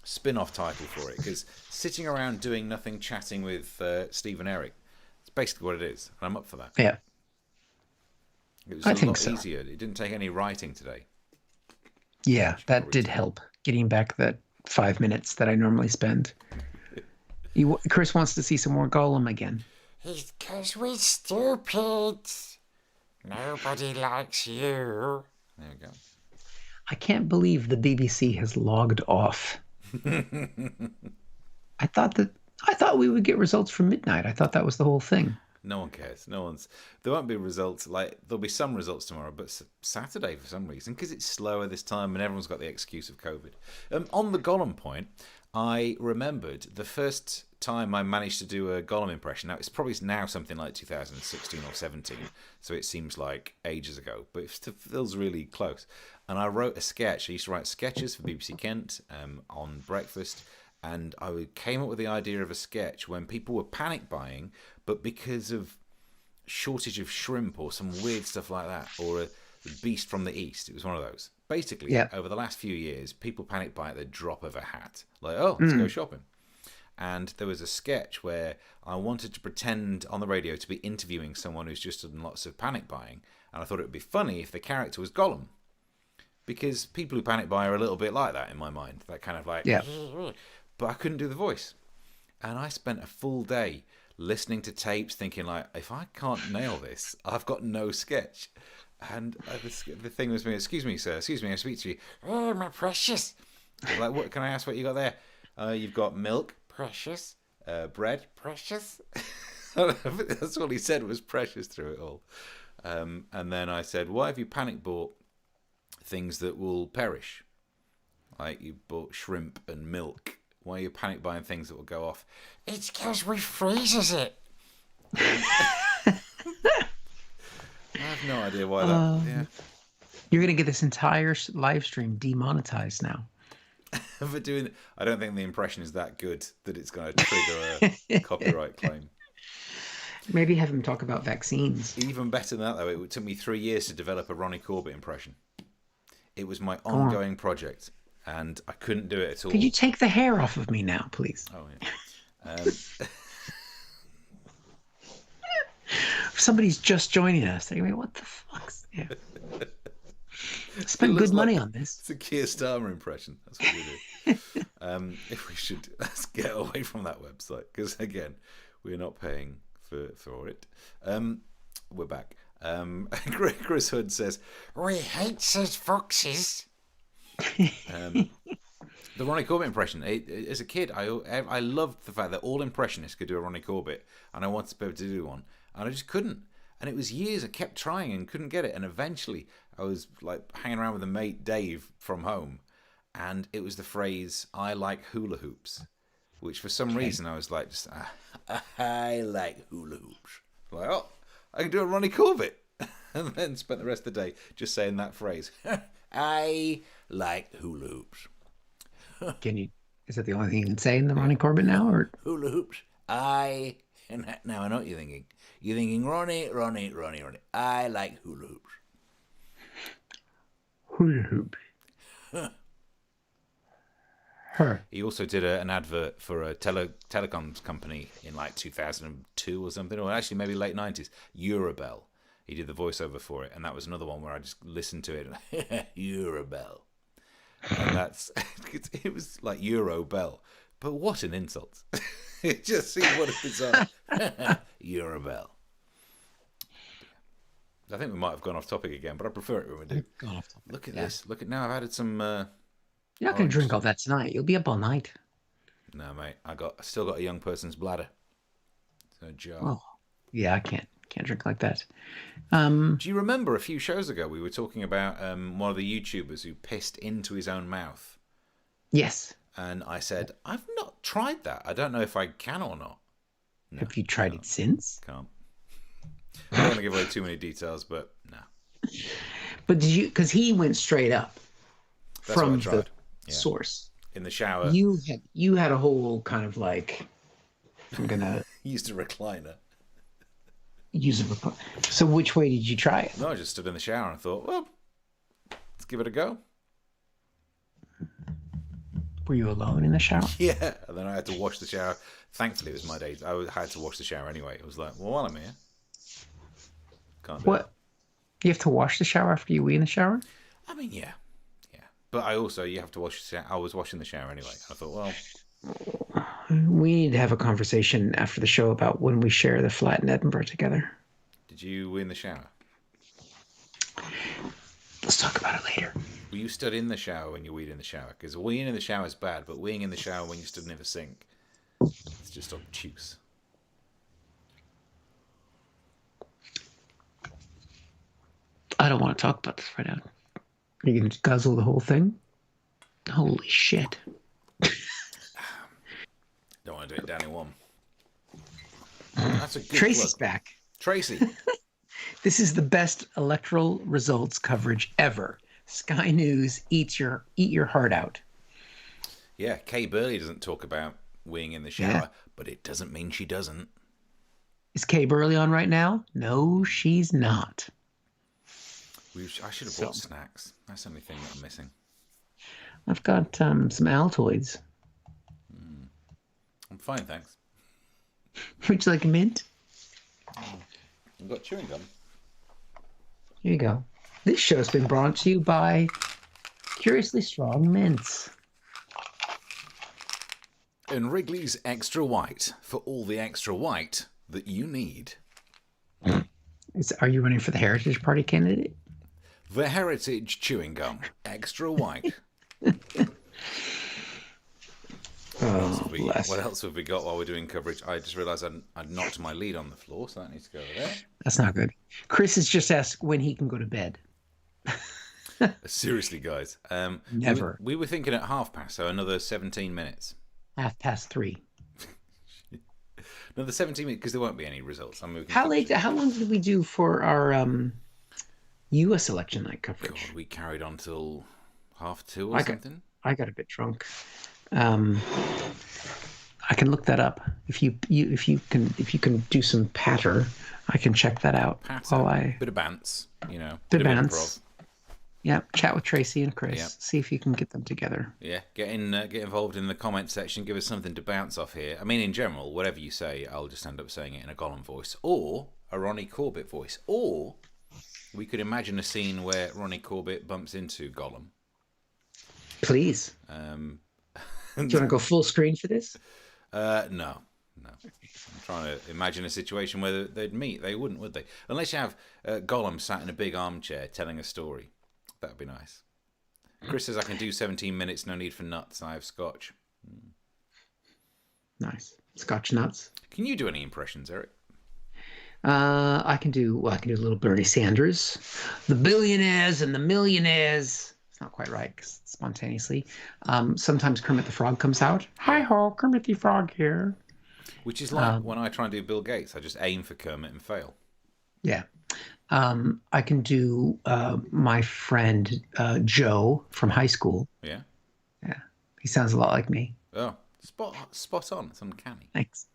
spin-off title for it, because sitting around doing nothing, chatting with Steve and Eric, it's basically what it is. And I'm up for that. Yeah. It was a lot easier. It didn't take any writing today. Yeah, that did help. Getting back that 5 minutes that I normally spend. Chris wants to see some more Gollum again. It's because we're stupid. Nobody likes you. There we go. I can't believe the BBC has logged off. I thought we would get results from midnight. I thought that was the whole thing. No one cares. There won't be results. There'll be some results tomorrow, but Saturday for some reason, because it's slower this time and everyone's got the excuse of COVID. On the Gollum point, I remembered the first time I managed to do a Gollum impression. Now, it's probably now something like 2016 or 17, so it seems like ages ago, but it feels really close. And I wrote a sketch. I used to write sketches for BBC Kent on breakfast, and I came up with the idea of a sketch when people were panic buying, but because of shortage of shrimp or some weird stuff like that, or a beast from the east. It was one of those. Basically, over the last few years, people panic buy at the drop of a hat. Like, oh, let's go shopping. And there was a sketch where I wanted to pretend on the radio to be interviewing someone who's just done lots of panic buying. And I thought it would be funny if the character was Gollum. Because people who panic buy are a little bit like that in my mind. That kind of like, but I couldn't do the voice. And I spent a full day listening to tapes thinking like, if I can't nail this, I've got no sketch. And the thing was me, excuse me, sir, excuse me, I speak to you. Oh, my precious. Like, what can I ask what you got there? You've got milk, Precious. bread. Precious. That's all he said was precious through it all. And then I said, why have you panic bought things that will perish? Like you bought shrimp and milk. Why are you panic buying things that will go off? It's because we freezes it. I have no idea why that. Yeah. You're going to get this entire live stream demonetized now. For doing, I don't think the impression is that good that it's going to trigger a copyright claim. Maybe have him talk about vaccines. Even better than that, though, it took me 3 years to develop a Ronnie Corbett impression. It was my ongoing project, and I couldn't do it at all. Could you take the hair off of me now, please? Oh, yeah. If somebody's just joining us, they're going, what the fuck's... Yeah. Spent good money on this. It's a Keir Starmer impression. That's what we do. If we should, let's get away from that website, because, again, we're not paying for it. We're back. Chris Hood says, We hate says foxes. the Ronnie Corbett impression. As a kid, I loved the fact that all impressionists could do a Ronnie Corbett, and I wanted to be able to do one, and I just couldn't. And it was years I kept trying and couldn't get it. And eventually, I was like hanging around with a mate, Dave, from home, and it was the phrase "I like hula hoops," which for some reason I was like, just I like hula hoops. Like, oh, I can do a Ronnie Corbett, and then spent the rest of the day just saying that phrase. I like hula hoops. Can you? Is that the only thing you can say in the Ronnie Corbett now, or hula hoops? And now I know what you're thinking. You're thinking Ronnie. I like hula hoops. Hula hoop. Her. He also did an advert for a telecoms company in like 2002 or something, or actually maybe late 90s. Eurobell. He did the voiceover for it, and that was another one where I just listened to it. Eurobell. And it was like Eurobell. But what an insult. It just seemed what a bizarre. Eurobell. I think we might have gone off topic again, but I prefer it when we do. Gone off topic. Look at this. Look at now. I've added some. You're not going to drink all that tonight. You'll be up all night. No, mate. I still got a young person's bladder. It's a jar. Oh, yeah. I can't drink like that. Do you remember a few shows ago we were talking about one of the YouTubers who pissed into his own mouth? Yes. And I said, I've not tried that. I don't know if I can or not. No, have you tried it since? Can't. I don't want to give away too many details, but no. But did you? Because he went straight up That's from what I tried. the source. In the shower. You had a whole kind of like, I'm gonna used a recliner. Use a recliner. So which way did you try it? No, I just stood in the shower and thought, well, let's give it a go. Were you alone in the shower? Yeah, and then I had to wash the shower. Thankfully, it was my day. I had to wash the shower anyway. It was like, well, while I'm here, can't do what? You have to wash the shower after you wee in the shower? I mean, yeah. But you have to wash the shower. I was washing the shower anyway. I thought, well, we need to have a conversation after the show about when we share the flat in Edinburgh together. Did you wee in the shower? Let's talk about it later. Were you stood in the shower when you weed in the shower? Because weeing in the shower is bad, but weeing in the shower when you stood near the sink, it's just obtuse. I don't want to talk about this right now. You can guzzle the whole thing? Holy shit. Don't want to do it down in one. That's a good Tracy's plug. back. Tracy. This is the best electoral results coverage ever. Sky News eat your heart out. Yeah, Kay Burley doesn't talk about weeing in the shower, but it doesn't mean she doesn't. Is Kay Burley on right now? No, she's not. I should have bought snacks. That's the only thing that I'm missing. I've got some Altoids. I'm fine, thanks. Would you like a mint? I've got chewing gum. Here you go. This show's been brought to you by Curiously Strong Mints. And Wrigley's Extra White, for all the extra white that you need. Are you running for the Heritage Party candidate? The Heritage Chewing Gum, extra white. What else have we got while we're doing coverage? I just realised I'd knocked my lead on the floor, so that needs to go over there. That's not good. Chris has just asked when he can go to bed. Seriously, guys. Never. We were thinking at 3:30, so another 17 minutes. 3:30. Another 17 minutes, because there won't be any results. How long did we do for our U.S. election night coverage? God, we carried on till 2:30 or something. I got a bit drunk. I can look that up. If you can do some patter, I can check that out. Bit of bants, Bit of improv. Yeah, chat with Tracy and Chris. Yep. See if you can get them together. Yeah, get involved in the comment section. Give us something to bounce off here. I mean, in general, whatever you say, I'll just end up saying it in a Gollum voice or a Ronnie Corbett voice, or we could imagine a scene where Ronnie Corbett bumps into Gollum. Please. Do you want to go full screen for this? No. I'm trying to imagine a situation where they'd meet. They wouldn't, would they? Unless you have Gollum sat in a big armchair telling a story. That'd be nice. Chris says I can do 17 minutes, no need for nuts. I have scotch. Nice. Scotch nuts. Can you do any impressions, Eric? I can do a little Bernie Sanders. The billionaires and the millionaires. It's not quite right, 'cause spontaneously. Sometimes Kermit the Frog comes out. Hi-ho, Kermit the Frog here. Which is like when I try and do Bill Gates. I just aim for Kermit and fail. Yeah. I can do my friend Joe from high school. Yeah. Yeah. He sounds a lot like me. Oh, spot on. It's uncanny. Thanks.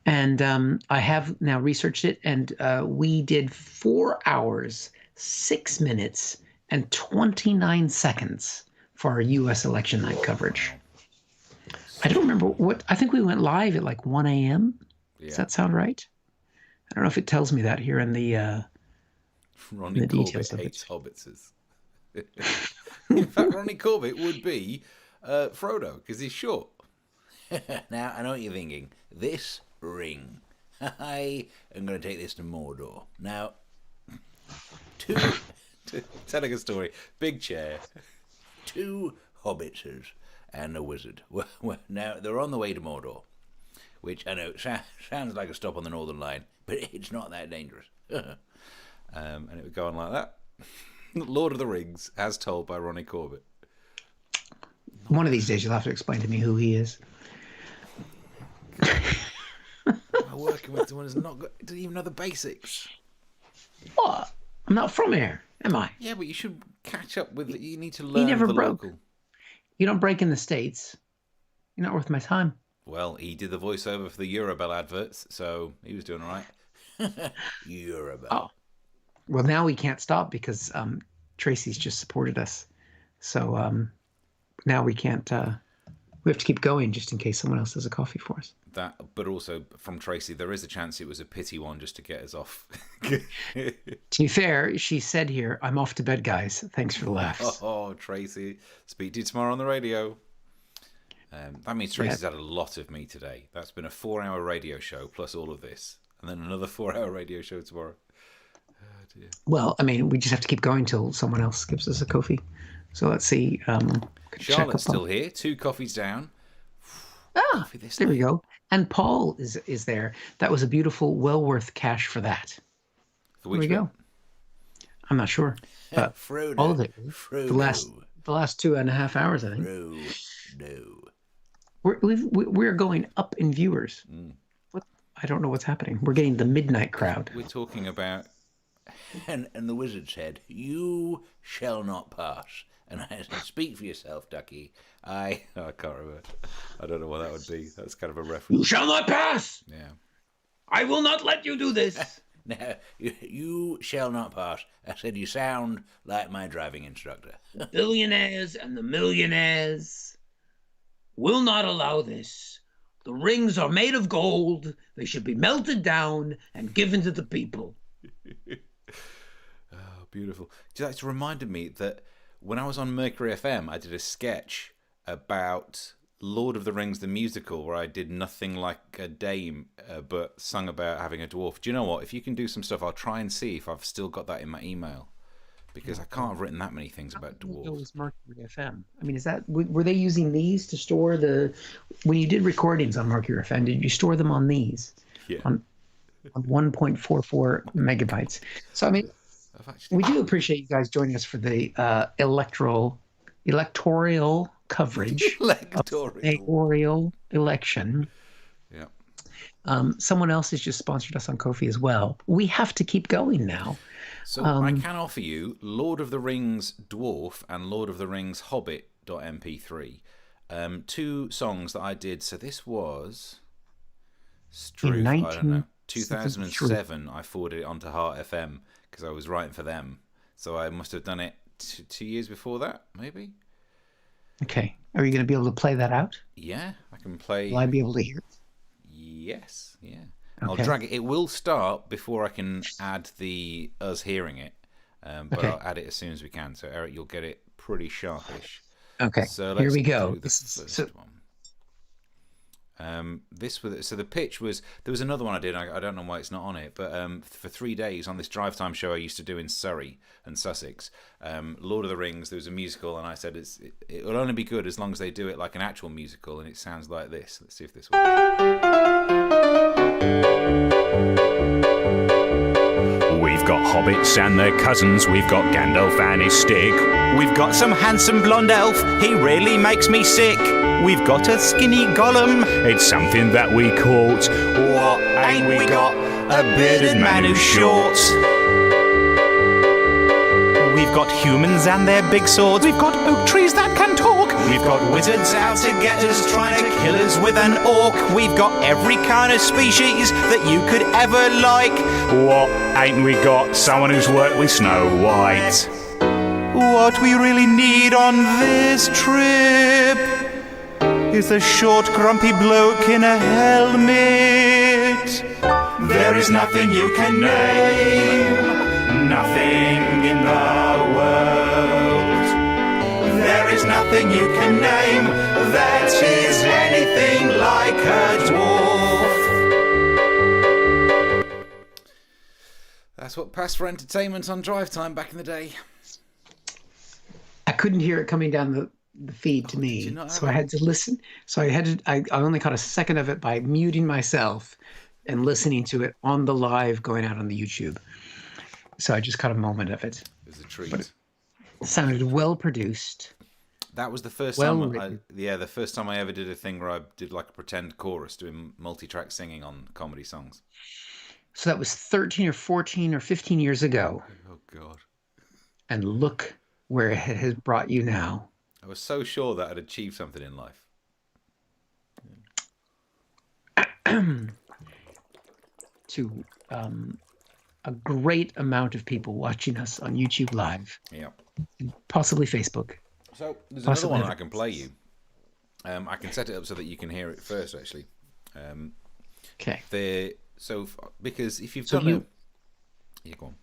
And I have now researched it, and we did 4 hours, 6 minutes, and 29 seconds for our U.S. election night coverage. I don't remember I think we went live at like 1 a.m. Yeah. Does that sound right? I don't know if it tells me that here in the Ronnie Corbett hates hobbitses. In fact, Ronnie Corbett would be Frodo, because he's short. Now, I know what you're thinking. This ring. I am going to take this to Mordor. Now, telling a story. Big chair. 2 hobbitses and a wizard. Well, now, they're on the way to Mordor, which I know sounds like a stop on the Northern Line, but it's not that dangerous. And it would go on like that. Lord of the Rings, as told by Ronnie Corbett. One of these days you'll have to explain to me who he is. I'm working with someone who's doesn't even know the basics. What? I'm not from here, am I? Yeah, but you should catch up with it. You need to learn the local. You don't break in the States. You're not worth my time. Well, he did the voiceover for the Eurobell adverts, so he was doing all right. Eurobell. Oh. Well, now we can't stop because Tracy's just supported us. So now we can't. We have to keep going just in case someone else does a coffee for us. That, but also from Tracy, there is a chance it was a pity one just to get us off. To be fair, she said here, "I'm off to bed, guys. Thanks for the laughs." Oh, Tracy, speak to you tomorrow on the radio. That means Tracy's had a lot of me today. That's been a 4-hour radio show plus all of this, and then another 4-hour radio show tomorrow. Oh, dear. Well, I mean, we just have to keep going till someone else gives us a coffee. So let's see. Charlotte's still here. 2 coffees down. There we go. And Paul is there. That was a beautiful, well worth cash for that. There we go. I'm not sure. But Frodo, all of it. Frodo. The last 2.5 hours, I think. Frodo. We're going up in viewers. What? I don't know what's happening. We're getting the midnight crowd. We're talking about, and the wizard said, "You shall not pass." And I said, "Speak for yourself, Ducky." I can't remember. I don't know what that would be. That's kind of a reference. You shall not pass. Yeah. I will not let you do this. No, you shall not pass. I said, you sound like my driving instructor. The billionaires and the millionaires will not allow this. The rings are made of gold. They should be melted down and given to the people. Oh, beautiful. It's reminded me that when I was on Mercury FM, I did a sketch about Lord of the Rings, the musical, where I did nothing like a dame, but sung about having a dwarf. Do you know what? If you can do some stuff, I'll try and see if I've still got that in my email. because I can't have written that many things about It dwarves. was Mercury FM. I mean, were they using these to store when you did recordings on Mercury FM? Did you store them on these? Yeah. On 1.44 megabytes. So I mean, we do appreciate you guys joining us for the electoral coverage of the mayoral election. Yeah. Someone else has just sponsored us on Ko-fi as well. We have to keep going now. So I can offer you Lord of the Rings Dwarf and Lord of the Rings Hobbit.mp3. 2 songs that I did. So this was In I don't know. 2007, I forwarded it onto Heart FM because I was writing for them. So I must have done it 2 years before that, maybe. Okay. Are you going to be able to play that out? Yeah, I can play. Will I be able to hear it? Yes, yeah. Okay. I'll drag it. It will start before I can add us hearing it, but Okay. I'll add it as soon as we can. So Eric, you'll get it pretty sharpish. Okay. So Here let's we go. do the first one. So the pitch was, there was another one I did. I don't know why it's not on it, but for 3 days on this drive time show I used to do in Surrey and Sussex, Lord of the Rings, there was a musical, and I said it will only be good as long as they do it like an actual musical, and it sounds like this. Let's see if this works. We've got hobbits and their cousins, we've got Gandalf and his stick. We've got some handsome blonde elf, he really makes me sick. We've got a skinny golem, it's something that we caught. What ain't we got? A bearded man who's short. We've got humans and their big swords, we've got oak trees that can talk. We've got wizards out to get us, trying to kill us with an orc. We've got every kind of species that you could ever like. What ain't we got? Someone who's worked with Snow White. What we really need on this trip is a short, grumpy bloke in a helmet. There is nothing you can name, nothing in the world. There is nothing you can name that is anything like a dwarf. That's what passed for entertainment on drive time back in the day. I couldn't hear it coming down the feed to me, so I had to listen. So I only caught a second of it by muting myself and listening to it on the live going out on the YouTube. So I just caught a moment of it. It was a treat. But it sounded well produced. That was the first the first time I ever did a thing where I did like a pretend chorus doing multi-track singing on comedy songs. So that was 13 or 14 or 15 years ago. Oh God. And look where it has brought you now. I was so sure that I'd achieved something in life. To a great amount of people watching us on YouTube Live. Yeah. And possibly Facebook. So there's another one I can play you. I can set it up so that you can hear it first, actually. Okay. Because if you've So done yeah, go on.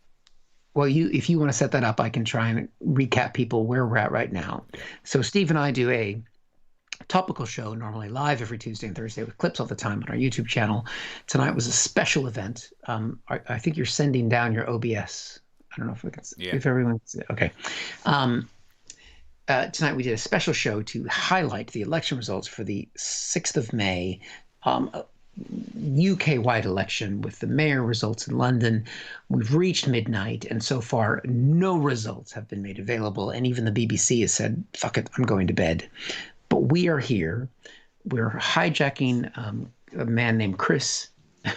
Well, if you want to set that up, I can try and recap people where we're at right now. Yeah. So Steve and I do a topical show normally live every Tuesday and Thursday with clips all the time on our YouTube channel. Tonight was a special event. I think you're sending down your OBS. I don't know if we can. Yeah. If everyone can see it. Okay. Tonight we did a special show to highlight the election results for the 6th of May. UK-wide election with the mayor results in London. We've reached midnight, and so far no results have been made available, and even the BBC has said, fuck it, I'm going to bed. But we are here. We're hijacking a man named Chris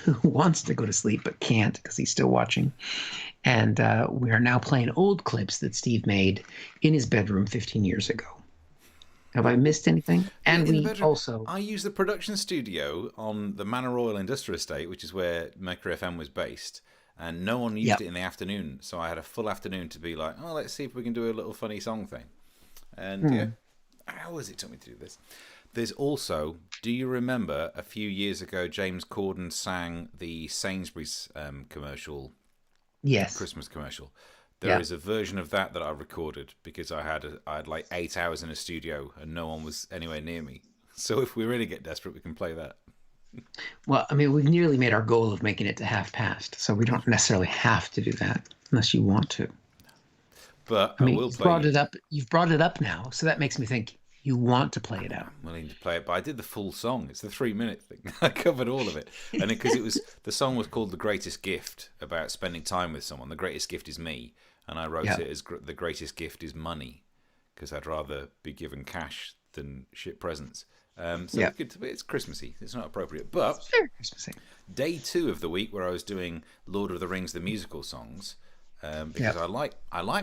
who wants to go to sleep but can't because he's still watching. And we are now playing old clips that Steve made in his bedroom 15 years ago. Have I missed anything? And I use the production studio on the Mayoral Industrial Estate, which is where Mercury FM was based, and no one used it in the afternoon. So I had a full afternoon to be like, oh, let's see if we can do a little funny song thing. And hours it took me to do this. There's also, do you remember a few years ago, James Corden sang the Sainsbury's commercial? Yes. Christmas commercial. There is a version of that I recorded because I had like 8 hours in a studio and no one was anywhere near me. So if we really get desperate, we can play that. Well, I mean, we've nearly made our goal of making it to half past, so we don't necessarily have to do that unless you want to. But I mean, will you've play brought you. it up. You've brought it up now, so that makes me think you want to play it out. I'm willing to play it, but I did the full song. It's the 3-minute thing. I covered all of it, and because it was the song was called "The Greatest Gift," about spending time with someone. The greatest gift is me, and I wrote it as "The greatest gift is money," because I'd rather be given cash than shit presents. It's Christmassy. It's not appropriate, but it's very Christmassy. Day 2 of the week, where I was doing Lord of the Rings the musical songs, because I like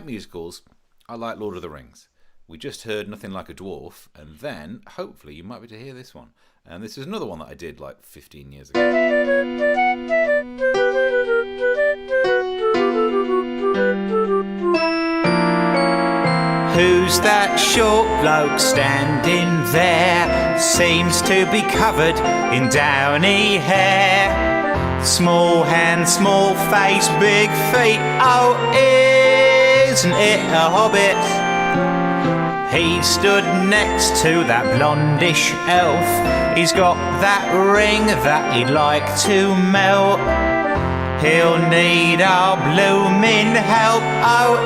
musicals. I like Lord of the Rings. We just heard Nothing Like a Dwarf, and then, hopefully, you might be able to hear this one. And this is another one that I did like 15 years ago. Who's that short bloke standing there? Seems to be covered in downy hair. Small hands, small face, big feet. Oh, isn't it a hobbit? He stood next to that blondish elf. He's got that ring that he'd like to melt. He'll need our blooming help. Oh,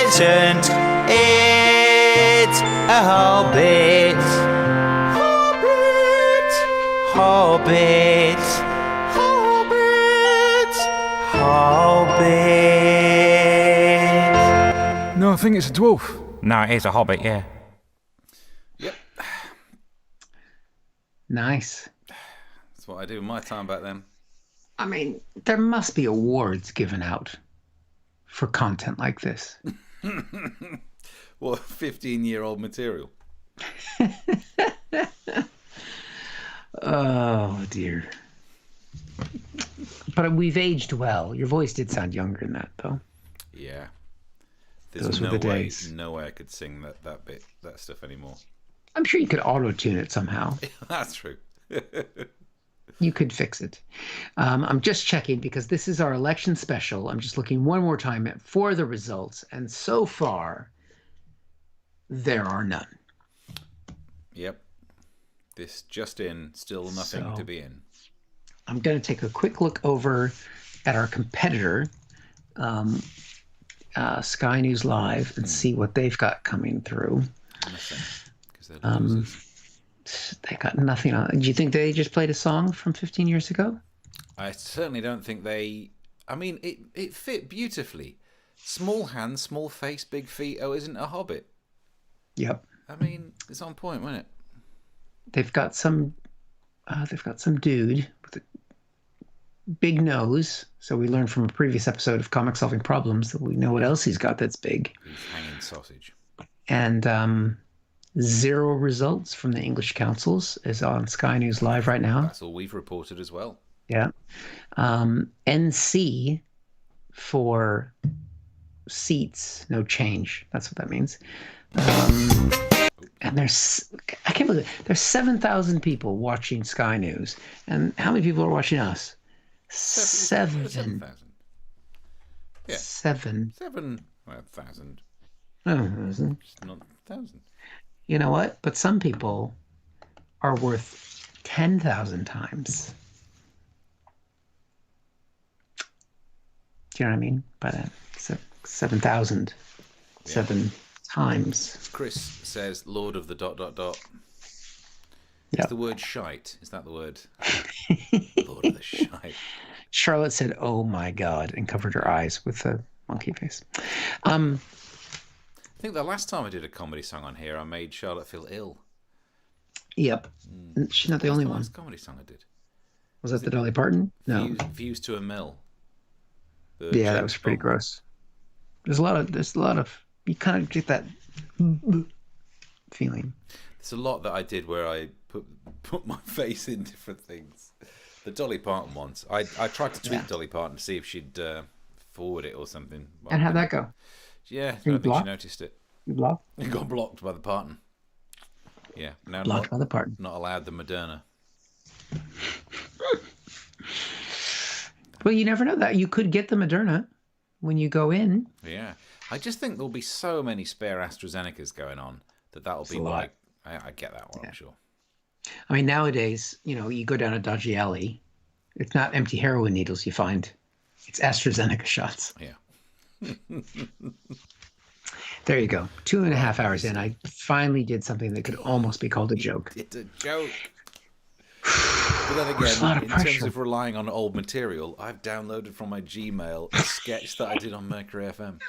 isn't it a hobbit? Hobbit, hobbit, hobbit, hobbit. No, I think it's a dwarf. No, it is a hobbit, yeah. Yep. Nice. That's what I do in my time back then. I mean, there must be awards given out for content like this. What, 15-year-old material? Oh, dear. But we've aged well. Your voice did sound younger than that, though. Yeah. There's Those were the days. No way I could sing that stuff anymore. I'm sure you could auto-tune it somehow. That's true. You could fix it. I'm just checking because this is our election special. I'm just looking one more time for the results. And so far, there are none. Yep. This just in, still nothing to be in. I'm going to take a quick look over at our competitor, Sky News Live, and see what they've got coming through. Nothing. Because they're losers. They got nothing on. Do you think they just played a song from 15 years ago? I certainly don't think they... I mean, it fit beautifully. Small hands, small face, big feet. Oh, isn't a hobbit? Yep. I mean, it's on point, wasn't it? They've got some dude with a big nose. So we learned from a previous episode of Comic Solving Problems that we know what else he's got that's big. He's hanging sausage. And 0 results from the English councils is on Sky News Live right now. That's all we've reported as well. Yeah. NC for seats, no change. That's what that means. And I can't believe it. There's 7,000 people watching Sky News. And how many people are watching us? 7,000. Yeah. 7,000. 7,000. Oh, Not 1,000. you know what? But some people are worth 10,000 times. Do you know what I mean by that? 7,000. Yeah. 7 times. Chris says, Lord of the ... Yep. Is the word shite? Is that the word? Lord of the shite. Charlotte said, "Oh my God," and covered her eyes with a monkey face. I think the last time I did a comedy song on here, I made Charlotte feel ill. Yep. She's not the only one. Last comedy song I did. Was that the Dolly Parton? No. Views to a Mill. Yeah, that was pretty gross. There's a lot of you kind of get that feeling. There's a lot that I did where I put my face in different things. The Dolly Parton ones. I tried to tweet Dolly Parton to see if she'd forward it or something. And how'd that go? Yeah, I don't think she noticed it. You blocked? It got blocked by the Parton. Yeah, now Blocked by the Parton. Not allowed the Moderna. Well, you never know that. You could get the Moderna when you go in. Yeah. I just think there'll be so many spare AstraZenecas going on that'll be like... I get that one, I'm sure. I mean, nowadays, you go down a dodgy alley. It's not empty heroin needles you find. It's AstraZeneca shots. Yeah. There you go. 2.5 hours in, I finally did something that could almost be called a joke. It's a joke. But then again, in terms of relying on old material, I've downloaded from my Gmail a sketch that I did on Mercury FM.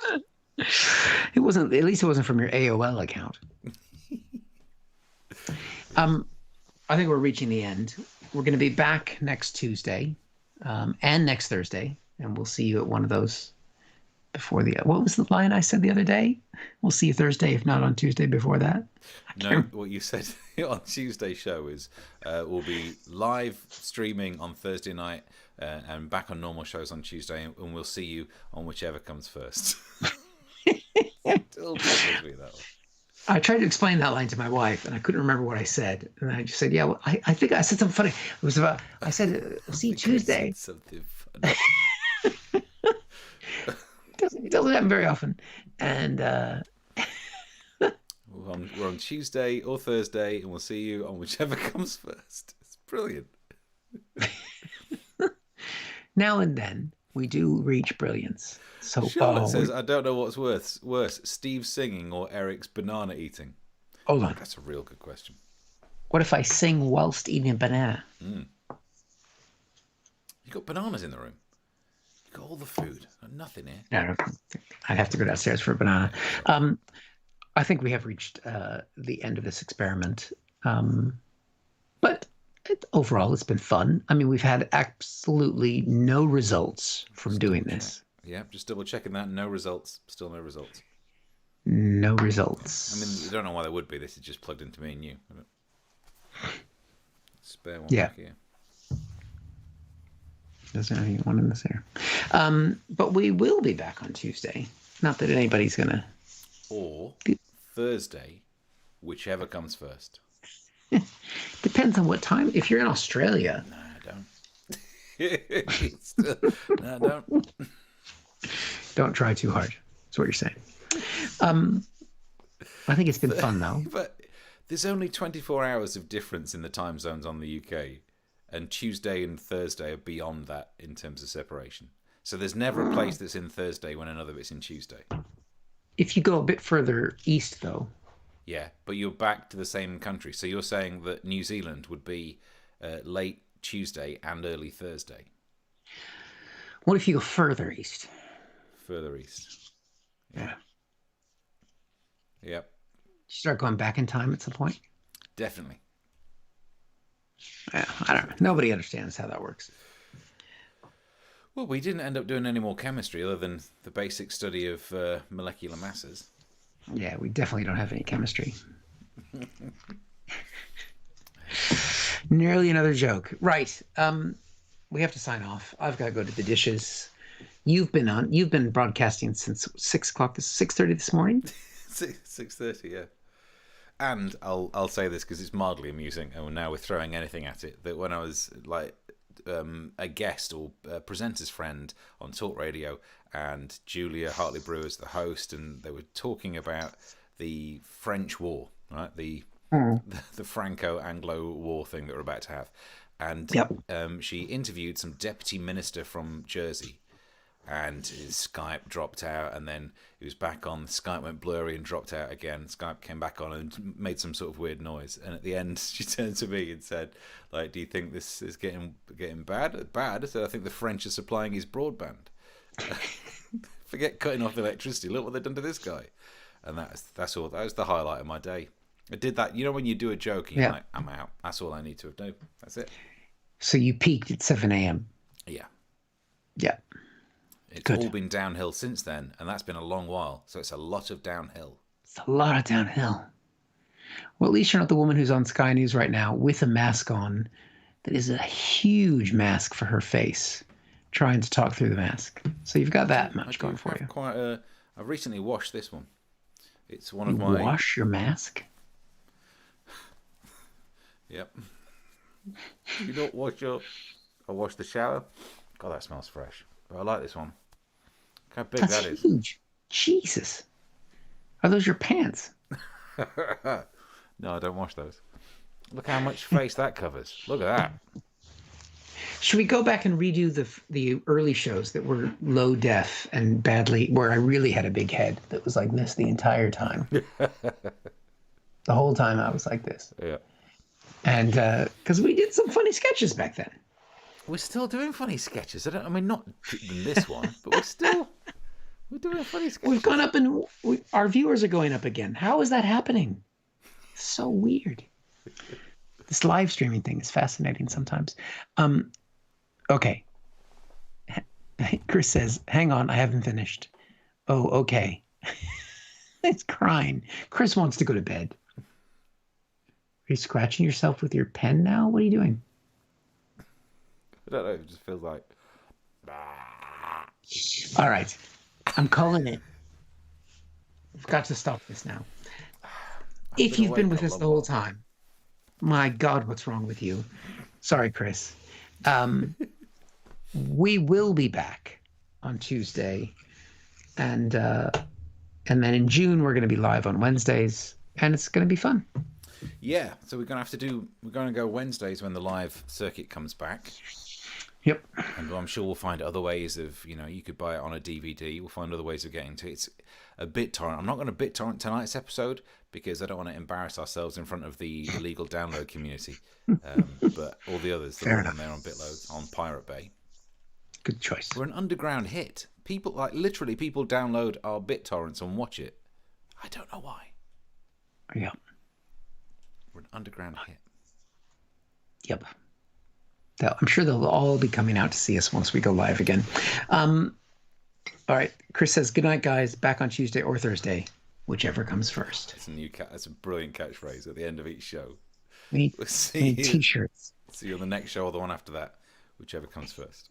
It wasn't. At least it wasn't from your AOL account. I think we're reaching the end. We're going to be back next Tuesday and next Thursday, and we'll see you at one of those before the. What was the line I said the other day? We'll see you Thursday, if not on Tuesday before that. No, what you said on Tuesday's show is we'll be live streaming on Thursday night and back on normal shows on Tuesday, and we'll see you on whichever comes first. Still bothers me that one. I tried to explain that line to my wife, and I couldn't remember what I said. And I just said, "Yeah, well, I think I said something funny. It was about. I said, we'll see you Tuesday." Something funny. It doesn't happen very often, and we're on Tuesday or Thursday, and we'll see you on whichever comes first. It's brilliant. Now and then we do reach brilliance. So Charlotte says, I don't know what's worse, Steve singing or Eric's banana eating. Hold on. That's a real good question. What if I sing whilst eating a banana? You got bananas in the room. You got all the food. Got nothing here. No, I'd have to go downstairs for a banana. I think we have reached the end of this experiment. But overall, it's been fun. I mean, we've had absolutely no results from doing this. Yeah, just double checking that. No results. Still no results. No results. I mean, I don't know why there would be. This is just plugged into me and you. Spare one back here. Doesn't have anyone in this here. But we will be back on Tuesday. Not that anybody's going to. Or Thursday, whichever comes first. Depends on what time. If you're in Australia. No, I don't. No, I don't. Don't try too hard. That's what you're saying. I think it's been fun, though. But there's only 24 hours of difference in the time zones on the UK. And Tuesday and Thursday are beyond that in terms of separation. So there's never a place that's in Thursday when another bit's in Tuesday. If you go a bit further east, though. Yeah, but you're back to the same country. So you're saying that New Zealand would be late Tuesday and early Thursday. What if you go further east? Further east. Yeah. Yep. Start going back in time at some point? Definitely. Yeah, I don't know. Nobody understands how that works. Well, we didn't end up doing any more chemistry other than the basic study of molecular masses. Yeah, we definitely don't have any chemistry. Nearly another joke. Right. We have to sign off. I've got to go to the dishes. You've been broadcasting since 6:30 this morning. 6:30, yeah. And I'll say this because it's mildly amusing, and now we're throwing anything at it. That when I was like a guest or a presenter's friend on Talk Radio, and Julia Hartley Brewer's the host, and they were talking about the French War, right? The Franco-Anglo War thing that we're about to have, and she interviewed some deputy minister from Jersey. And his Skype dropped out, and then he was back on. Skype went blurry and dropped out again. Skype came back on and made some sort of weird noise. And at the end, she turned to me and said, "Like, do you think this is getting bad? Bad?" I said, "I think the French are supplying his broadband. Forget cutting off the electricity. Look what they've done to this guy." And that's all. That was the highlight of my day. I did that. You know, when you do a joke, and you're like, "I'm out. That's all I need to have done. That's it." So you peaked at 7 a.m. Yeah. Yeah. It's all been downhill since then, and that's been a long while. So it's a lot of downhill. It's a lot of downhill. Well, at least you're not the woman who's on Sky News right now with a mask on that is a huge mask for her face, trying to talk through the mask. So you've got that much going for you. I've recently washed this one. It's one of my... Wash your mask? Yep. You don't wash your... I wash the shower. God, that smells fresh. But I like this one. Look how big that is. Huge. Jesus. Are those your pants? No, I don't wash those. Look how much face that covers. Look at that. Should we go back and redo the early shows that were low def and badly, where I really had a big head that was like this the entire time? The whole time I was like this. Yeah. And because we did some funny sketches back then. We're still doing funny sketches. I mean, not this one, but we're doing funny sketches. We've gone up and our viewers are going up again. How is that happening? It's so weird. This live streaming thing is fascinating sometimes. Okay. Chris says, hang on, I haven't finished. Oh, okay. It's crying. Chris wants to go to bed. Are you scratching yourself with your pen now? What are you doing? I don't know. It just feels like... All right. I'm calling it. We've got to stop this now. If you've been with us the whole time, my God, what's wrong with you? Sorry, Chris. We will be back on Tuesday. And then in June, we're going to be live on Wednesdays. And it's going to be fun. Yeah, so we're going to go Wednesdays when the live circuit comes back. Yep. And I'm sure we'll find other ways of, you could buy it on a DVD. We'll find other ways of getting to it. It's a BitTorrent. I'm not going to BitTorrent tonight's episode because I don't want to embarrass ourselves in front of the illegal download community. But all the others, they're on there on BitLoad, on Pirate Bay. Good choice. We're an underground hit. People, literally, people download our BitTorrents and watch it. I don't know why. Yeah. We're an underground hit. Yep. I'm sure they'll all be coming out to see us once we go live again. All right. Chris says, good night, guys. Back on Tuesday or Thursday, whichever comes first. It's a brilliant catchphrase at the end of each show. We need T-shirts. See you on the next show or the one after that, whichever comes first.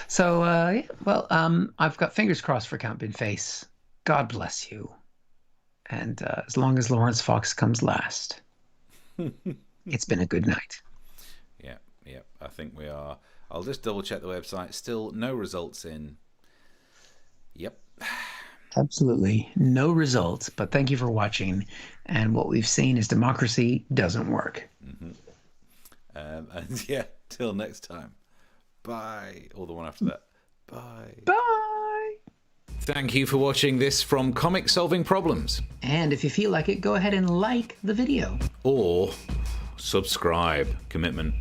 So, I've got fingers crossed for Count Bin Face. God bless you. And as long as Lawrence Fox comes last, it's been a good night. Yeah, I think we are. I'll just double check the website. Still no results in. Yep. Absolutely no results, but thank you for watching. And what we've seen is democracy doesn't work. Mm-hmm. And yeah, till next time. Bye. Or the one after that. Bye. Bye. Thank you for watching this from Comic Solving Problems. And if you feel like it, go ahead and like the video. Or subscribe. Commitment.